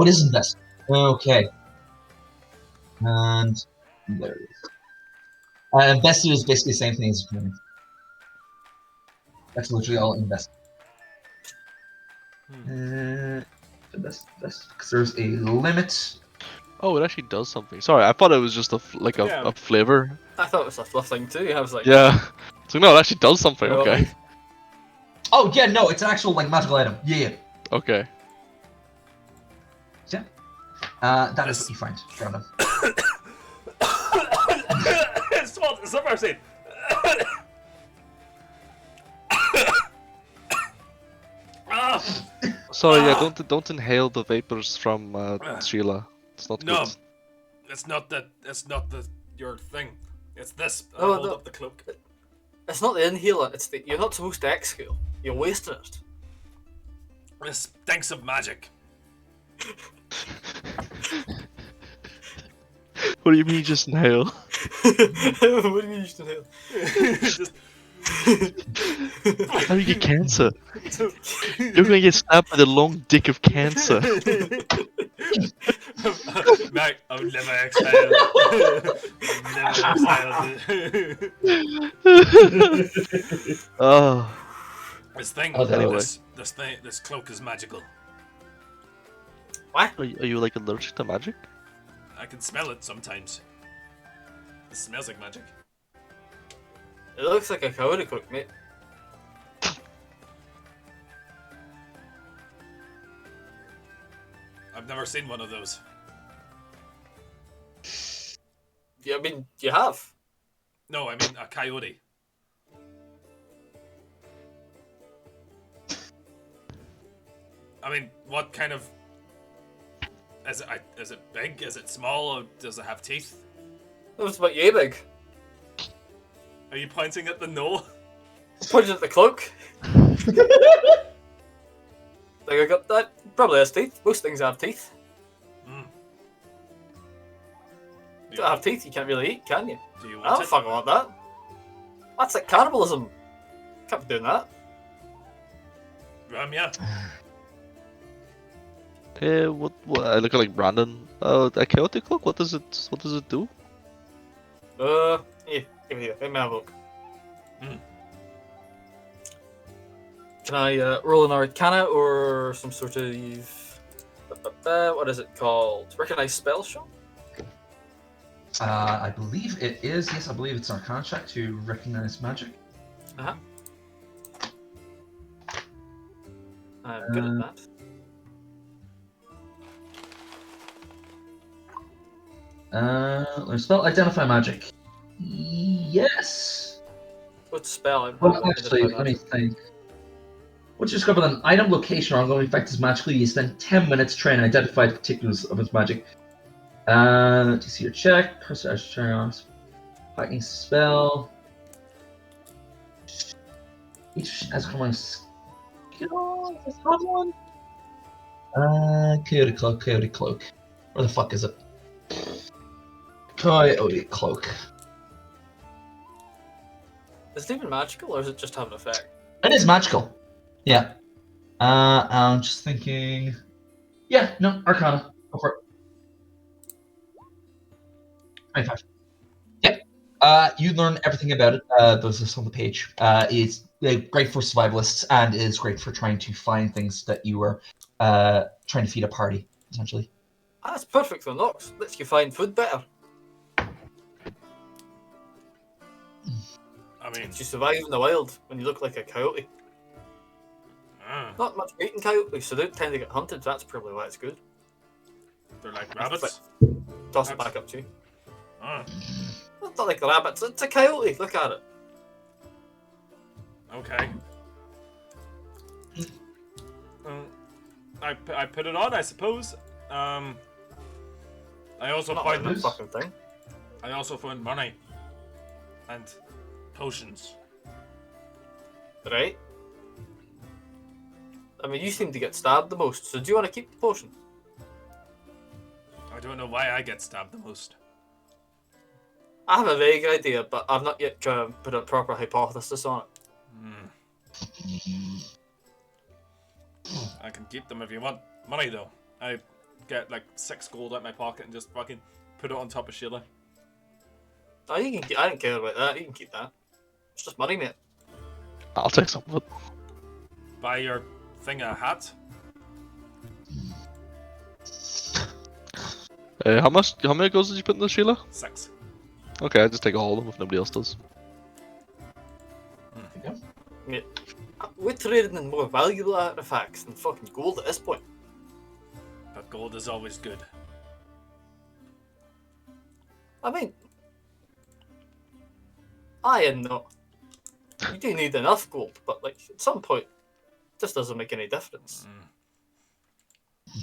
it is invested. Okay. And there it is. Invested is basically the same thing as coin. That's literally all invested. Invest, because there's a limit. Oh, it actually does something. Sorry, I thought it was just Yeah. a flavor. I thought it was a fluff thing too. I was like, Yeah. So no, it actually does something. Oh, Okay. Oh yeah, no, it's an actual like magical item. Yeah. Okay. Yeah. That is what you find around them. it's not mercy. Sorry, yeah. Don't inhale the vapors from Sheila. It's not No. good. It's not that. It's not the your thing. It's this. Oh, Hold no. up the cloak. it's not the inhaler. It's the you're not supposed to exhale. You're wasting it. This stinks of magic. What do you mean just inhale? What do you mean you should inhale? Just How do you get cancer? You're gonna get stabbed by the long dick of cancer. Mate, I'll never exhale. Never exhale. Oh. This thing, Anyway. this cloak is magical. What? Are you like allergic to magic? I can smell it sometimes. It smells like magic. It looks like a coyote cloak, mate. I've never seen one of those. Yeah, I mean, you have. No, I mean a coyote. I mean, what kind of? Is it big? Is it small? Or does it have teeth? That was about yay big. Are you pointing at the gnoll? Pointed at the cloak. Like I got that. Probably has teeth. Most things have teeth. If you don't have teeth, you can't really eat, can you? Do you I want don't it? fucking want that. That's like cannibalism. Can't be doing that. Yeah. What? I look like Brandon. A chaotic cloak. What does it do? Yeah, give me here. Let me have a look. Mm. Can I roll an Arcana or some sort of what is it called? Recognize spell shot? I believe it is. Yes, I believe it's an Arcana check to recognize magic. I'm good at that. Spell identify magic. Yes. What's spell? Well, actually, let me think. Once you discover an item, location, or ongoing effect is magically, you spend 10 minutes trying to identify the particulars of its magic. To see your check, percentage turn on, lightning spell. Each as from a skill. Is that one? Coyote cloak, coyote cloak. Where the fuck is it? Coyote cloak. Is it even magical, or is it just have an effect? It is magical. Yeah. I'm just thinking. Yeah, no, Arcana. Go for it. 25. Yep. You learn everything about it. There's this on the page. It's great for survivalists and is great for trying to find things that you are trying to feed a party, essentially. That's perfect for Nox. Lets you find food better. I mean, You survive in the wild when you look like a coyote. Not much meat in coyotes, so they don't tend to get hunted. So that's probably why it's good. they're like rabbits. Toss it That's- back up to you. Ah, It's not like a rabbit. It's a coyote. Look at it. okay. I put it on, I suppose. I also Not find a fucking thing. I also found money and potions. Right? I mean, you seem to get stabbed the most, so do you want to keep the potion? I don't know why I get stabbed the most. I have a vague idea, but I've not yet put a proper hypothesis on it. I can keep them if you want money, though. I get like 6 gold out my pocket and just fucking put it on top of Sheila. Oh, you can. I don't care about that. You can keep that. It's just money, mate. I'll take some of it. Buy your thing a hat. How many goals did you put in the Sheila? 6. Okay, I just take all of them if nobody else does. Mate, we're trading in more valuable artifacts than fucking gold at this point. But gold is always good. I mean, I am not. You do need enough gold, but like at some point, this doesn't make any difference.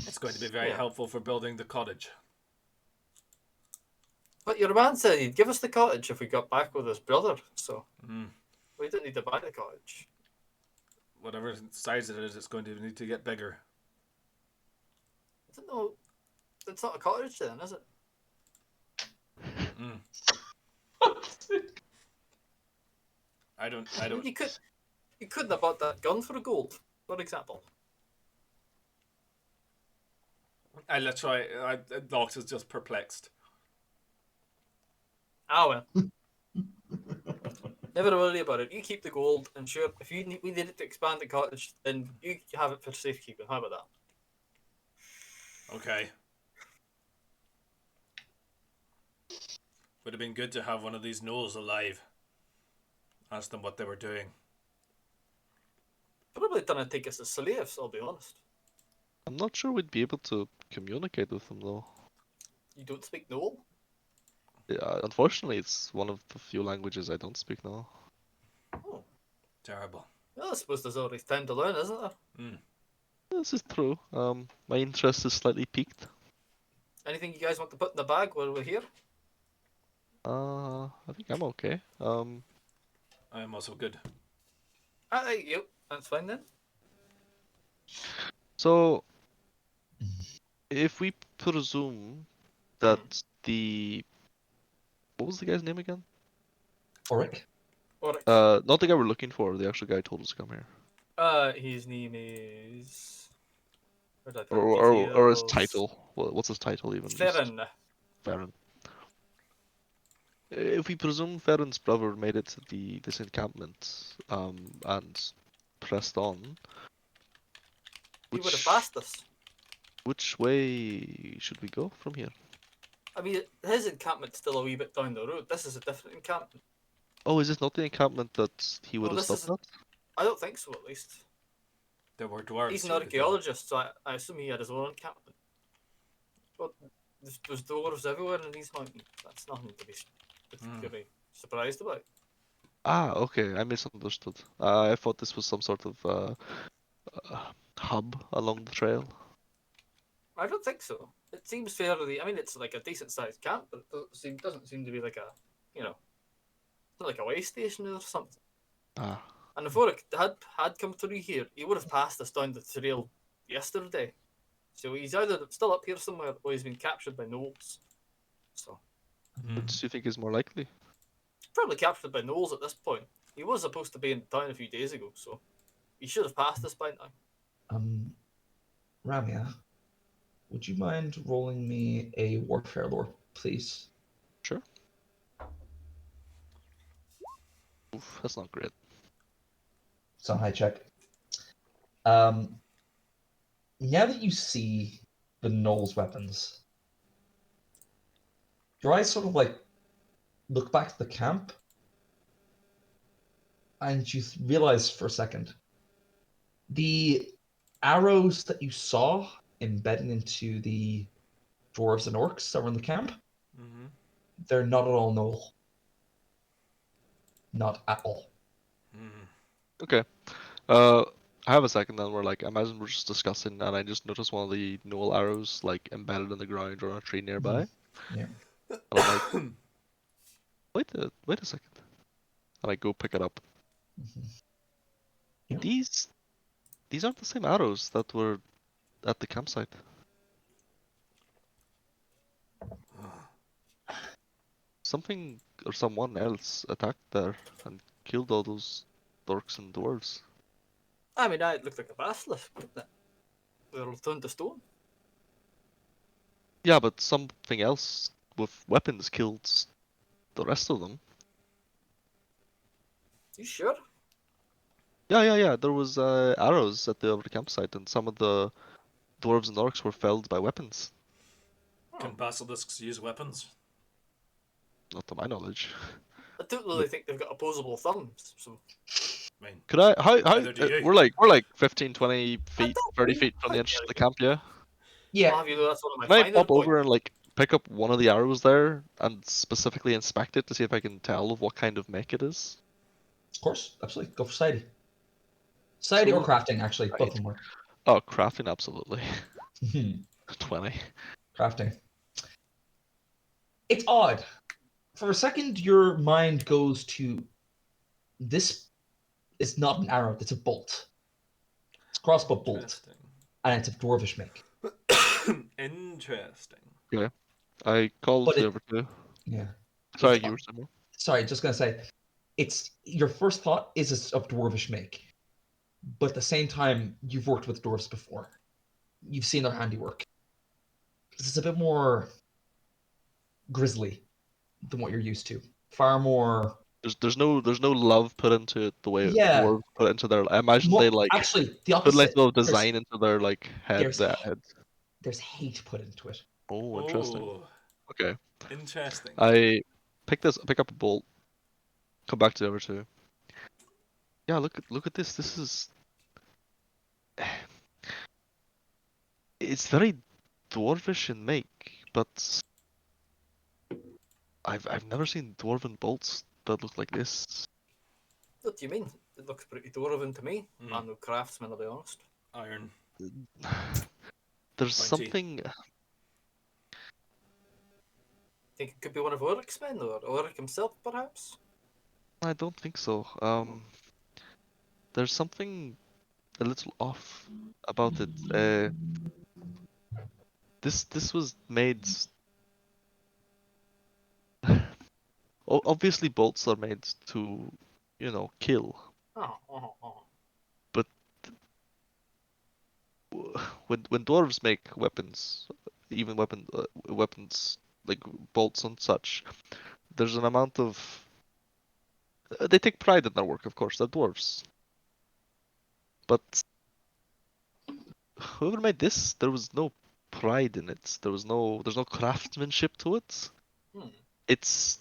It's going to be very Yeah. helpful for building the cottage. But your man said he'd give us the cottage if we got back with his brother, so Mm. we didn't need to buy the cottage. Whatever size it is, it's going to need to get bigger. I don't know. It's not a cottage then, is it? I don't. You couldn't have bought that gun for gold, for example. Nox is just perplexed. Ah well. Never worry about it. You keep the gold, and sure, if we need it to expand the cottage, then you have it for safekeeping. How about that? Okay. Would have been good to have one of these gnolls alive. Ask them what they were doing. Probably didn't take us as slaves, I'll be honest. I'm not sure we'd be able to communicate with them though. You don't speak Gnoll? Yeah, unfortunately, it's one of the few languages I don't speak now. Oh. Terrible. Well, I suppose there's always time to learn, isn't there? This is true. My interest is slightly piqued. Anything you guys want to put in the bag while we're here? I think I'm okay. I am also good. Yep, that's fine then. So, if we presume that what was the guy's name again? Oric. Alright. Not the guy we're looking for. The actual guy who told us to come here. His name is... Where did I put Or his details? title. What's his title even? Just Theron. Farron. If we presume Farron's brother made it to this encampment, and pressed on, He would have passed us. which way should we go from here? I mean, his encampment's still a wee bit down the road. This is a different encampment. Oh, is this not the encampment that he would No, have this stopped is. at? I don't think so, at least. There were dwarves. He's an here, though. archaeologist, so I assume he had his own encampment. But there's dwarves everywhere in these mountains. That's nothing to be particularly surprised about. Ah, okay, I misunderstood. I thought this was some sort of hub along the trail. I don't think so. It seems fairly. I mean, it's like a decent sized camp, but it doesn't seem to be like a, you know, it's not like a way station or something. Ah, And if Oric had come through here, he would have passed us down the trail yesterday. So he's either still up here somewhere or he's been captured by gnolls. So what do you think is more likely? probably captured by gnolls at this point. He was supposed to be in town a few days ago, so he should have passed us by now. Ramya, would you mind rolling me a warfare lore, please? Sure. Oof, that's not great. It's a high check. Now that you see the Gnoll's weapons, your eyes sort of like look back at the camp, and you realize for a second the arrows that you saw embedding into the dwarves and orcs that were in the camp, they're not at all Gnoll. Not at all. Okay. I have a second then where like imagine we're just discussing and I just noticed one of the Gnoll arrows like embedded in the ground or on a tree nearby. Yeah. And I'm like, wait a second. And I go pick it up. Yeah. These aren't the same arrows that were at the campsite. Something or someone else attacked there and killed all those dorks and dwarves. I mean, it looked like a basilisk, but they were turned to stone. Yeah, but something else with weapons killed the rest of them. You sure? Yeah. There was arrows at the other campsite, and some of the dwarves and orcs were felled by weapons. Can basilisks use weapons? Not to my knowledge. I don't really think they've got opposable thumbs, so I mean, Could I? How? Neither do you. We're like 15, 20 feet, don't 30 know. feet from the I entrance dare of the you. camp. Yeah. Yeah. I'll have you know that's one of my Can I finer pop points. over and like pick up one of the arrows there and specifically inspect it to see if I can tell of what kind of make it is? Of course, absolutely. Go for society. Society or So- crafting, actually. Right. Both of them work. Oh, crafting, absolutely. 20. Crafting. It's odd. For a second, your mind goes to this is not an arrow, it's a bolt. It's a crossbow bolt, interesting. and it's of dwarvish make. Interesting. Yeah. I called But the it- other two. Yeah. Sorry, It's- you were saying more? Sorry, just gonna say, it's your first thought is it's of dwarvish make, but at the same time, you've worked with dwarves before. You've seen their handiwork. It's a bit more grisly than what you're used to. Far more. There's no love put into it the way Yeah. dwarves put into their. I imagine they like Actually, the put like opposite. little design into their like there's- heads. There's hate put into it. Oh, interesting. Oh, Okay. interesting. I pick up a bolt. Come back to the other two. Yeah, look at this. This is. It's very dwarvish in make, but I've never seen dwarven bolts that look like this. What do you mean? It looks pretty dwarven to me. I'm no craftsman, I'll be honest. Iron. There's Pointy. something. Think it could be one of Ulrich's men, or Ulrich himself, perhaps? I don't think so. There's something a little off about it. This was made. Obviously, bolts are made to, kill. Oh. But when dwarves make weapons, even weapons like bolts and such, there's an amount of. They take pride in their work, of course. They're dwarves. But whoever made this, there was no pride in it. There's no craftsmanship to it. Hmm. It's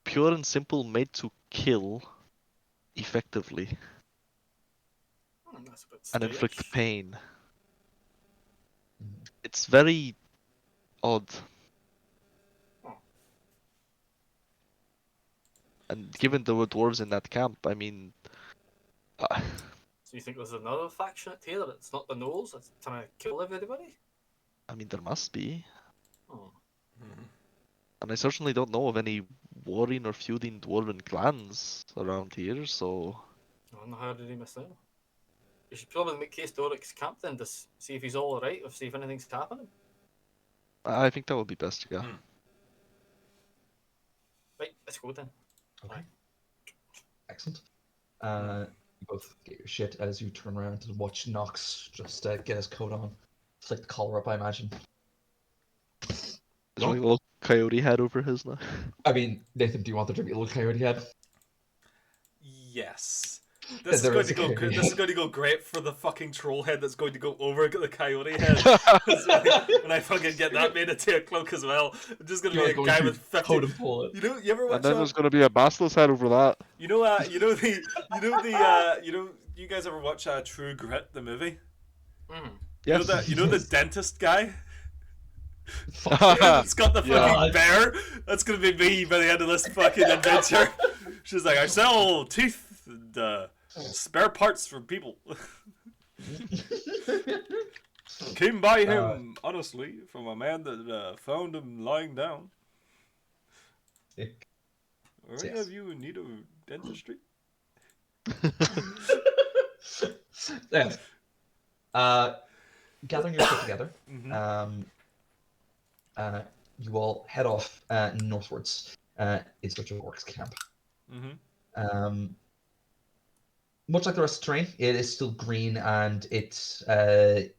pure and simple, made to kill effectively That's a bit and inflict stylish. pain. It's very odd. Oh. And given there were dwarves in that camp, I mean, uh, So you think there's another faction at here that's not the Gnolls that's trying to kill everybody? there must be. Oh. And I certainly don't know of any warring or feuding dwarven clans around here, so I don't know how did he miss out. You should probably make case to Ulrich's camp then to see if he's all alright or see if anything's happening. I think that would be best, yeah. Right, let's go then. Okay. Excellent. You both get your shit as you turn around and watch Nox just get his coat on. Flick the collar up, I imagine. There's like a little coyote head over his now. I mean, Nathan, do you want there to be a little coyote head? Yes. This is There going is to a go. coyote This is head. going to go great for the fucking troll head that's going to go over the coyote head. When I fucking get that made into a cloak as well, I'm just going to You're be a going guy to with 50. totem pole it. You ever watch And then there's gonna be a basilisk head over that. you guys ever watch True Grit the movie? Mm. Yes. You know the Yes. dentist guy. Fuck. It's got the fucking bear. That's gonna be me by the end of this fucking adventure. She's like, I sell teeth and spare parts for people. Came by him honestly from a man that found him lying down. Sick. Are any Yes. of you in need of dentistry? Yeah. Gathering your shit together, you all head off northwards in search of Orc's camp. Much like the rest of the terrain, it is still green and it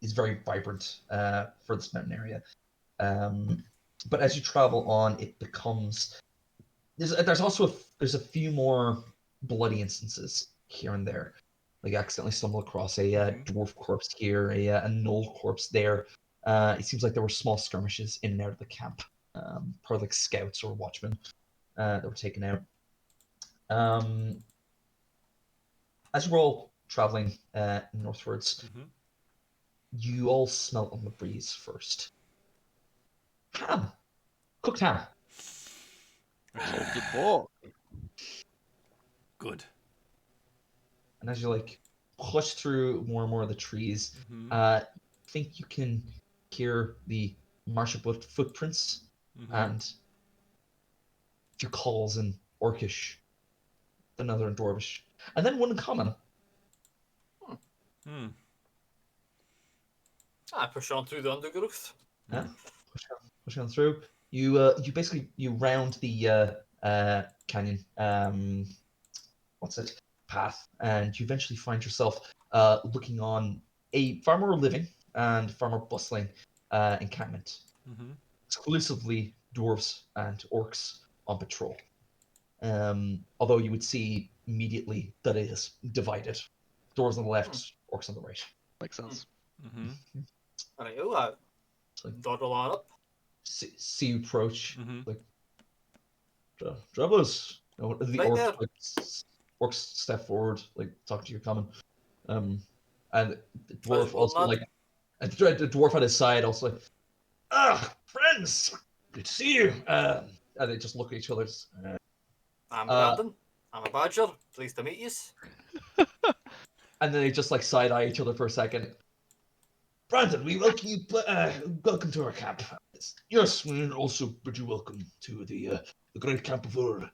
is very vibrant for this mountain area. But as you travel on, it becomes there's also there's a few more bloody instances here and there. Like accidentally stumble across a dwarf corpse here, a gnoll corpse there. It seems like there were small skirmishes in and out of the camp, probably like scouts or watchmen that were taken out. As we're all traveling northwards, you all smell on the breeze first. Ham, cooked ham. Salted pork. Good. And as you like push through more and more of the trees, think you can hear the martial footprints and a few calls in Orcish, another in Dwarvish, and then one in Common. I push on through the undergrowth. Yeah, push on through. You basically round the canyon. Path, and you eventually find yourself looking on a far more living and far more bustling encampment. Exclusively dwarves and orcs on patrol. Although you would see immediately that it is divided. Dwarves on the left, orcs on the right. Makes sense. Alright, I dawdle on up. See you approach, like, travelers. You know, the Right orc, there. like, orcs step forward, like, talk to you coming. And the dwarf well, also, not- like, and the dwarf at his side also, like, friends, good to see you. And they just look at each other. I'm Brandon. I'm a badger. Pleased to meet you. And then they just, like, side-eye each other for a second. Brandon, we welcome you, welcome to our camp. Yes, we also bid you welcome to the great camp of Ur.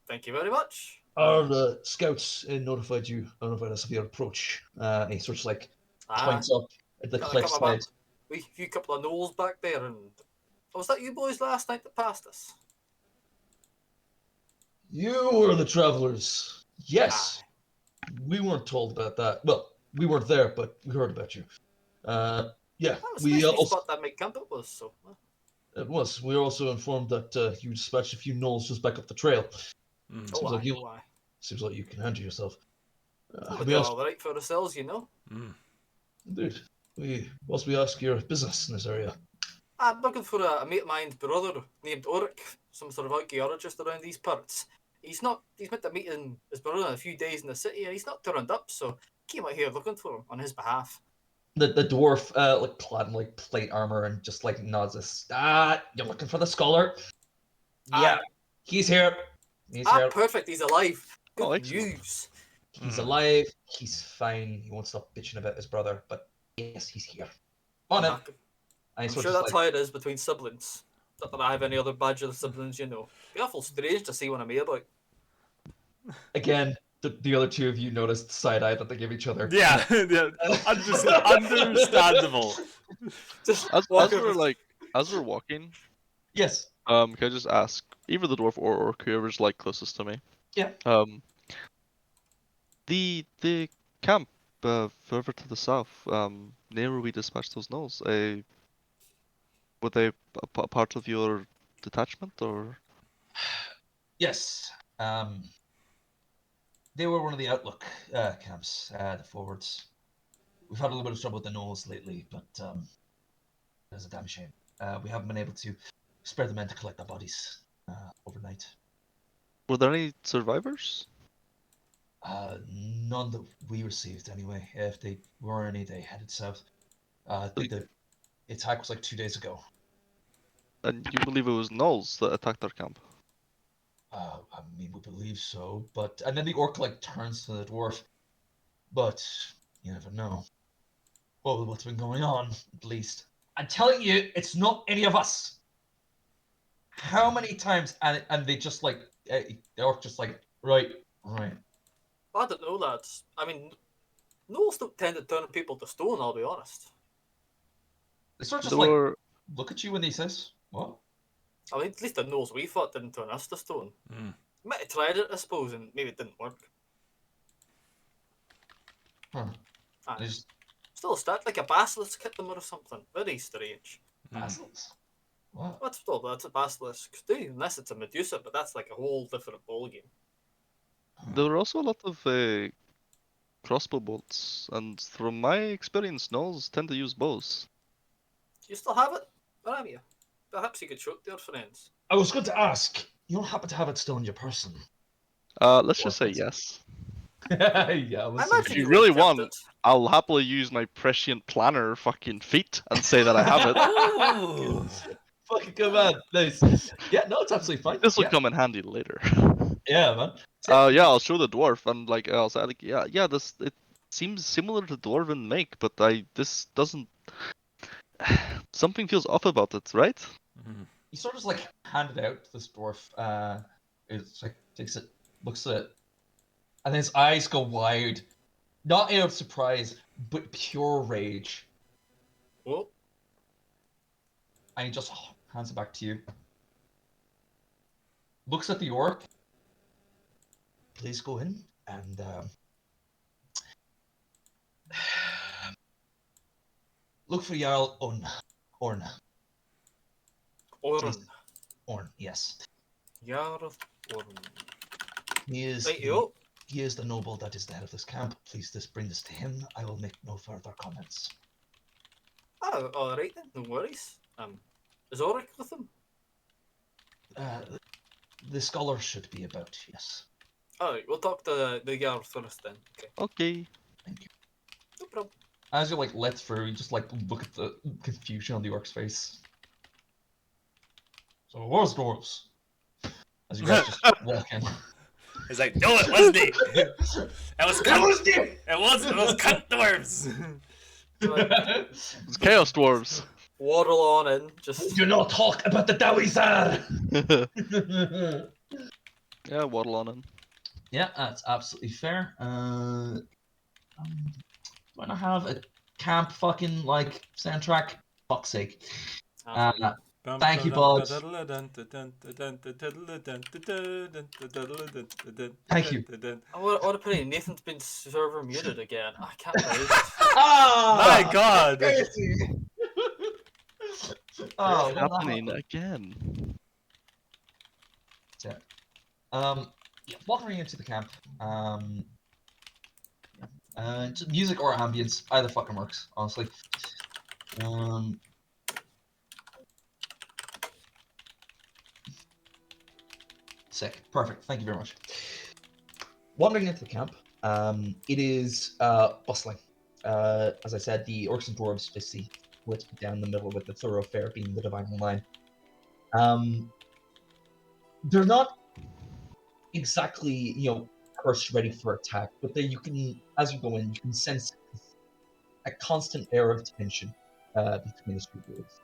Thank you very much. Our scouts notified us of your approach. And he sort of like points up at the cliffside. We few couple of gnolls back there, and was that you boys last night that passed us? You were the travelers. Yes. We weren't told about that. Well, we weren't there, but we heard about you. Yeah, we also spot that make camp it was, so. It was. We were also informed that you dispatched a few gnolls just back up the trail. Seems like you can handle yourself. We do all right for ourselves, you know. Indeed. we ask your business in this area? I'm looking for a mate of mine's brother named Ulrich, some sort of archaeologist around these parts. He's meant to meet his brother in a few days in the city, and he's not turned up, so came out here looking for him on his behalf. The dwarf, like clad in like plate armor, and just like nods this. You're looking for the scholar? Yeah, he's here. He's here. Perfect, he's alive. Good Oh, excellent. news. He's alive. He's fine. He won't stop bitching about his brother, but yes, he's here. On him. I'm sure that's how it is between siblings. Not that I have any other badge of the siblings, Be awful strange to see what I'm here about. Again, the other two of you noticed side eye that they give each other. Yeah, yeah. Understandable. Just As walking we're walking, Yes. can I just ask either the dwarf or whoever's like closest to me? Yeah. The camp further to the south, near where we dispatched those gnolls, were they a part of your detachment or? Yes. They were one of the outlook camps, the forwards. We've had a little bit of trouble with the gnolls lately, but it's a damn shame. We haven't been able to spare the men to collect the bodies overnight. Were there any survivors? None that we received, anyway. If they were any, they headed south. I think the attack was like 2 days ago. And you believe it was gnolls that attacked our camp? I mean, we believe so, but and then the orc like turns to the dwarf, but you never know. Well, what's been going on, at least. I'm telling you, it's not any of us. How many times? And they just like the orc just like right. I don't know, lads. I mean, gnolls don't tend to turn people to stone, I'll be honest. They sort of There just were... like look at you when he says, "What?" I mean, at least the gnolls we fought didn't turn us to stone. Might have tried it, I suppose, and maybe it didn't work. Huh. Aye. Just Still a stat, like a basilisk hit them or something. Very strange. basilisk. What? That's what basilisks do, unless it's a Medusa, but that's like a whole different ballgame. There were also a lot of crossbow bolts, and from my experience, gnolls tend to use bows. You still have it? Where am you? Perhaps you could show it to your friends. I was going to ask. You don't happen to have it still in your person? Let's just say yes. Yeah. I imagine If you you really kept want, it. I'll happily use my prescient planner fucking feat and say that I have it. Ooh. Fucking good, man. Nice. Yeah, no, it's absolutely fine. This will come in handy later. Yeah, man. Yeah, I'll show the dwarf and like I'll say like yeah, this it seems similar to dwarven make, but this doesn't. Something feels off about it, right? He sort of just like handed out to this dwarf. It's like takes it, looks at it, and then his eyes go wide, not out of surprise, but pure rage. Oh, And he just hands it back to you. Looks at the orc. Please go in and look for Jarl Orn. Oren. Orn, yes. Jarl Oren. He is he is the noble that is the head of this camp. Please bring this to him. I will make no further comments. Oh, alright then, no worries. Is Ulrich with him? The scholar should be about, yes. Alright, we'll talk to the Jarl first then. Okay. Okay. Thank you. No problem. As you like let through, you just like look at the confusion on the orc's face. So it was dwarves. As you guys just walk in. He's like, no, it wasn't me. It was cunt. It was cunt dwarves. It's chaos dwarves. Waddle on in, just Do not talk about the Dawizar! Yeah, waddle on in. Yeah, that's absolutely fair. Do I not have a camp fucking like soundtrack? Fuck's sake. Thank you, Bod. Thank you. I want to put in Nathan's been server muted again. I can't believe it. My God. Crazy. Oh, What's happening again? Yeah, walking into the camp. Just music or ambience, either fucking works, honestly. Sick. Perfect. Thank you very much. Wandering into the camp, it is bustling. As I said, the orcs and dwarves basically split down the middle with the thoroughfare being the dividing line. They're not exactly, cursed ready for attack, but you can, as you go in, you can sense a constant air of tension between the two groups.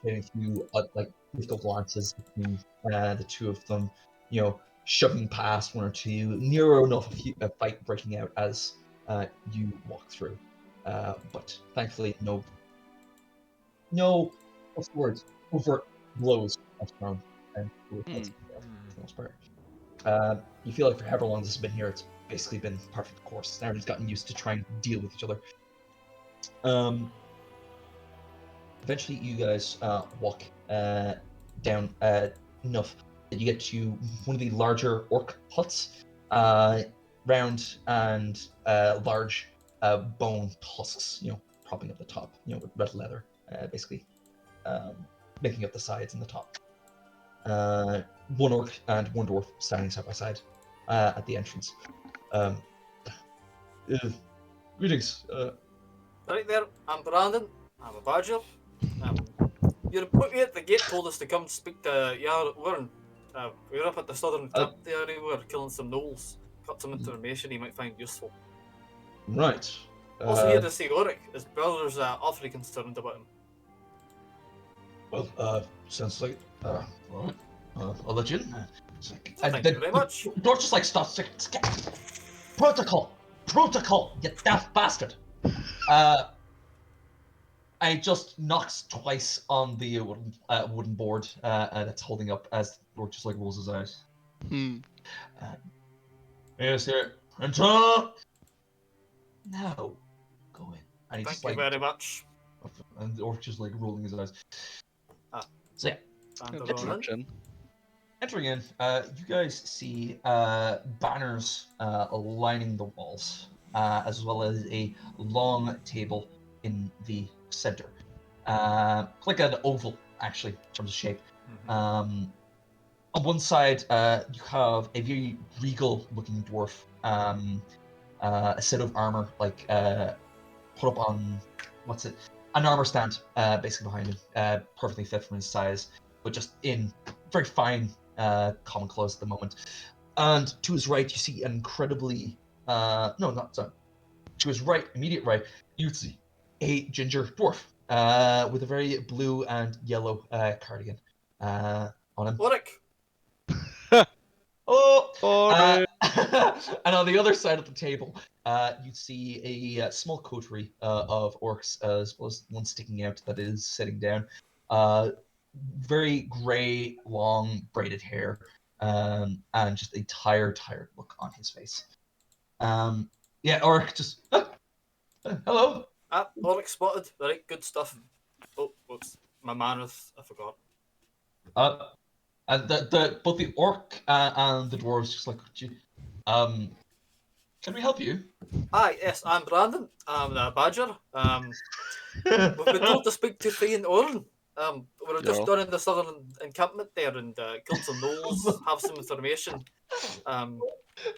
Getting through like crystal glances between the two of them, shoving past one or two, near enough a fight breaking out as you walk through. But thankfully, no, what's the word? Overt blows are thrown, and for the most part. You feel like for however long this has been here, it's basically been part of the course. Everyone's gotten used to trying to deal with each other. Eventually, you guys walk down enough that you get to one of the larger orc huts, round and large bone tusks, propping up the top, with red leather, basically making up the sides and the top. One orc and one dwarf standing side by side at the entrance. Greetings. Right there, I'm Brandon. I'm a badger. You put me at the gate, told us to come speak to Yar Wurn. We were up at the southern camp there, we were killing some gnolls. Got some information he might find useful. Right. Also here to see Ulrich. His brother's awfully concerned about him. Well, sounds like, alright. I'll let you in. Thank you very much. The door just stops. Protocol, you daft bastard. I just knocks twice on the wooden board that's holding up as the door just rolls his eyes. Yes, sir. Enter. Now, go in. And he Thank you very much. And the orc just rolling his eyes. So yeah. Entering in, you guys see banners lining the walls, as well as a long table in the center. Like an oval, actually, in terms of shape. On one side, you have a very regal-looking dwarf, a set of armor, put up on, an armor stand, basically behind him, perfectly fit for his size, but just in very fine common clothes at the moment. And to his right, you see an incredibly, to his right, immediate right, you see a ginger dwarf with a very blue and yellow cardigan on him. Ulrich! And on the other side of the table, you see a small coterie of orcs, as well as one sticking out that is sitting down. Very grey, long, braided hair, and just a tired look on his face. Orc just, hello. Ulrich spotted. Right, good stuff. Oh, what's my manners? I forgot. And both the orc and the dwarves just can we help you? Hi, yes, I'm Brandon. I'm the badger. We've been told to speak to Faye and Oren. We were just down in the southern encampment there and killed some gnolls, have some information. I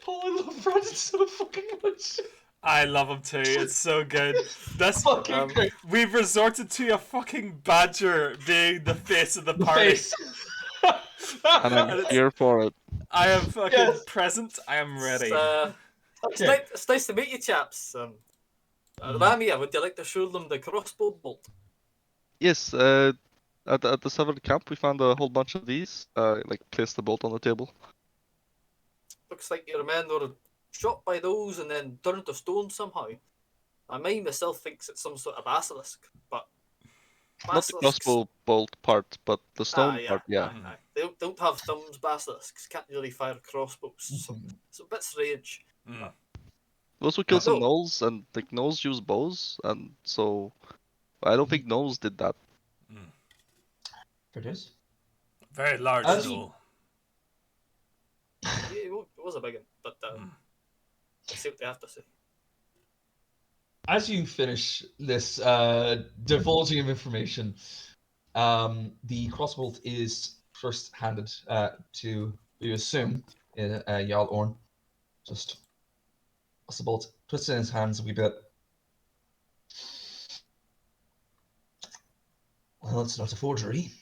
love Brandon so fucking much. I love him too. It's so good. That's fucking great. We've resorted to a fucking badger being the face of the party. And I'm here for it. I am fucking present. I am ready. It's nice to meet you, chaps. Ramia, would you like to show them the crossbow bolt? Yes. At the southern camp, we found a whole bunch of these. Placed the bolt on the table. Looks like your men were shot by those and then turned to stone somehow. I myself thinks it's some sort of basilisk, but not the crossbow bolt part, but the stone part. Yeah. They don't have thumbs. Basilisks can't really fire crossbows, so it's a bit strange. We also killed some gnolls, and the gnolls use bows, and so I don't think gnolls did that. It is very large gnoll. Yeah, it was a big one, but let's see what they have to say. as you finish this divulging of information, the crossbolt is first handed to, you assume, Jarl Orn. Just puts the bolt, puts it in his hands a wee bit. Well, it's not a forgery.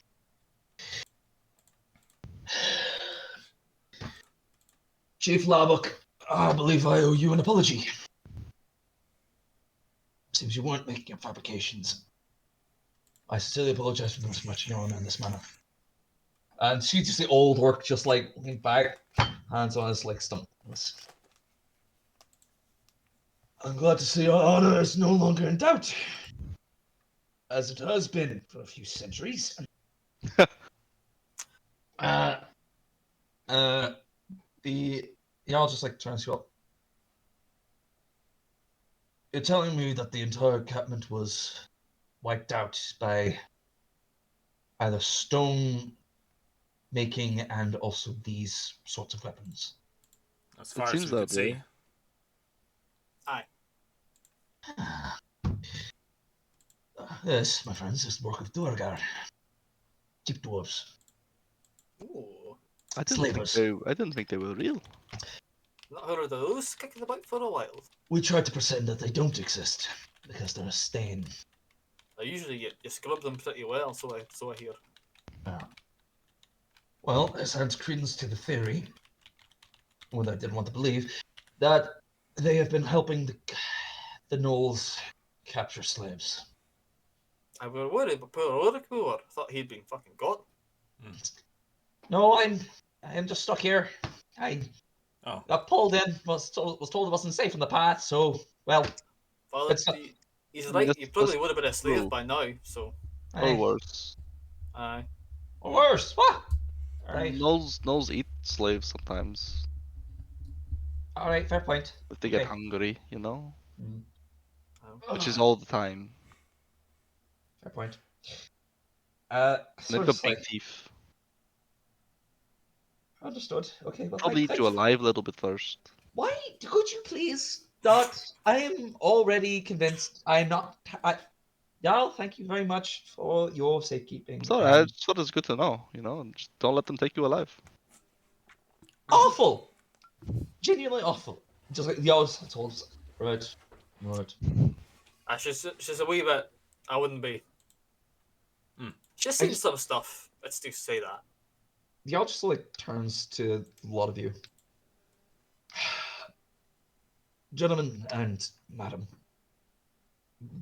Chief Labuk, I believe I owe you an apology. Seems you weren't making up fabrications. I sincerely apologize for not matching your honor in this manner. And she's just the old orc, just like leaning back, hands on his like stomach. I'm glad to see our honor is no longer in doubt, as it has been for a few centuries. The I'll just like turns you up. You're telling me that the entire encampment was wiped out by either stone making and also these sorts of weapons. As It far as seems we that could see. way. Yes, my friends, it's the work of Duergar. Cheap dwarves. Ooh. I Slavers. didn't think they were real. Not heard of those kicking about for a while. We try to pretend that they don't exist because they're a stain. Usually you scrub them pretty well, so I hear. Well, this adds credence to the theory, what I didn't want to believe, that they have been helping the Gnolls capture slaves. I were worried, but poor Orikmur thought he'd been fucking got. No, I'm just stuck here. I got pulled in, was told it wasn't safe in the path, so, well, Well, it's not. he's I mean, right. that's- He probably that's would have been a slave true. by now. So, Or worse. aye. Or worse, what? Alright, Gnolls eat slaves sometimes alright, fair point. if they Okay. get hungry, you know? Which is Oh, all the time. fair point. And So they've got big teeth. understood. Okay, well, Probably eat you alive a little bit first. Why could you please not? I am already convinced. I'm not. Jarl, thank you very much for your safekeeping. It's alright, I just thought it's good to know, you know? Just don't let them take you alive. Awful, genuinely awful. Just like the others told us. Right. She's a wee bit. I wouldn't be. She's seen some stuff. Let's just say that. The owl just like turns to a lot of you, gentlemen and madam.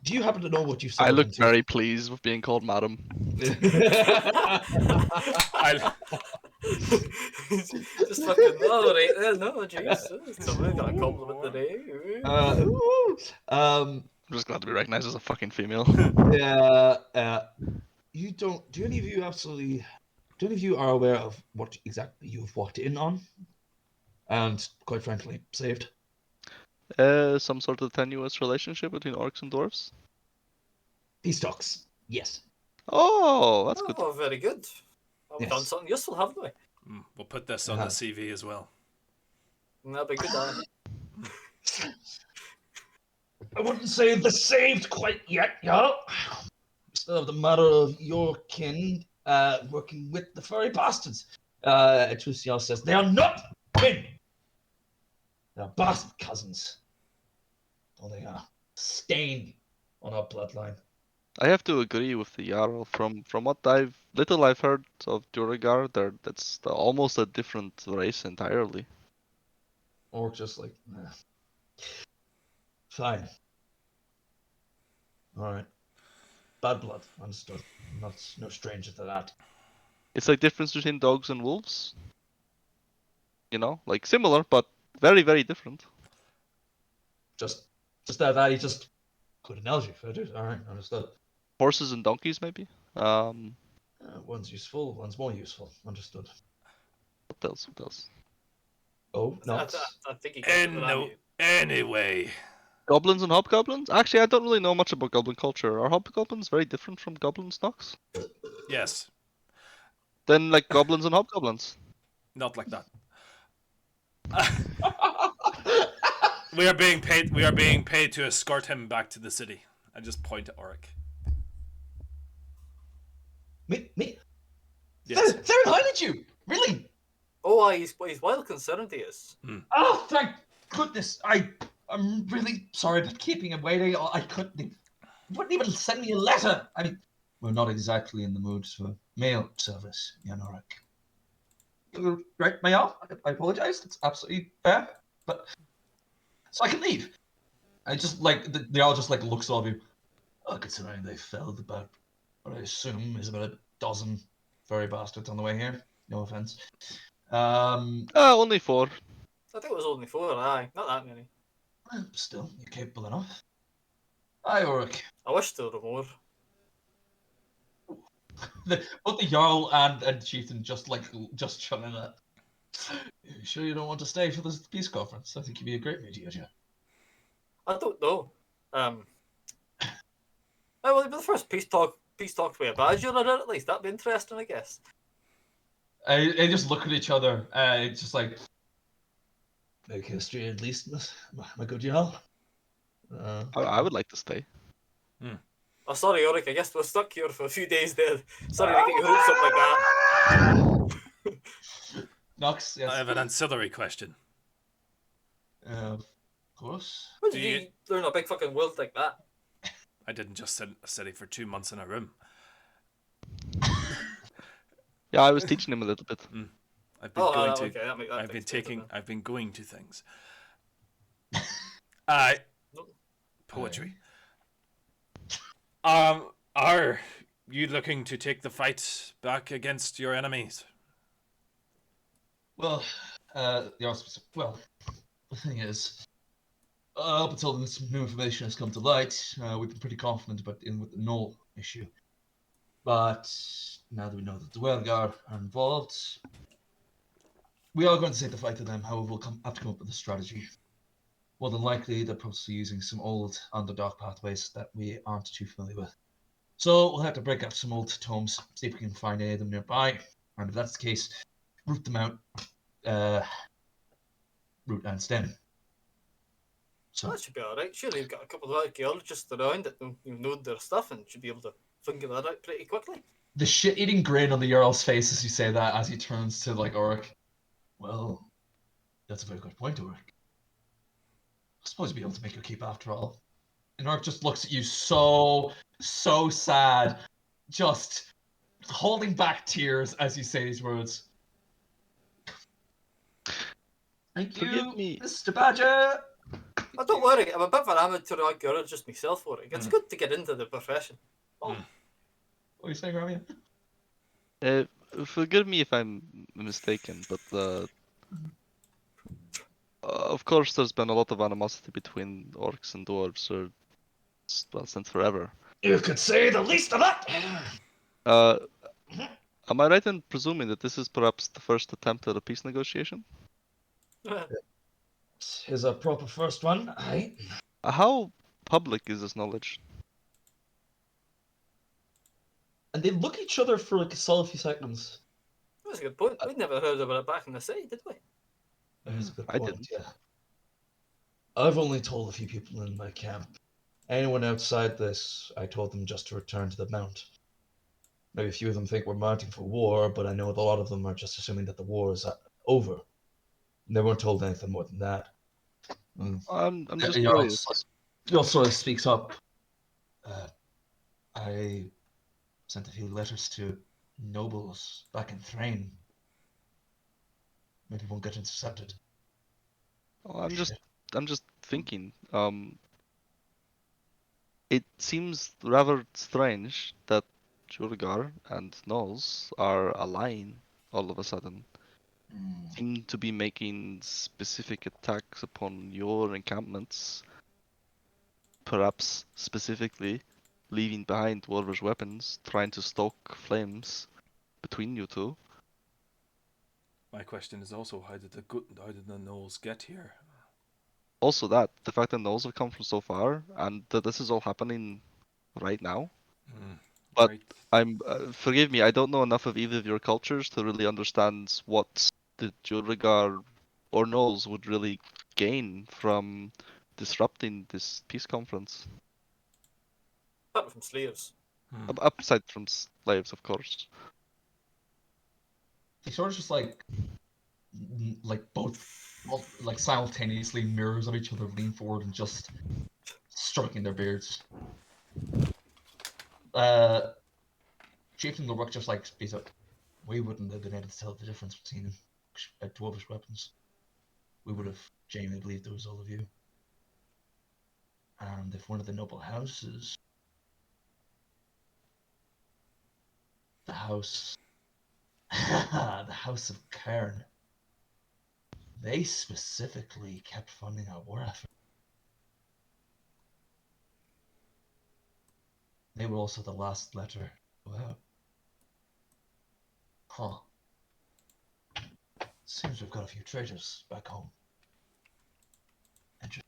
Do you happen to know what you've I summoned look into? very pleased with being called madam. I, Just fucking right there. No, jeez. Someone got a compliment today. I'm just glad to be recognized as a fucking female. You don't. Do any of you absolutely? Do any of you are aware of what exactly you've walked in on? And quite frankly, saved. Some sort of tenuous relationship between orcs and dwarves? Peace talks. Yes. Oh, that's good. Oh, very good. Well, we've done Yes. something useful, haven't we? we'll put this on the CV as well. That'll be good. I wouldn't say they're saved quite yet, y'all. Still have the matter of your kin working with the furry bastards. Trucial says they are not kin. They are bastard cousins. Oh, they are stain on our bloodline. I have to agree with the Jarl. From what I've heard of Duragar, that's almost a different race entirely. Or just like, nah. Fine. All right. Bad blood, understood. No stranger to that. It's like difference between dogs and wolves. You know, like similar but very very different. Just that he just good analogy for it. All right, understood. Horses and donkeys maybe. One's useful, one's more useful. Understood. What else? What else? Oh, no. I think he can. Anyway. Goblins and hobgoblins? Actually, I don't really know much about goblin culture. Are hobgoblins very different from goblins, Nox? Yes. Then, like, goblins and hobgoblins? Not like that. we are being paid. We are being paid to escort him back to the city. I just point at Auric. Me? Yes. Theron, how did you? Really? Oh, he's well concerned, he is. Oh, thank goodness. I'm really sorry about keeping him waiting. I couldn't. He wouldn't even send me a letter. I mean, we're not exactly in the mood for mail service, Rick. Right, may I apologize. It's absolutely fair. But so I can leave. I just they all just looks at you. Considering they felled about what I assume is about a dozen furry bastards on the way here. No offense. Only 4. I think it was only 4, aye. Not that many. Still, you're capable enough. Aye, Ulrich. I wish there were more. Both the Jarl and Chieftain just chum in that. You sure you don't want to stay for this peace conference? I think you'd be a great mediator. I don't know. Well, the first peace talk with a badger at least. That'd be interesting, I guess. They just look at each other. It's just like make history at least, my good Jarl. I would like to stay. Oh, sorry, Ulrich. I guess we're stuck here for a few days there. Sorry to get your hopes up like that. Nox, yes. I have an ancillary question. Of course. When did you learn a big fucking world like that? I didn't just sit in a city for 2 months in a room. Yeah, I was teaching him a little bit. I've been going to. Okay, I've been going to things. Poetry. Are you looking to take the fight back against your enemies? Well, the thing is, up until this new information has come to light, we've been pretty confident about dealing with the Gnoll issue. But now that we know that the Welgar are involved, we are going to take the fight to them. However, we'll have to come up with a strategy. More than likely, they're probably using some old underdark pathways that we aren't too familiar with. So we'll have to break up some old tomes, see if we can find any of them nearby, and if that's the case, root them out, root and stem. So that should be alright. Surely you've got a couple of archaeologists around that know their stuff and should be able to figure that out pretty quickly. the shit-eating grin on the Jarl's face as you say that, as he turns to Auric. Well, that's a very good point, Auric. I suppose you'll be able to make your keep after all. And Auric just looks at you so sad, just holding back tears as you say these words. Thank you, Forgive me. Mr. Badger. Oh, don't worry, I'm a bit of an amateur archaeologist myself for it. It's good to get into the profession. Oh. What are you saying, Romeo? Forgive me if I'm mistaken, but of course there's been a lot of animosity between orcs and dwarves, since forever. You could say the least of that. Am I right in presuming that this is perhaps the first attempt at a peace negotiation? Here's a proper first one. Aye. How public is this knowledge? And they look at each other for a solid few seconds. That's a good point. We'd never heard about it back in the city, did we? That's a good I point, didn't. yeah. I've only told a few people in my camp. Anyone outside this, I told them just to return to the mount. Maybe a few of them think we're mounting for war, but I know that a lot of them are just assuming that the war is over. They weren't told anything more than that. I'm just He curious. also speaks up. I sent a few letters to nobles back in Thrain. Maybe won't get intercepted. Oh, I'm just thinking. It seems rather strange that Jurgar and Gnolls are aligned all of a sudden. Seem to be making specific attacks upon your encampments. Perhaps specifically leaving behind dwarvish weapons, trying to stoke flames between you two. My question is also how did the Gnolls get here? Also the fact that Gnolls have come from so far, and that this is all happening right now. But Right. forgive me, I don't know enough of either of your cultures to really understand what the Jurgar or Gnolls would really gain from disrupting this peace conference? Apart from slaves. Upside from slaves, of course. They sort of just like both like simultaneously mirrors of each other, lean forward and just stroking their beards. Chieftain the Rook just like speaks up. We wouldn't have been able to tell the difference between dwarvish weapons. We would have genuinely believed it was all of you. And if one of the noble houses, the house, the House of Cairn, they specifically kept funding our war effort. They were also the last letter to go out. Huh. Seems we've got a few traitors back home. Interesting.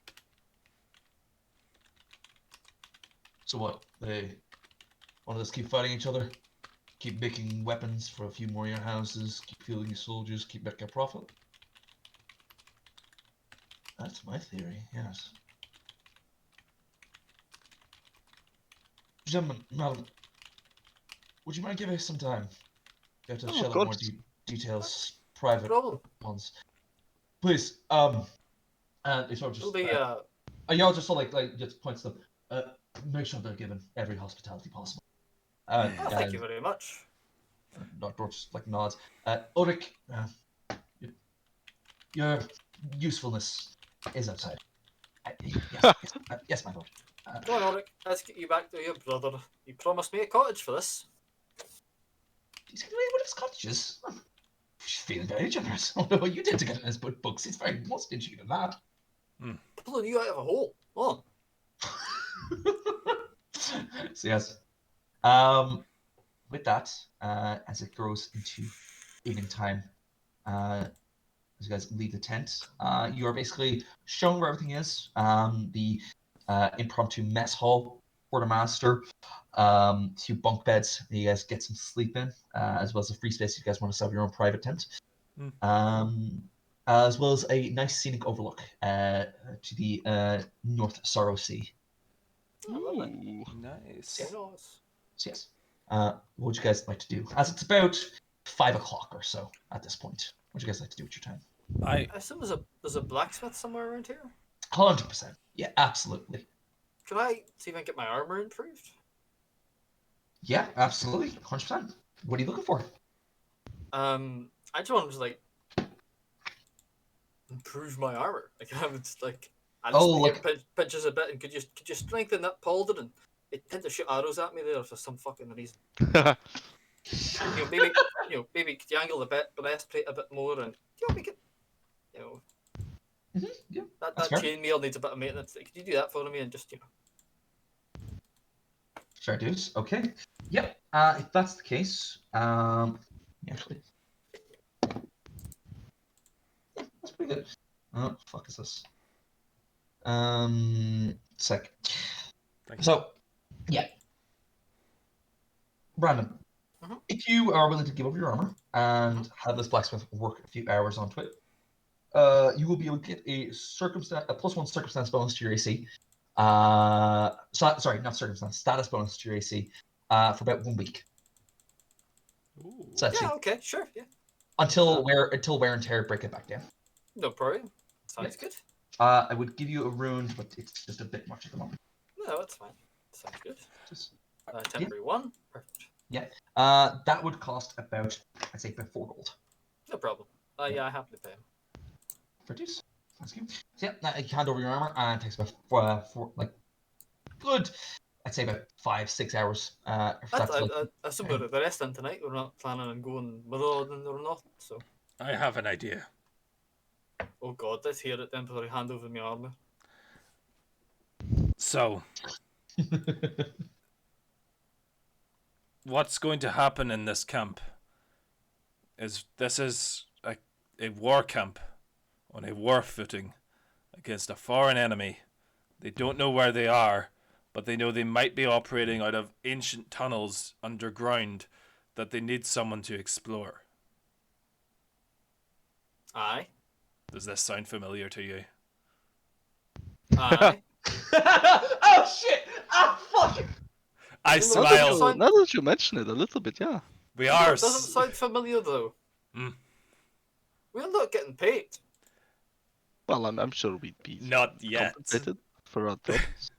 So what? They want us to keep fighting each other? Keep making weapons for a few more of your houses? Keep fueling your soldiers? Keep making a profit? That's my theory, yes. Gentlemen, madam, would you mind giving us some time? Go to Oh, shell of out more course. details, No private problem. ones. Please, and it's sort of It'll just, be y'all just sort of like just points to them. Make sure they're given every hospitality possible. thank you very much. Dr. just like nods. Ulrich, your usefulness is outside. Yes, my lord. Go on, Ulrich. Let's get you back to your brother. You promised me a cottage for this. He's getting away with his cottages. She's feeling very generous. I don't know what you did to get in his books. He's very more stingy than that. Pulling you out of a hole. Go on. So yes. With that, as it grows into evening time, as you guys leave the tent, you are basically shown where everything is. The impromptu mess hall, quartermaster, two bunk beds. You guys get some sleep in, as well as a free space. You guys want to set up your own private tent, as well as a nice scenic overlook to the North Sorrow Sea. Ooh. Nice. Nice. So yes, what would you guys like to do? As it's about 5 o'clock or so at this point. What would you guys like to do with your time? I I assume there's a blacksmith somewhere around here. 100%. Yeah, absolutely. Can I see if I can get my armor improved? Yeah, absolutely. 100%. What are you looking for? I just want to like improve my armor. Like I would like I just Oh, think like it pinches a bit, and could you strengthen that pauldron? They tend to shoot arrows at me there for some fucking reason. Maybe could you angle the breastplate a bit more, and make it, yeah, that that's fair. chainmail needs a bit of maintenance. Could you do that for me and just Fair dues. Okay. Yep. If that's the case, actually, yeah, that's pretty good. Oh, fuck is this? Sec. Thank you. So, yeah. Brandon, Mhm. if you are willing to give up your armor and have this blacksmith work a few hours onto it, you will be able to get a +1 circumstance bonus to your AC. Sorry, not circumstance, status bonus to your AC for about 1 week. Ooh. So actually, yeah, okay, sure, yeah, until wear and tear break it back down. no problem. Sounds Yeah. good. I would give you a rune, but it's just a bit much at the moment. No, that's fine. Sounds good. Just, Temporary one, perfect. yeah. That would cost about, I'd say, about 4 gold. No problem. Yeah, I happily pay him. Produce. That's good. So yeah, now you hand over your armor and it takes about good, I'd say about 5-6 hours. For that to, like, I assume we're the rest in tonight. We're not planning on going marauding or not. So, I have an idea. oh god, let's hear it then before I hand over my armor. So, what's going to happen in this camp is this is a war camp on a war footing against a foreign enemy. They don't know where they are, but they know they might be operating out of ancient tunnels underground that they need someone to explore. Aye. Does this sound familiar to you? Aye. Oh shit! Ah, fuck! I You know, Now smile. sound- now that you mention it a little bit, yeah. We You know, are. it doesn't sound familiar though. Mm. We're not getting paid. Well, I'm sure we'd be Not yet. compensated for our troubles.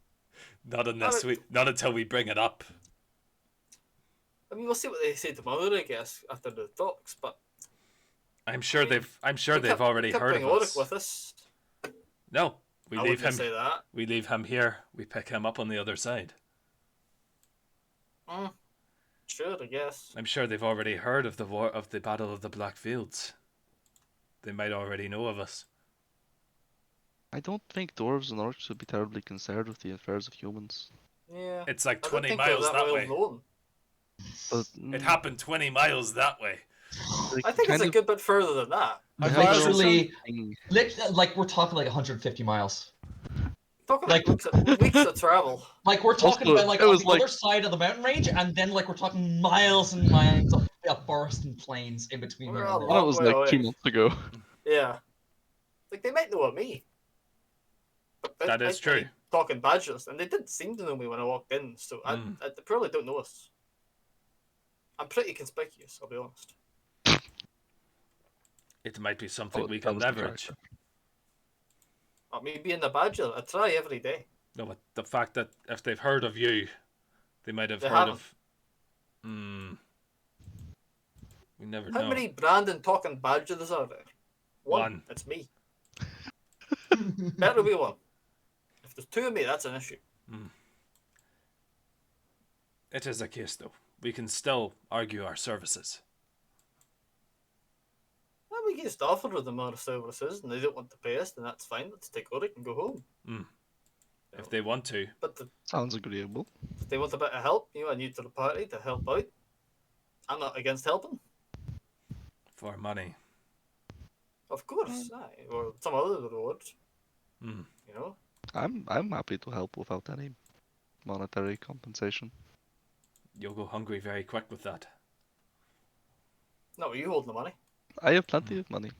Not unless we. Not until we bring it up. I mean, we'll see what they say tomorrow, I guess, after the talks. But I'm sure I mean, they've. I'm sure we they've can't- already we can't heard bring of Ulrich us. with us. No, we I leave wouldn't him. say that. We leave him here. We pick him up on the other side. Sure, I guess. I'm sure they've already heard of the war of the Battle of the Black Fields. They might already know of us. I don't think dwarves and orcs would be terribly concerned with the affairs of humans. Yeah. It's like I don't 20 think they're miles that well way. known. But It happened 20 miles that way. like, I think it's kind a of- good bit further than that. How Yeah, far is it, Literally, thing. like we're talking like 150 miles. Talking Like- like weeks of travel. Like we're talking Also, about like it on was the like- other side of the mountain range, and then like we're talking miles and miles of forest and plains in between We're here all and That there. was Well, like 2 yeah. months ago. Yeah. Like they might know of me. But That is true. Talking badgers, and they didn't seem to know me when I walked in, so Mm. I they probably don't know us. I'm pretty conspicuous, I'll be honest. It might be something Oh, we that can was the leverage. character. Me being a badger, I try every day. No, but the fact that if they've heard of you, they might have They heard haven't. of. We never How know. many Brandon talking badgers are there? One. It's me. Better be one. If there's two of me, that's an issue. It is a case, though. We can still argue our services. Well, we can just offer them our services, and they don't want to pay us, then that's fine. Let's take Ulrich and go home. If they want to. But Sounds agreeable. if they want a bit of help, a neutral party to help out, I'm not against helping. For money. Of course, aye, or some other reward. Mm. You know, I'm happy to help without any monetary compensation. You'll go hungry very quick with that. no, you hold the money. I have plenty of money.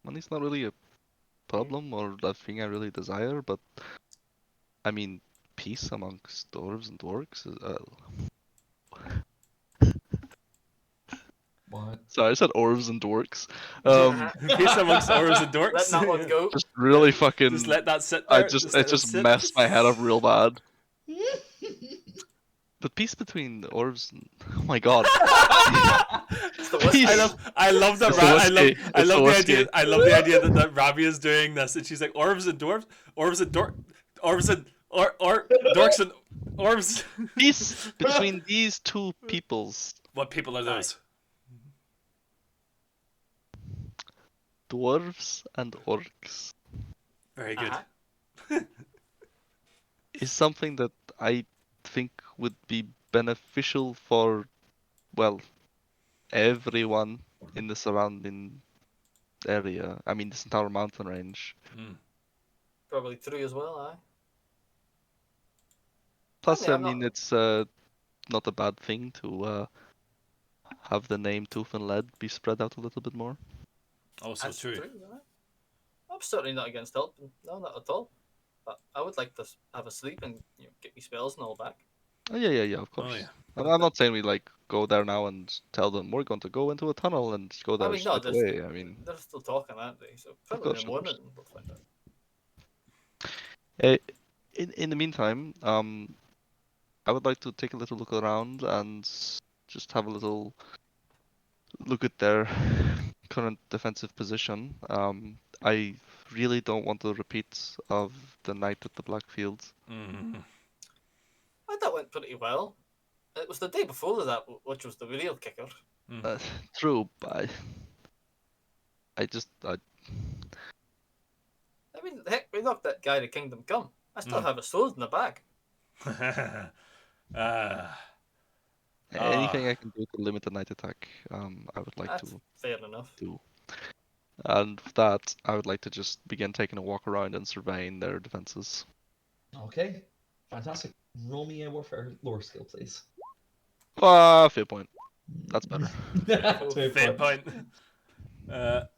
Money's not really a problem or a thing I really desire, but I mean, peace amongst dwarves and orcs is. What? Sorry, I said orcs and dorks. Peace amongst orcs and dorks. Let that one go. Just really fucking. Just let that sit there. I just let it just sit. messed my head up real bad. But peace between the orcs and oh my god. It's the whiskey. I love that. It's the whiskey. I It's love the the whiskey. idea. I love the idea that Ravi is doing this, and she's like orcs and dwarves, orcs and orcs and dorks and orbs. Peace between these two peoples. What people are those? Dwarves and orcs. Very good. Uh-huh. Is something that I think would be beneficial for, well, everyone in the surrounding area. I mean, this entire mountain range. Probably true as well, aye. Plus, mean, I I'm mean, not- it's not a bad thing to have the name Tooth and Lead be spread out a little bit more. Also That's true. aye. I'm certainly not against helping. No, not at all. But I would like to have a sleep and get me spells and all back. Oh, yeah, of course. Oh yeah. I'm not saying we like go there now and tell them we're going to go into a tunnel and go there I mean, no, straight there's- away. I mean, They're still talking, aren't they? So probably course, in the of course. morning we'll find out. in the meantime, I would like to take a little look around and just have a little look at their current defensive position. I really don't want a repeat of the night at the Blackfield. Mm. That went pretty well. It was the day before that, which was the real kicker. True, but I I mean, heck, we knocked that guy to Kingdom Come. I still Mm. have a sword in the bag. anything I can do to limit the night attack, I would like That's to fair enough. do. And with that, I would like to just begin taking a walk around and surveying their defenses. Okay, fantastic. Roll me a warfare lore skill, please. Fair point. That's better. Fair point.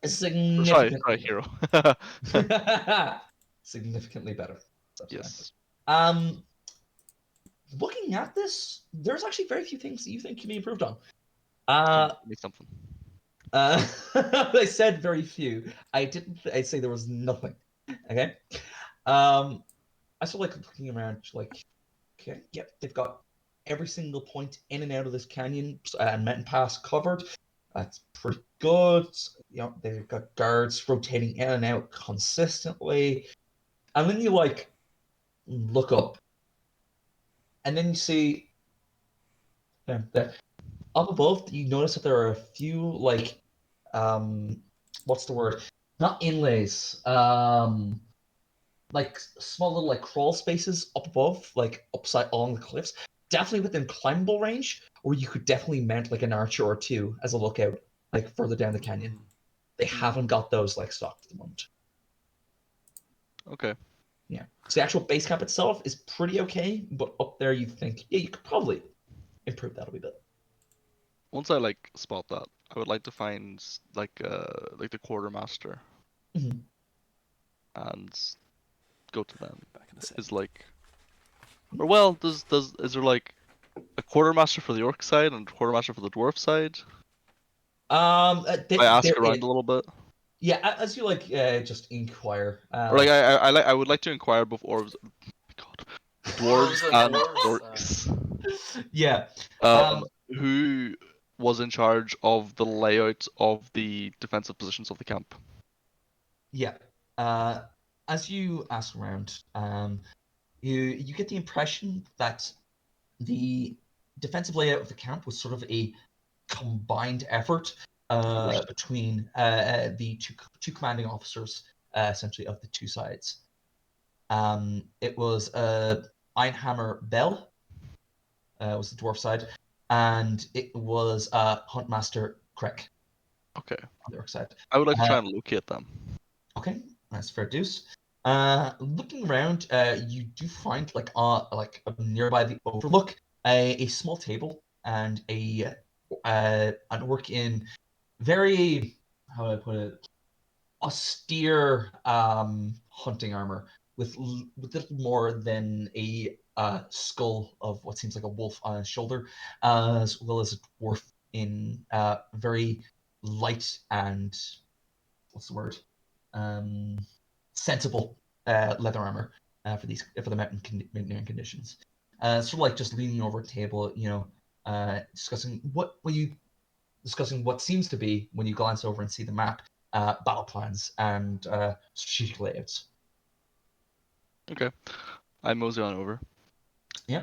Significantly, Try hero. significantly better. Yes. Looking at this, there's actually very few things that you think can be improved on. Give me something. I said very few. I didn't. I say there was nothing. Okay. I still like looking around. Like, okay, yep, they've got every single point in and out of this canyon and mountain pass covered. That's pretty good. You know, they've got guards rotating in and out consistently. And then you like look up, and then you see there up above. You notice that there are a few like what's the word? Not inlays. Like small little like crawl spaces up above, like upside along the cliffs. Definitely within climbable range, or you could definitely mount like an archer or two as a lookout, like further down the canyon. They haven't got those like stocked at the moment. Okay. Yeah. So the actual base camp itself is pretty okay, but up there you think, yeah, you could probably improve that a wee bit. Once I like spot that, I would like to find like the quartermaster Mhm. and go to them. Back in a second. Is like, or well, is there like a quartermaster for the orc side and a quartermaster for the dwarf side? I ask There around is, a little bit, yeah, as you like, just inquire. or like I would like to inquire both orcs. Oh my God, dwarves Dwarves and and dwarves, orcs. Yeah. Who was in charge of the layout of the defensive positions of the camp? Yeah. As you ask around, you get the impression that the defensive layout of the camp was sort of a combined effort Understood. between the two commanding officers, essentially of the two sides. It was Ironhammer Bell was the dwarf side, and it was Huntmaster Krek Okay. on the orc side. I would like to try Uh, and locate them. Okay, that's fair deuce. Looking around, you do find like nearby the overlook a small table and a an orc in very, how do I put it, austere hunting armor with little more than a skull of what seems like a wolf on his shoulder, as well as a dwarf in very light and what's the word? Um, sensible leather armor for the mountaineering conditions. Sort of like just leaning over a table, discussing what seems to be, when you glance over and see the map, battle plans and strategic layouts. Okay. I mosey on over. Yeah.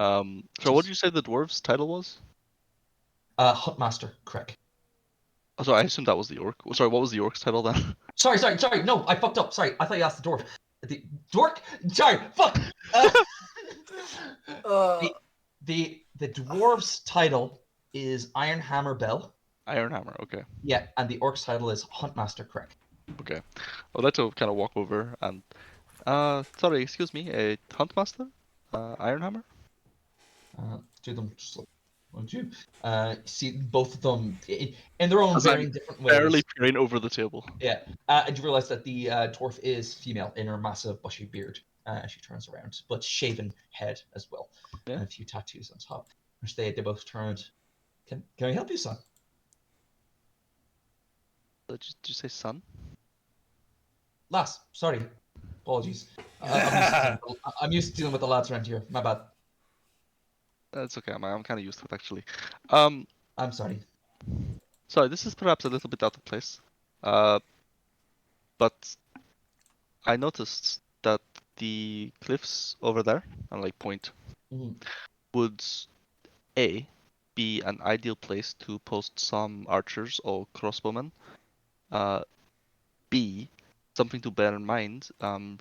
So what did you say the dwarf's title was? Huntmaster, correct. Oh, sorry, I assumed that was the orc. Sorry, what was the orc's title then? Sorry. No, I fucked up. Sorry, I thought you asked the dwarf. The dork. Sorry, fuck. Uh, The dwarf's title is Ironhammer Bell. Ironhammer. Okay. Yeah, and the orc's title is Huntmaster Crick. Okay. I'd like to kind of walk over and sorry, excuse me, a huntmaster, Ironhammer. Do them just like, won't you? See both of them in their own As I'm varying different barely ways. peering over the table. Yeah, and you realize that the dwarf is female in her massive bushy beard as she turns around, but shaven head as well, Yeah. and a few tattoos on top. Which they both turned. Can I help you, son? Did you say sun? Lass, sorry, apologies. I'm used to dealing with the lads around here. My bad. That's okay. I'm kind of used to it actually. I'm sorry. Sorry, this is perhaps a little bit out of place. But I noticed that the cliffs over there, and like point, Mhm. would A be an ideal place to post some archers or crossbowmen. B, something to bear in mind,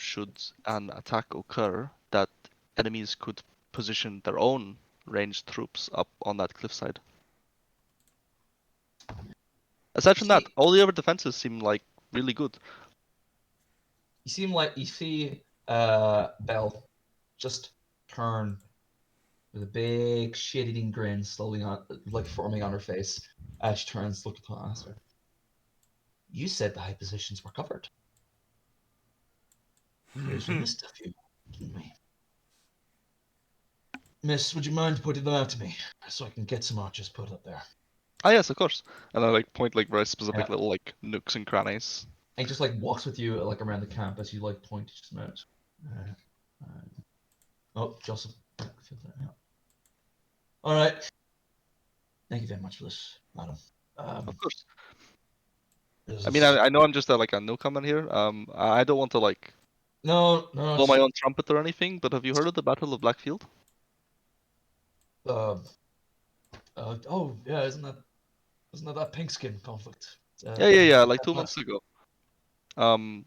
should an attack occur, that enemies could position their own ranged troops up on that cliffside. Aside from that, See, all the other defenses seem like really good. you see Belle just turn with a big shit-eating grin slowly on like forming on her face as she turns look at us. You said the high positions were covered. Here's a list of you, didn't we? Miss, would you mind pointing them out to me so I can get some archers put up there? Ah, yes, of course. And I like point like very specific Yeah. little like nooks and crannies. And he just like walks with you like around the camp as you like point each of them out. Oh, Joseph. All right. Thank you very much for this, madam. Of course. This I mean, is- I know I'm just like a newcomer here. I don't want to like no, blow my own trumpet or anything, but have you heard of the Battle of Blackfield? uh, oh yeah, isn't that pink skin conflict? Yeah. Like 2 months ago. Um,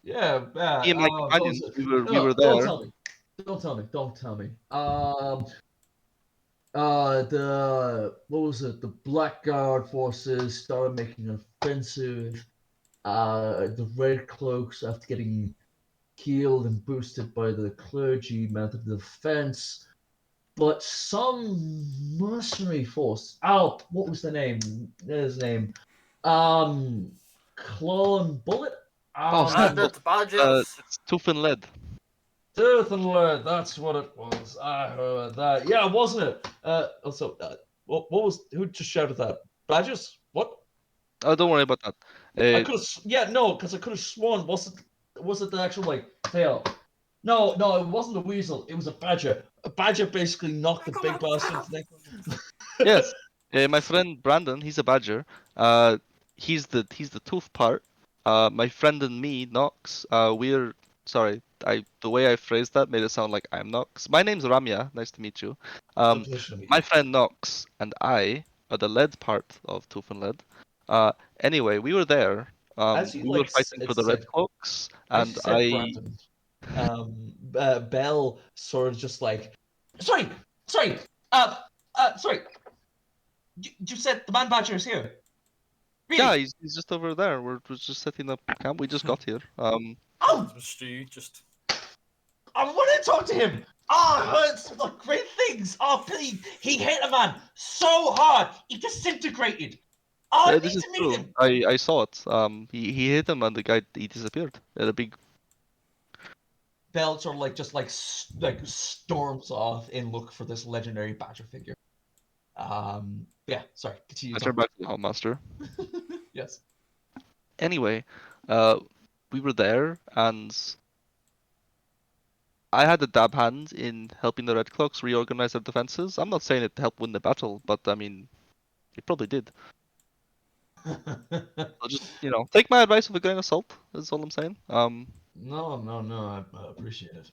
Yeah. me and my What was companions, it? we were No, don't there. tell me. Don't tell me. The what was it? The Blackguard forces started making an offensive. The Red Cloaks, after getting healed and boosted by the clergy, mounted the defense. But some mercenary force, what was the name? There's his name. Claw and Bullet. Oh, Bandit badges. it's Tooth and Lead. Tooth and Lead, that's what it was. I heard that. Yeah, wasn't it? Also, what was who just shouted that? Badges? What? Oh, don't worry about that. I could have. Yeah, no, because I could have sworn. Was it the actual like tail? No, it wasn't a weasel. It was a badger. A badger basically knocked the big bastard. Yes, my friend Brandon, he's a badger. He's the tooth part. My friend and me, Nox, we're sorry. The way I phrased that made it sound like I'm Nox. My name's Ramya. Nice to meet you. Pleasure to meet My you. friend Nox and I are the lead part of Tooth and Lead. Anyway, we were there. As you We were like fighting for the Red said, Cloaks, as and you said, I. Brandon, Bell sort of just like, sorry, sorry. You said the man badger is here. Really? Yeah, he's just over there. We're just setting up camp. We just got here. Oh, Stu, just I want to talk to him. Oh, I heard some like, great things. Oh, please. He hit a man so hard. He disintegrated. Oh, I This need is to meet true. him. I saw it. He hit him and the guy he disappeared. A big. Bell sort of like just like storms off in look for this legendary badger figure. Yeah, sorry. Continue I turned talking. back to the Houndmaster. Yes. Anyway, we were there and I had a dab hand in helping the Red Cloaks reorganize their defenses. I'm not saying it helped win the battle, but I mean, it probably did. So just take my advice with a grain of salt. That's all I'm saying. No. I appreciate it.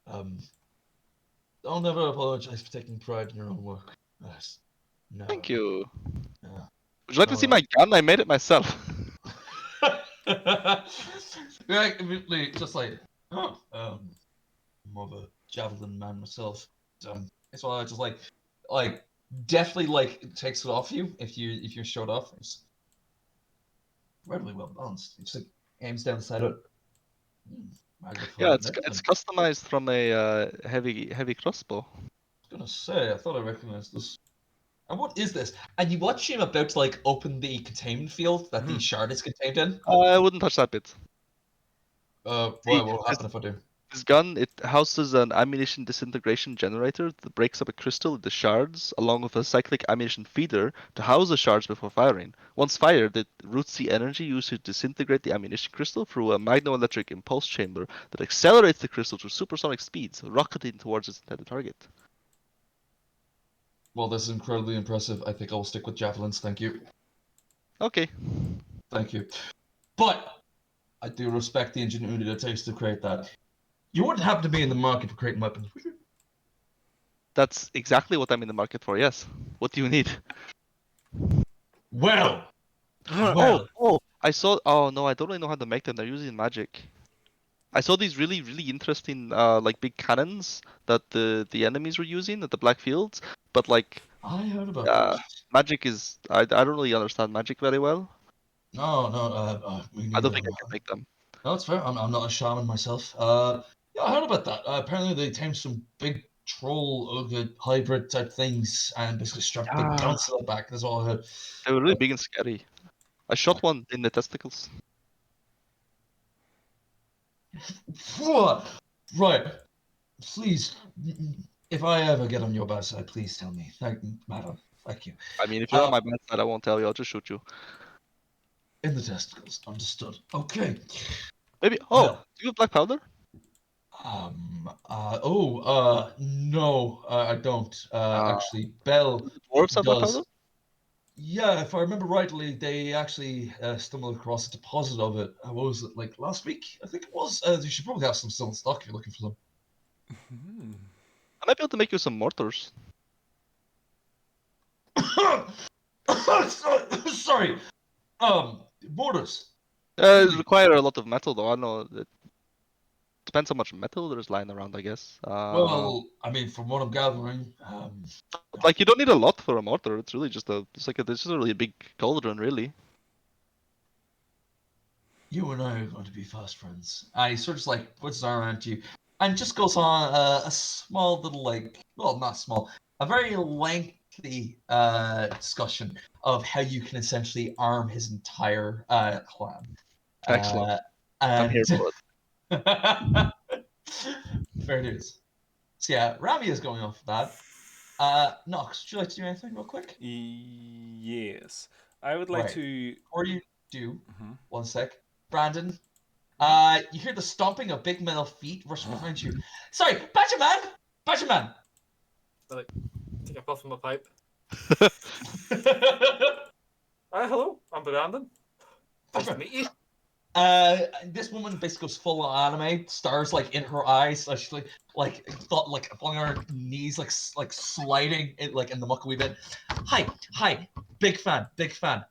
Don't never apologize for taking pride in your own work. Yes. No. Thank you. Yeah. Would you like to see my gun? I made it myself. Yeah, immediately just like, oh, more of a javelin man myself. That's why I just like definitely like takes it off you if you're showed off. It's incredibly well balanced. It just like aims down the side of it. Yeah, Magnified and it's everything. customized from a heavy crossbow. I was gonna say, I thought I recognized this. And what is this? And you watch him about to like open the containment field that the shard is contained in. I wouldn't touch that bit. Why? See, What will happen if I do? this gun, it houses an ammunition disintegration generator that breaks up a crystal into shards, along with a cyclic ammunition feeder to house the shards before firing. Once fired, it routes the energy used to disintegrate the ammunition crystal through a magnoelectric impulse chamber that accelerates the crystal to supersonic speeds, rocketing towards its intended target. Well, this is incredibly impressive. I think I will stick with javelins. Thank you. Okay. Thank you. But I do respect the ingenuity it takes to create that. You wouldn't happen to be in the market for creating weapons, would you? That's exactly what I'm in the market for, yes. What do you need? Well, I saw. Oh no, I don't really know how to make them. They're using magic. I saw these really interesting like big cannons that the enemies were using at the Black Fields, but like I heard about those. magic is I don't really understand magic very well. No, me I neither. don't think I can make them. No, it's fair. I'm not a shaman myself. Yeah, I heard about that. Apparently, they tamed some big troll ogre hybrid type things and basically strapped big Yeah, guns to their back. That's all I heard. they were really big and scary. I shot one in the testicles. Right. Please, If I ever get on your bad side, please tell me. Madam, thank you. I mean, if you're on my bad side, I won't tell you. I'll just shoot you. In the testicles, understood. Okay. Maybe. Well, Do you have black powder? No, I don't. Actually, Bell Dwarves have black powder? does. Yeah, if I remember rightly, they actually stumbled across a deposit of it. What was it, like last week? I think it was. You should probably have some still in stock if you're looking for them. I might be able to make you some mortars. Sorry. Mortars. It require a lot of metal, though. I know it depends how much metal there's lying around, I guess. Well, I mean, from what I'm gathering, Like, you don't need a lot for a mortar. It's really just it's just a really big cauldron, really. you and I are going to be fast friends. And he sort of like puts his arm around you and just goes on a small little, like, well, not small, a very lengthy discussion of how you can essentially arm his entire clan. Excellent. I'm here And for fair dues. So yeah, Rami is going off of that. Nox, would you like to do anything real quick? Yes. I would like Right. to. Before you do, Mhm. one sec. Brandon, you hear the stomping of big metal feet rushing behind you. Sorry, Badger Man! Badger Man! Take a puff from my pipe. Hello, I'm Brandon. Nice to meet you. This woman basically goes full on anime, stars like in her eyes, so she's like thought like falling on her knees, like sliding it like in the muck a wee bit. Hi, big fan.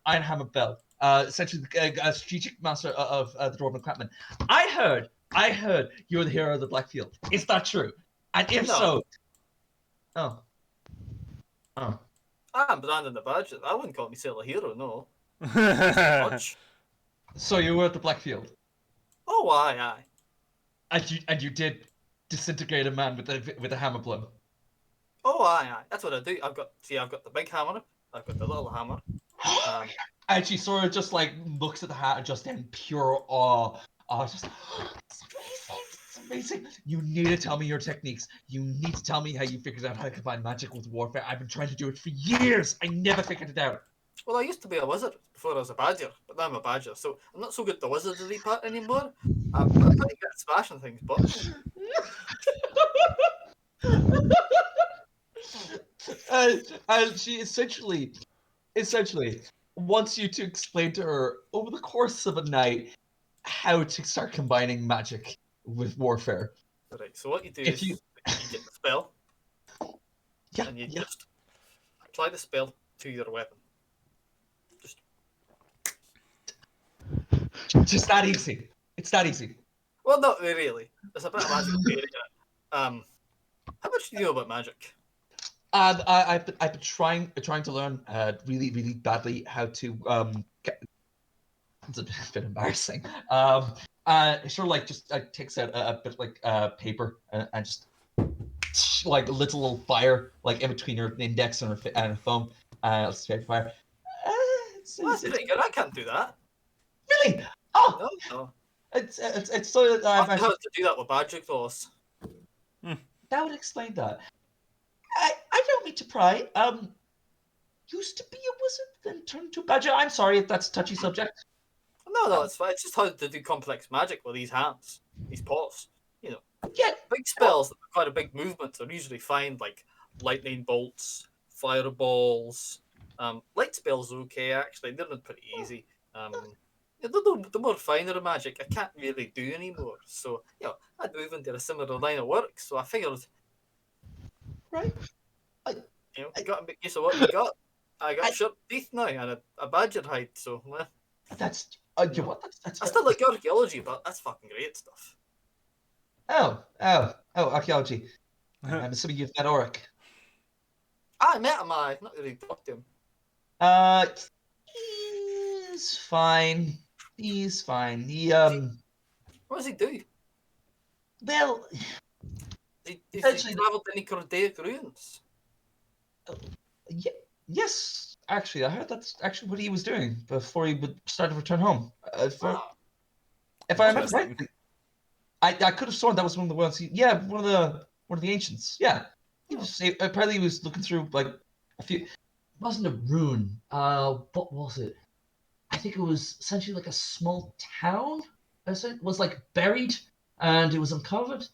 I am a Bell, essentially a strategic master of the Dwarven encampment. I heard you're the hero of the Blackfield. Is that true? And if No. so, oh, I'm Brandon the Badger. I wouldn't call myself a hero, no. Much. so you were at the Blackfield, Oh, aye. and you did disintegrate a man with a hammer blow. Oh, aye. That's what I do. I've got the big hammer. I've got the little hammer. And she sort of just like looks at the hat just in pure awe. Just it's amazing. You need to tell me your techniques. You need to tell me how you figured out how to combine magic with warfare. I've been trying to do it for years. I never figured it out. Well, I used to be a wizard before I was a badger, but now I'm a badger, so I'm not so good at the wizardry part anymore. I'm pretty good at smashing things, but And she essentially wants you to explain to her over the course of a night how to start combining magic with warfare. right. So what you do If is you- you get the spell, Yeah, and you yeah. just apply the spell to your weapon. Just that easy. It's that easy. Well, not really. There's a bit of magic theory in it. How much do you know about magic? I've been trying to learn really badly how to it's a bit embarrassing. Sort of like just takes out a bit like paper and just like a little fire like in between her index and her thumb. Straight fire. Well, that's pretty good. I can't do that. Really? Oh, No. it's so that I've had to do that with magic laws. that would explain that. I don't mean to pry. Used to be a wizard, then turned to a badger. I'm sorry if that's a touchy subject. No, it's fine. It's just how to do complex magic with these hands, these paws. You know, Yeah, big spells that require a big movement are usually fine, like lightning bolts, fireballs. Light spells are okay actually. They're pretty easy. The more finer magic I can't really do anymore. So I'd move into a similar line of work. So I figured, right. you got to make use of what you got. I got sharp teeth now and a badger hide. So That's you know what? That's I still like archaeology, but that's fucking great stuff. Oh, archaeology. I'm assuming you've met Oric. I met him. I've not really talked to him. He's fine. He's fine. He What does he do? well, Has he Essentially- travelled any Chaldaic ruins? yes. Actually, I heard that's actually what he was doing before he would start to return home. If I remember right, I could have sworn that was one of the ones. One of the ancients. Yeah. Apparently he was looking through like a few. It wasn't a rune. What was it? I think it was essentially like a small town. It was like buried and it was uncovered.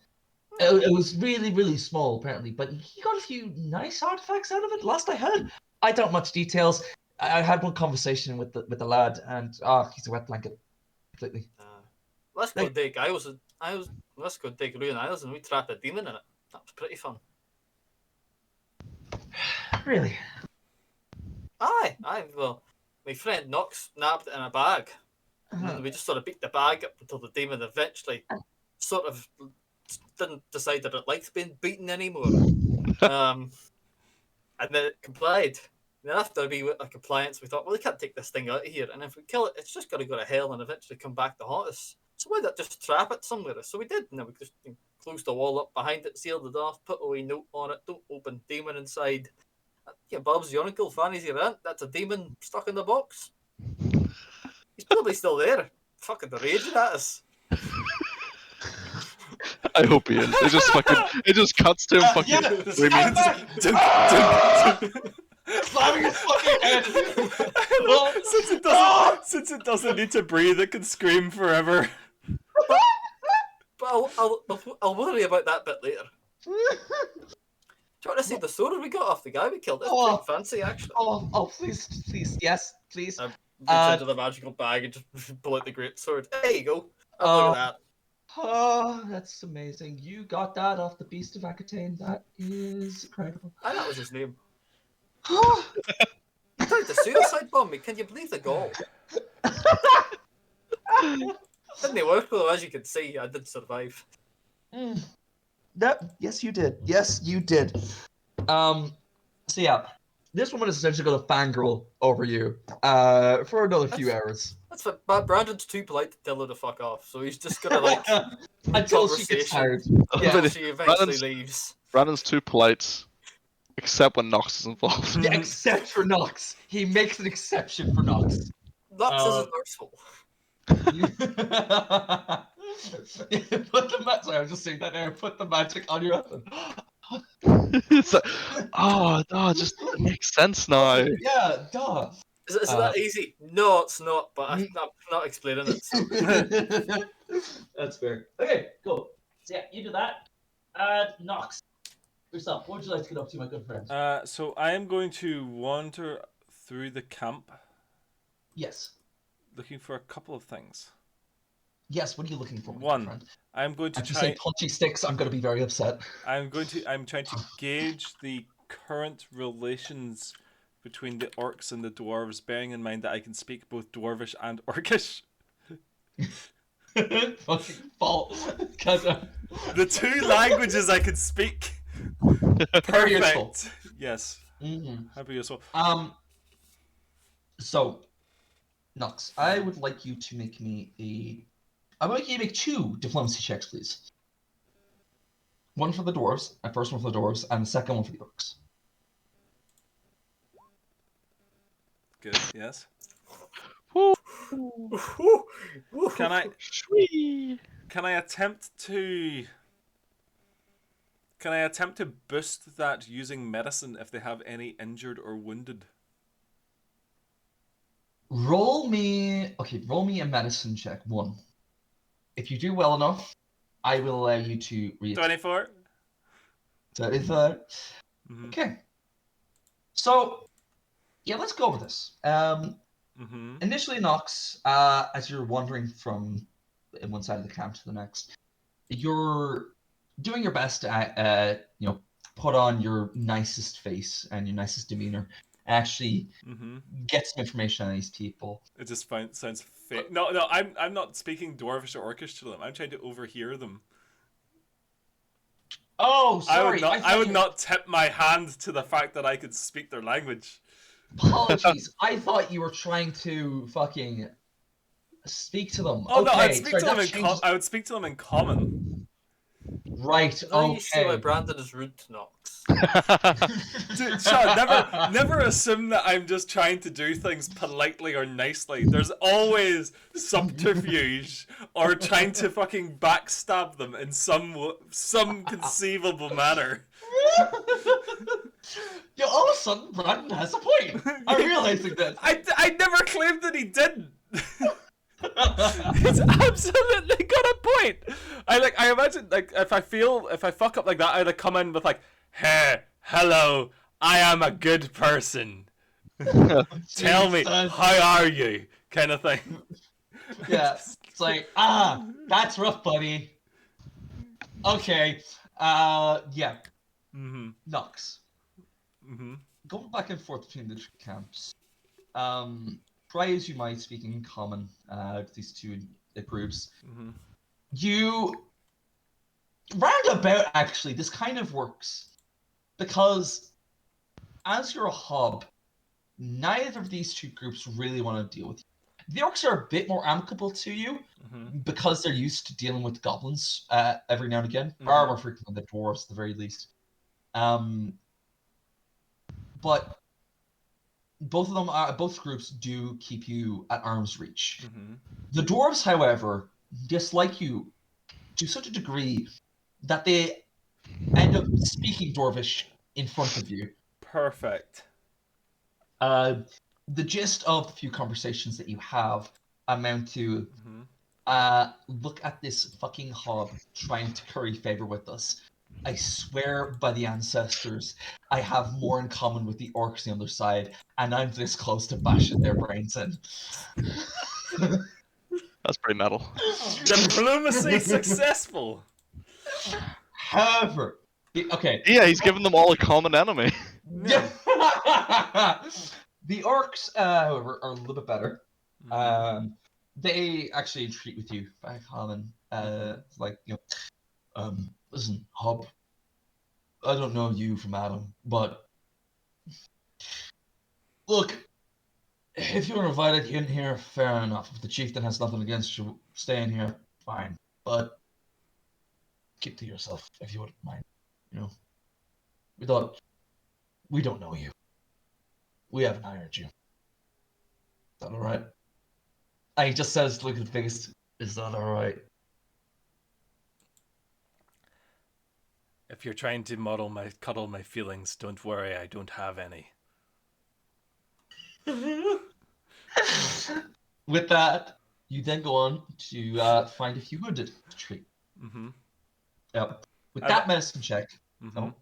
It was really, really small, apparently, but he got a few nice artifacts out of it. Last I heard, I don't much details. I had one conversation with the lad, and he's a wet blanket, completely. Let's go dig. Let's go dig Ruin Isles, and we trapped a demon in it. That was pretty fun. Really? Aye. Well, my friend Knox nabbed it in a bag. Uh-huh. And we just sort of beat the bag up until the demon eventually sort of didn't decide that it liked being beaten anymore. And then it complied. And then after a compliance, we thought, well, we can't take this thing out of here. And if we kill it, it's just got to go to hell and eventually come back to haunt us. So why not just trap it somewhere? So we did. And then we just closed the wall up behind it, sealed it off, put a wee note on it, don't open demon inside. Yeah, Bob's the uncle, Fanny's your aunt. That's a demon stuck in the box. He's probably still there, fucking raging at us. I hope he is. It just cuts to him fucking screaming. Slamming his fucking head. Since it doesn't need to breathe, it can scream forever. But I'll worry about that bit later. Do you want to see the sword we got off the guy we killed? It's pretty fancy, actually. Oh, please, yes, please. Reach into the magical bag and just pull out the great sword. There you go. Look at that. Oh, that's amazing. You got that off the Beast of Aquitaine. That is incredible. I that was his name. He tried to suicide bomb me. Can you believe the Gnoll? Didn't work though, as you can see. I did survive. Yes, you did. Yes, you did. So yeah, this woman is essentially going to fangirl over you for another few hours. That's what, but Brandon's too polite to tell her to fuck off, so he's just gonna like until she gets tired. Yeah, Yeah. she eventually leaves. Brandon's too polite, except when Nox is involved. Yeah, except for Nox. He makes an exception for Nox. Nox is an arsehole. Sorry, I was just saying that there. Put the magic on your weapon. It's like, just it makes sense now. Yeah, duh. Is it that easy? No, it's not, but I'm not explaining it. So. That's fair. Okay, cool. So yeah, you do that. Nox, yourself, what would you like to get up to, my good friend? So I am going to wander through the camp. Yes. Looking for a couple of things. Yes, what are you looking for, my One, good friend? I'm going to If you try. say punchy sticks, I'm going to be very upset. I'm trying to gauge the current relations between the orcs and the dwarves, bearing in mind that I can speak both dwarvish and orcish. Fucking fault. The two languages I can speak. Very useful. Perfect. Yes. Mm-hmm. Happy useful. So, Nox, I would like you to make me I would like you to make 2 diplomacy checks, please. One for the dwarves, and first one for the dwarves, and the second one for the orcs. Good. Yes. Can I attempt to boost that using medicine if they have any injured or wounded? Roll me a medicine check, 1. If you do well enough, I will allow you to read. 24. 25. Mm-hmm. Okay. So, yeah, let's go with this. Initially, Nox, as you're wandering from one side of the camp to the next, you're doing your best to, put on your nicest face and your nicest demeanor. Actually, get some information on these people. It just sounds fake. No, I'm not speaking dwarvish or orcish to them. I'm trying to overhear them. Oh, sorry. I would not tip my hand to the fact that I could speak their language. Apologies. I thought you were trying to fucking speak to them. Oh okay. no, I'd speak to them I would speak to them in common. Right. Now you see why Brandon is rude to Nox. Dude, Sean, never assume that I'm just trying to do things politely or nicely. There's always subterfuge or trying to fucking backstab them in some conceivable manner. Yo, all of a sudden, Brandon has a point. I'm realizing this. I never claimed that he didn't. He's absolutely got a point. I imagine like if I fuck up like that, I'd come in with like, hey, hello, I am a good person. Tell me, Jesus. how are you? Kind of thing. Yeah, it's like, that's rough, buddy. Okay, yeah, Nux. Going back and forth between the two camps. Try as you might, speaking in common, these two groups. You roundabout actually, this kind of works because as you're a hub, neither of these two groups really want to deal with you. The orcs are a bit more amicable to you because they're used to dealing with goblins every now and again, or more frequently the dwarves at the very least. But both groups do keep you at arm's reach. The dwarves, however, dislike you to such a degree that they end up speaking dwarvish in front of you. Perfect. The gist of the few conversations that you have amount to look at this fucking hub trying to curry favor with us. I swear by the ancestors, I have more in common with the orcs on the other side, and I'm this close to bashing their brains in. That's pretty metal. Diplomacy successful. However, okay. Yeah, he's given them all a common enemy. Yeah. The orcs, however, are a little bit better. They actually treat with you by common. Like, listen, Hub, I don't know you from Adam, but look, if you're invited in here, fair enough. If the chieftain has nothing against you staying here, fine. But keep to yourself if you wouldn't mind. We don't know you. We haven't hired you. Is that alright? And he just says, look at the biggest, is that alright? If you're trying to cuddle my feelings, don't worry, I don't have any. With that, you then go on to find a few wounded to treat. Yep. With that medicine check. I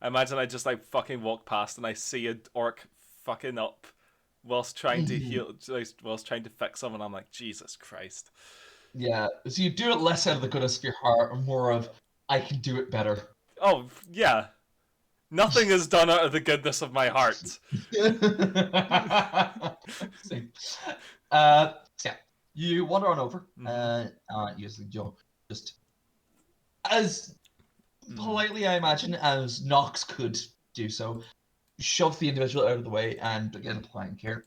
imagine I just fucking walk past and I see an orc fucking up whilst trying to heal, whilst trying to fix someone. I'm like, Jesus Christ. Yeah, so you do it less out of the goodness of your heart and more of, I can do it better. Oh, yeah. Nothing is done out of the goodness of my heart. Yeah, you wander on over, using just as politely, I imagine, as Nox could do so, shove the individual out of the way and begin applying care.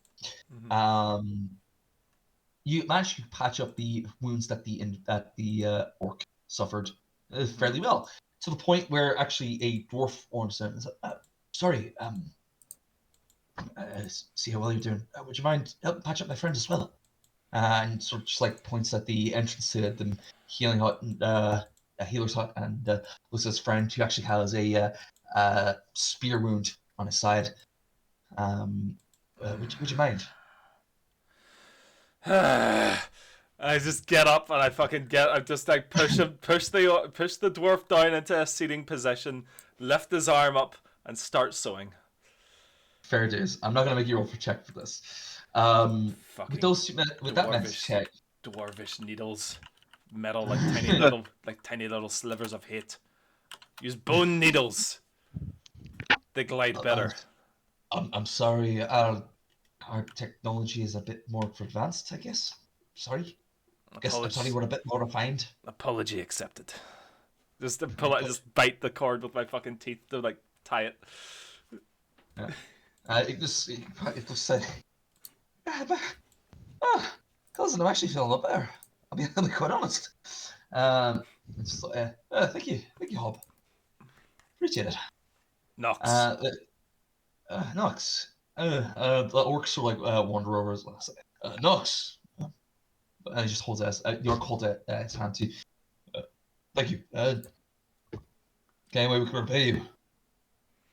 You manage to patch up the wounds that the orc suffered fairly well, to the point where actually a dwarf orcs out and said, sorry, see how well you're doing. Would you mind helping patch up my friend as well? And sort of just points at the entrance to the healing hut, and a healer's hut, and looks at his friend who actually has a spear wound on his side. Would you mind? I just get up and I just push the dwarf down into a seating position, lift his arm up, and start sewing. Fair dues. I'm not gonna make you roll for check for this. With that medicine check, dwarvish needles, metal like tiny little slivers of hate. Use bone needles. They glide better. I'm sorry. Our technology is a bit more advanced, I guess. Sorry. I guess I'm sorry, we're a bit more refined. Apology accepted. Just just bite the cord with my fucking teeth to tie it. Yeah. It just said, cousin, I'm actually feeling a lot better. I'll be quite honest. It's just thank you, Hob. Appreciate it. Nox. Nox. The orcs are wander over as well. Nox. And he just holds the orc holds his hand to you. Thank you. Any way we can repay you?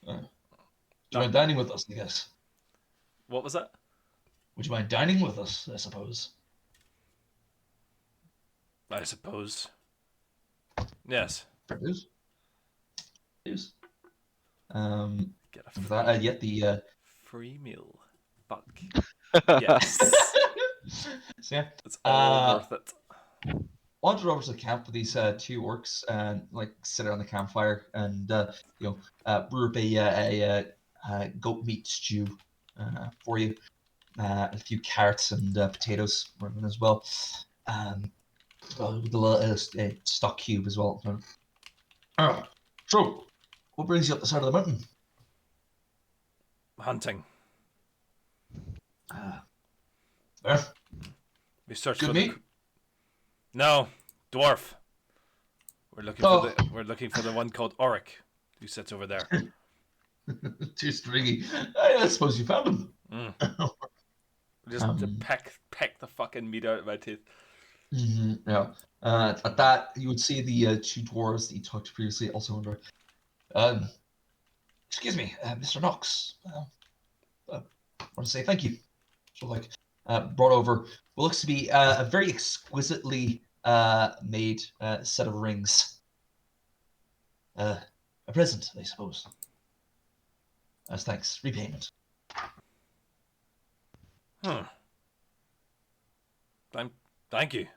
Would you mind dining with us, I guess? What was that? Would you mind dining with us, I suppose? I suppose. Yes. Fair dues. Get a For that, I get the free meal. Fuck. Yes. so yeah, It's all worth it. wandered over to the camp with these two orcs and like sit around the campfire and brew up a goat meat stew for you, a few carrots and potatoes as well, with a little stock cube as well. So, what brings you up the side of the mountain? Hunting. Fair. We searched Good for meat. No, dwarf. We're looking for the one called Auric, who sits over there. Too stringy. I suppose you found him. Just to peck the fucking meat out of my teeth. Yeah. At that, you would see the two dwarves that you talked to previously also under. Excuse me, Mr. Knox. I want to say thank you. So, brought over what looks to be a very exquisitely made set of rings. A present, I suppose. As thanks, repayment. Thank you.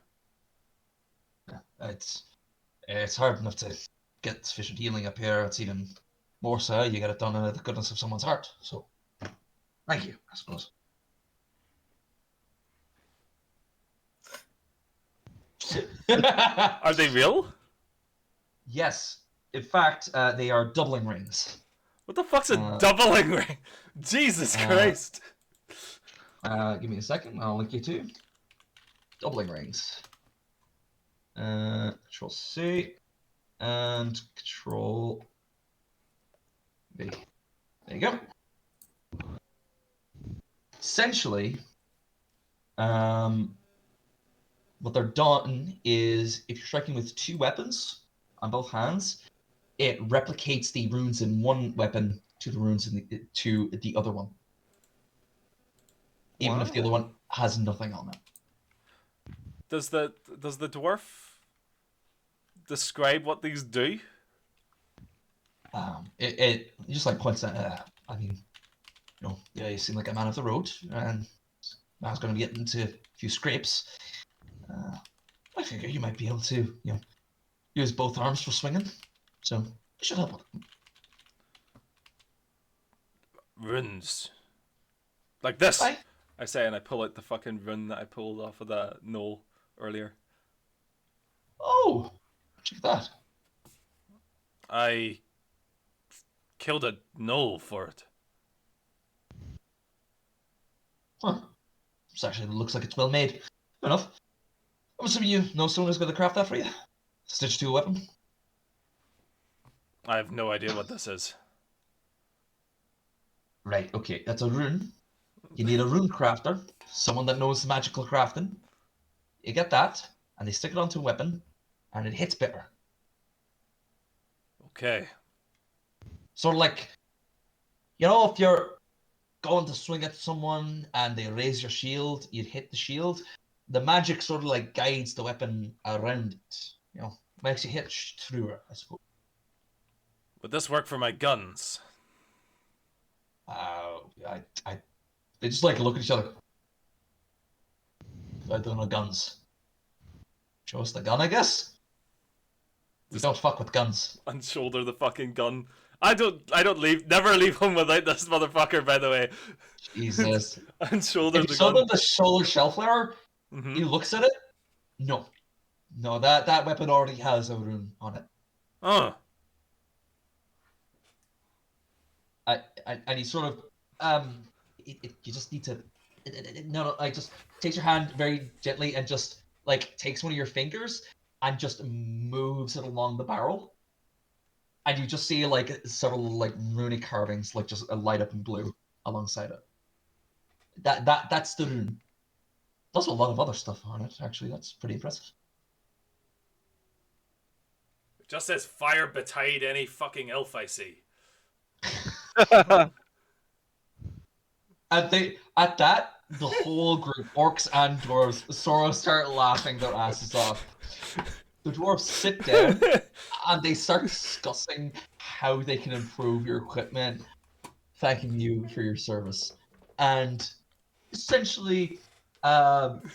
It's hard enough to get sufficient healing up here. It's even more so you get it done out of the goodness of someone's heart. So, thank you, I suppose. Are they real? Yes. In fact, they are doubling rings. What the fuck's a doubling ring? Jesus Christ. Give me a second. I'll link you to doubling rings. Control C and Control V. There you go. Essentially, what they're done is if you're striking with two weapons on both hands, it replicates the runes in one weapon to the runes in the other one. Even if the other one has nothing on it. Does the dwarf describe what these do? It just points at. Yeah, you seem like a man of the road, and I was going to get into a few scrapes. I figure you might be able to, use both arms for swinging, so it should help. Runes, like this. Aye. I say, and I pull out the fucking rune that I pulled off of the Gnoll earlier. Oh, check that. I killed a Gnoll for it. Huh. It actually looks like it's well made. Fair enough. I'm assuming you know someone who's going to craft that for you. Stitch to a weapon. I have no idea what this is. Right, okay, that's a rune. You need a rune crafter, someone that knows magical crafting. You get that, and they stick it onto a weapon, and it hits better. Okay. Sort of like, if you're going to swing at someone and they raise your shield, you'd hit the shield. The magic sort of guides the weapon around it. Makes you hit through it, I suppose. Would this work for my guns? They just look at each other. I don't know guns. Show us the gun, I guess. We don't fuck with guns. Unshoulder the fucking gun. I don't never leave home without this motherfucker, by the way. Jesus. Unshoulder If the you show gun. them the solar shellflower, he looks at it. No, that weapon already has a rune on it. Oh. And he sort of you just need to just takes your hand very gently and just takes one of your fingers and just moves it along the barrel, and you just see several runic carvings just light up in blue alongside it. That's the rune. There's a lot of other stuff on it, actually. That's pretty impressive. It just says fire betide any fucking elf I see. And the whole group, orcs and dwarves, sort of start laughing their asses off. The dwarves sit down and they start discussing how they can improve your equipment, thanking you for your service, and essentially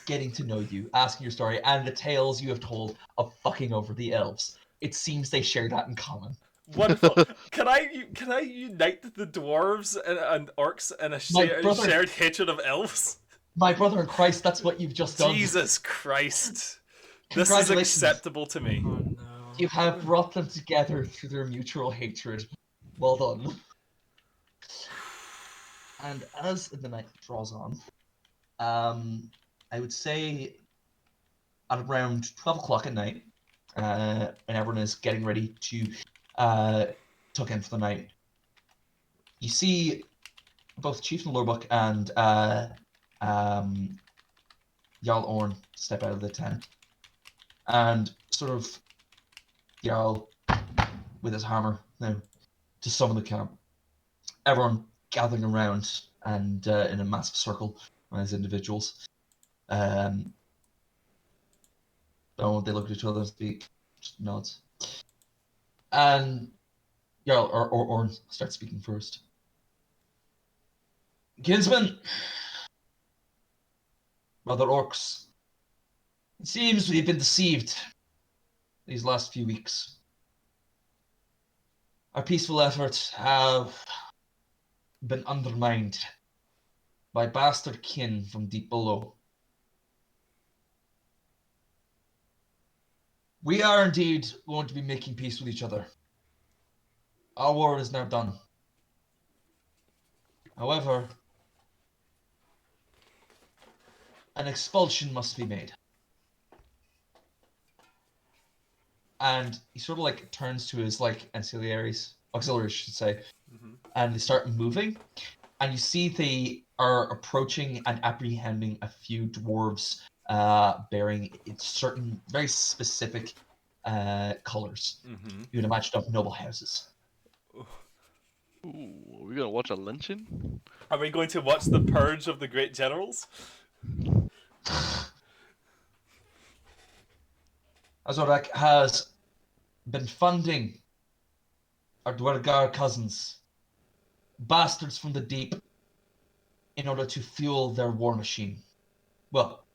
getting to know you, asking your story, and the tales you have told of fucking over the elves. It seems they share that in common. Wonderful. Can I unite the dwarves and orcs in a shared hatred of elves? My brother in Christ, that's what you've just done. Jesus Christ. This is Congratulations. acceptable to me. Oh no. You have brought them together through their mutual hatred. Well done. And as the night draws on, I would say at around 12 o'clock at night, when everyone is getting ready to tuck in for the night, you see both Chief Lorbuck and Jarl Orn step out of the tent, and sort of Jarl with his hammer now to summon the camp. Everyone gathering around and in a massive circle as individuals. Oh, they look at each other and speak, just nods. And Jarl or Orn starts speaking first. Kinsman, brother orcs, it seems we've been deceived these last few weeks. Our peaceful efforts have been undermined by bastard kin from deep below. We are indeed going to be making peace with each other. Our war is now done. However, an expulsion must be made. And he sort of like turns to his like auxiliaries, I should say, and they start moving. And you see they are approaching and apprehending a few dwarves bearing certain very specific colors. You would imagine of noble houses. Ooh, are we gonna watch a lynching? Are we going to watch the purge of the great generals? Azorak has been funding our Dwergar cousins, bastards from the deep, in order to fuel their war machine. Well,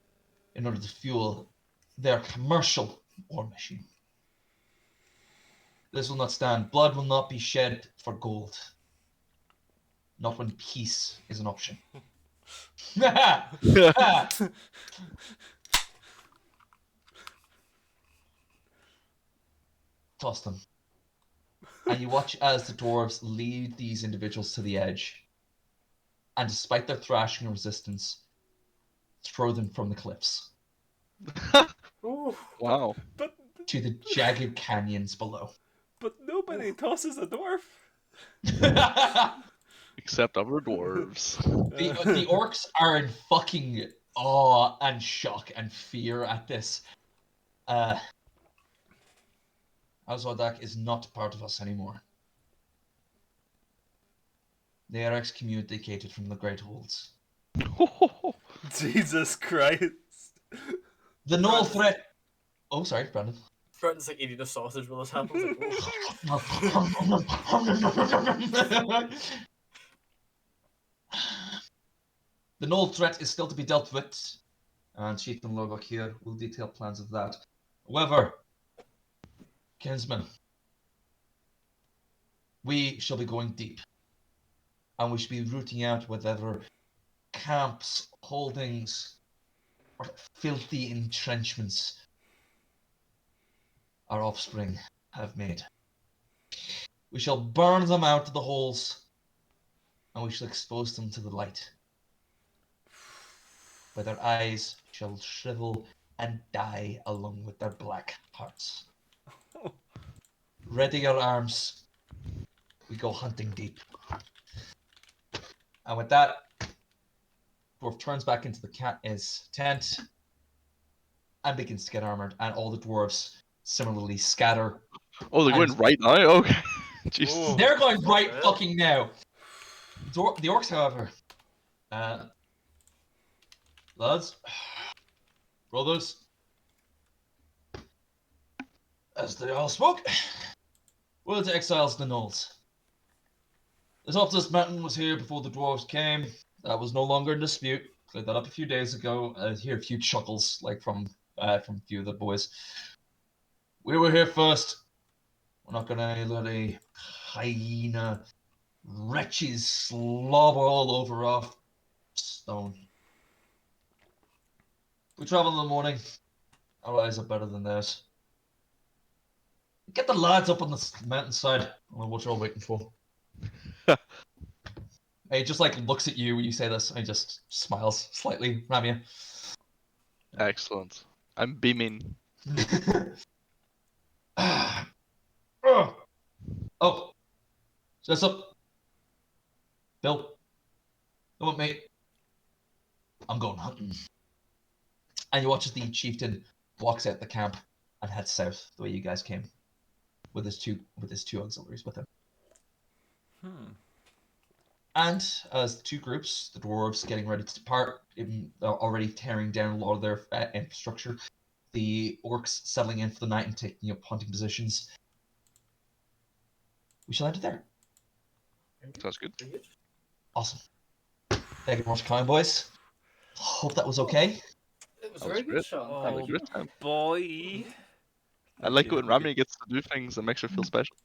in order to fuel their commercial war machine. This will not stand. Blood will not be shed for gold. Not when peace is an option. Toss them. And you watch as the dwarves lead these individuals to the edge. And despite their thrashing and resistance, throw them from the cliffs. Ooh. Wow. But to the jagged canyons below. But nobody tosses a dwarf. Except our dwarves. The orcs are in fucking awe and shock and fear at this. Azodak is not part of us anymore. They are excommunicated from the Great Holds. Jesus Christ. The Gnoll threat. Oh, sorry, Brandon. Threaten's like eating a sausage while this happens. Like, The Gnoll threat is still to be dealt with, and Chief and Lorbuck here will detail plans of that. However, kinsman, we shall be going deep, and we should be rooting out whatever camps, holdings, or filthy entrenchments our offspring have made. We shall burn them out of the holes, and we shall expose them to the light, where their eyes shall shrivel and die along with their black hearts. Ready your arms. We go hunting deep. And with that, Dwarf turns back into his tent and begins to get armored, and all the dwarves similarly scatter. Oh, they're going right now? Okay. Jesus. Oh. They're going right fucking now. The orcs, however, lads, brothers, as they all spoke, we're the exiles of the Gnolls. The top of this mountain was here before the dwarves came. That was no longer in dispute. Cleared that up a few days ago. I hear a few chuckles, like from a few of the boys. We were here first. We're not gonna let a hyena wretches slobber all over our stone. We travel in the morning. Our eyes are better than theirs. Get the lads up on the mountainside. I don't know what you're all waiting for. He just like looks at you when you say this and he just smiles slightly, Ramia. Excellent. I'm beaming. Oh, just up. Bill, come with me. I'm going hunting. And you watch as the chieftain walks out the camp and heads south the way you guys came, with his two auxiliaries with him. And as the two groups, the dwarves getting ready to depart, already tearing down a lot of their infrastructure, the orcs settling in for the night and taking up hunting positions. We shall end it there. Sounds good. Very good. Awesome. Thank you very much, kind boys. Hope that was okay. It was That was very good, great. Sean. Had a Thank you. great time. Boy. I like it when Rami gets to do things that makes her feel special.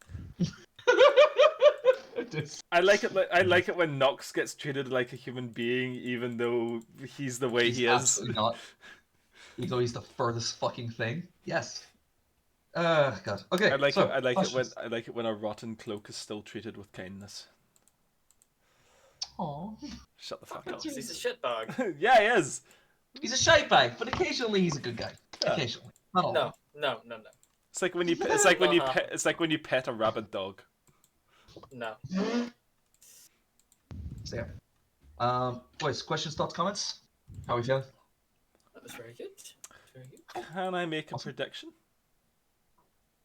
I like it when Nox gets treated like a human being, even though he's the way He's he is. absolutely not. Even though he's the furthest fucking thing. Yes. God. Okay. I like so, it. questions. I like it when a rotten cloak is still treated with kindness. Aw. Shut the fuck up. He's a shitbag. Yeah, he is. He's a shy bag, but occasionally he's a good guy. Yeah. Occasionally. Not all. No. It's like when you it's like when you pet a rabid dog. No. So yeah. Boys, questions, thoughts, comments? How are we feeling? That was very good. Very good. Can I make a Awesome. prediction?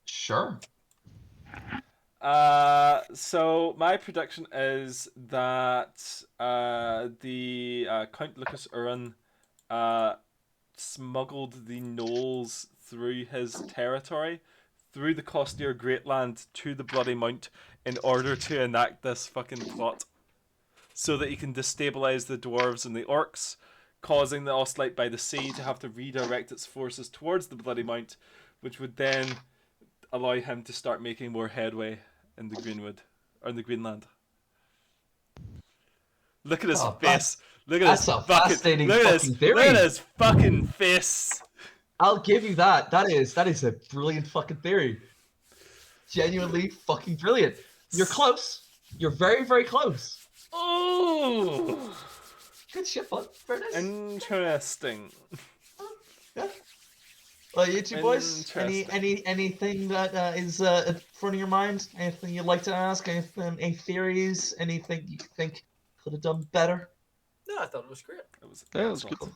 Sure. So my prediction is that the Count Lucas Uran smuggled the Gnolls through his territory, through the Costier Greatland to the Bloody Mount in order to enact this fucking plot, so that he can destabilize the dwarves and the orcs, causing the Ostlight by the Sea to have to redirect its forces towards the Bloody Mount, which would then allow him to start making more headway in the Greenwood or in the Greenland. Look at his face. Look at his that's a fucking fascinating look at fucking his, theory. Look at his fucking face. I'll give you that. That is a brilliant fucking theory. Genuinely fucking brilliant. You're close. You're very, very close. Oh, Good shit, bud. Very nice. interesting. Yeah. Well, you two boys, anything that is in front of your mind? Anything you'd like to ask? Anything, any theories? Anything you think could have done better? No, I thought it was great. It was Yeah, it was excellent. good.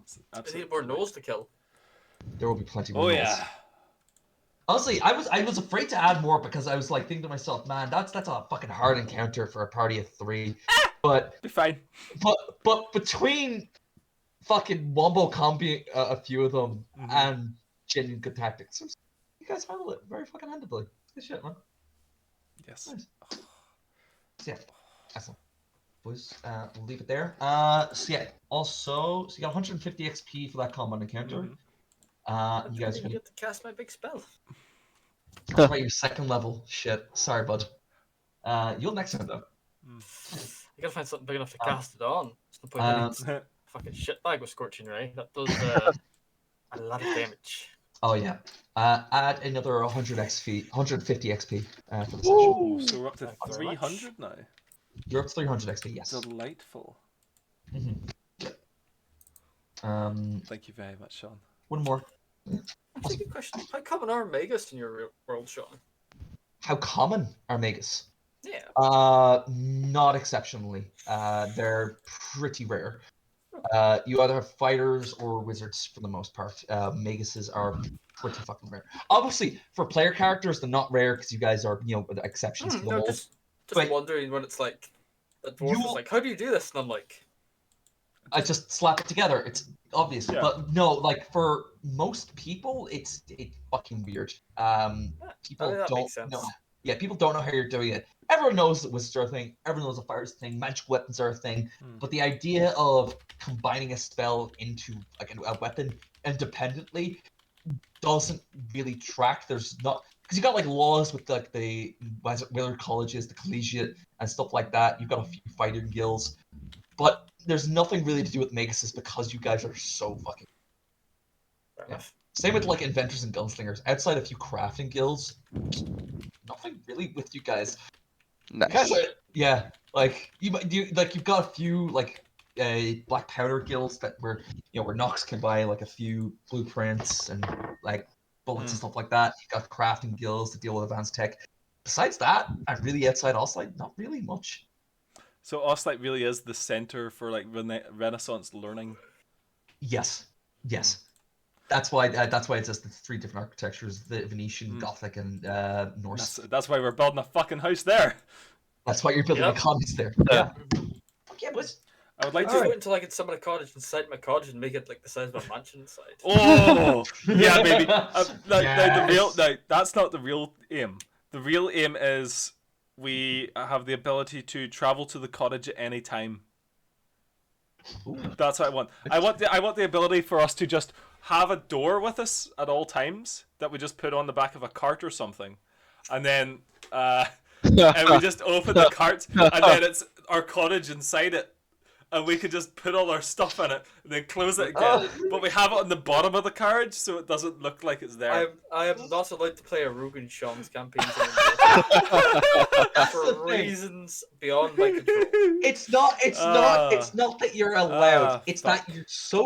It's I need absolutely more brilliant. Knolls to kill. There will be plenty more. Oh roles. yeah. Honestly, I was afraid to add more because I was like thinking to myself, man, that's a fucking hard encounter for a party of 3. But Be fine. but between fucking wombo combi a few of them Mhm. and genuine good tactics, you guys handle it very fucking handedly. Good shit, man. Yes. Nice. So yeah, excellent. Boys, we'll leave it there. So yeah, also, so you got 150 XP for that combat encounter. Mhm. I You didn't guys even are get to cast my big spell. that's right, your second level. Shit, sorry, bud. You'll next time though. You gotta find something big enough to cast it on. It's the point Um, fucking shitbag with Scorching Ray. That does a lot of damage. Oh yeah. Add another 100 XP, 150 XP for the session. Ooh, so we're up to Thank you very much. 300 now. You're up to 300 XP, yes. Delightful. Thank you very much, Sean. One more. Actually, good question. How common are Magus in your world, Sean? How common are Magus? Yeah. Not exceptionally. They're pretty rare. You either have fighters or wizards for the most part. Maguses are pretty fucking rare. Obviously, for player characters, they're not rare because you guys are, the exceptions to the No, mold. just Wait. wondering when it's like the dwarf was like, "How do you do this?" And I'm like, I just slap it together. It's obvious, Yeah. but no, like for most people, it's fucking weird. People that don't makes sense. know. Yeah, people don't know how you're doing it. Everyone knows that wizards are a thing. Everyone knows a fire's a thing. Magic weapons are a thing. But the idea of combining a spell into like a weapon independently doesn't really track. There's not because you got like laws with like the wizard colleges, the collegiate, and stuff like that. You've got a few fighting guilds. But there's nothing really to do with Megasis because you guys are so fucking. Fair Yeah. enough. Same with like inventors and gunslingers. Outside a few crafting guilds, nothing really with you guys. Nice. You guys are, yeah, like you've got a few like black powder guilds that where where Nox can buy like a few blueprints and like bullets and stuff like that. You got crafting guilds to deal with advanced tech. Besides that, and really outside Oslight, not really much. So Oslight really is the center for like Renaissance learning. Yes, yes. That's why it's just the three different architectures: the Venetian, Gothic, and Norse. That's why we're building a fucking house there. That's why you're building Yep. economies there. Yeah. Fuck yeah, boys. I would like Just to. wait until I can summon a cottage inside my cottage and make it like the size of a mansion inside. Oh, yeah, baby. The real, Yes. that's not the real aim. The real aim is we have the ability to travel to the cottage at any time. That's what I want. I want the ability for us to just have a door with us at all times that we just put on the back of a cart or something, and then and we just open the cart, and then it's our cottage inside it. And we could just put all our stuff in it and then close it again. But we have it on the bottom of the carriage so it doesn't look like it's there. I am not allowed to play a Rogue and Sean's campaigns for reasons beyond my control. It's not that you're allowed. It's fuck. that you're so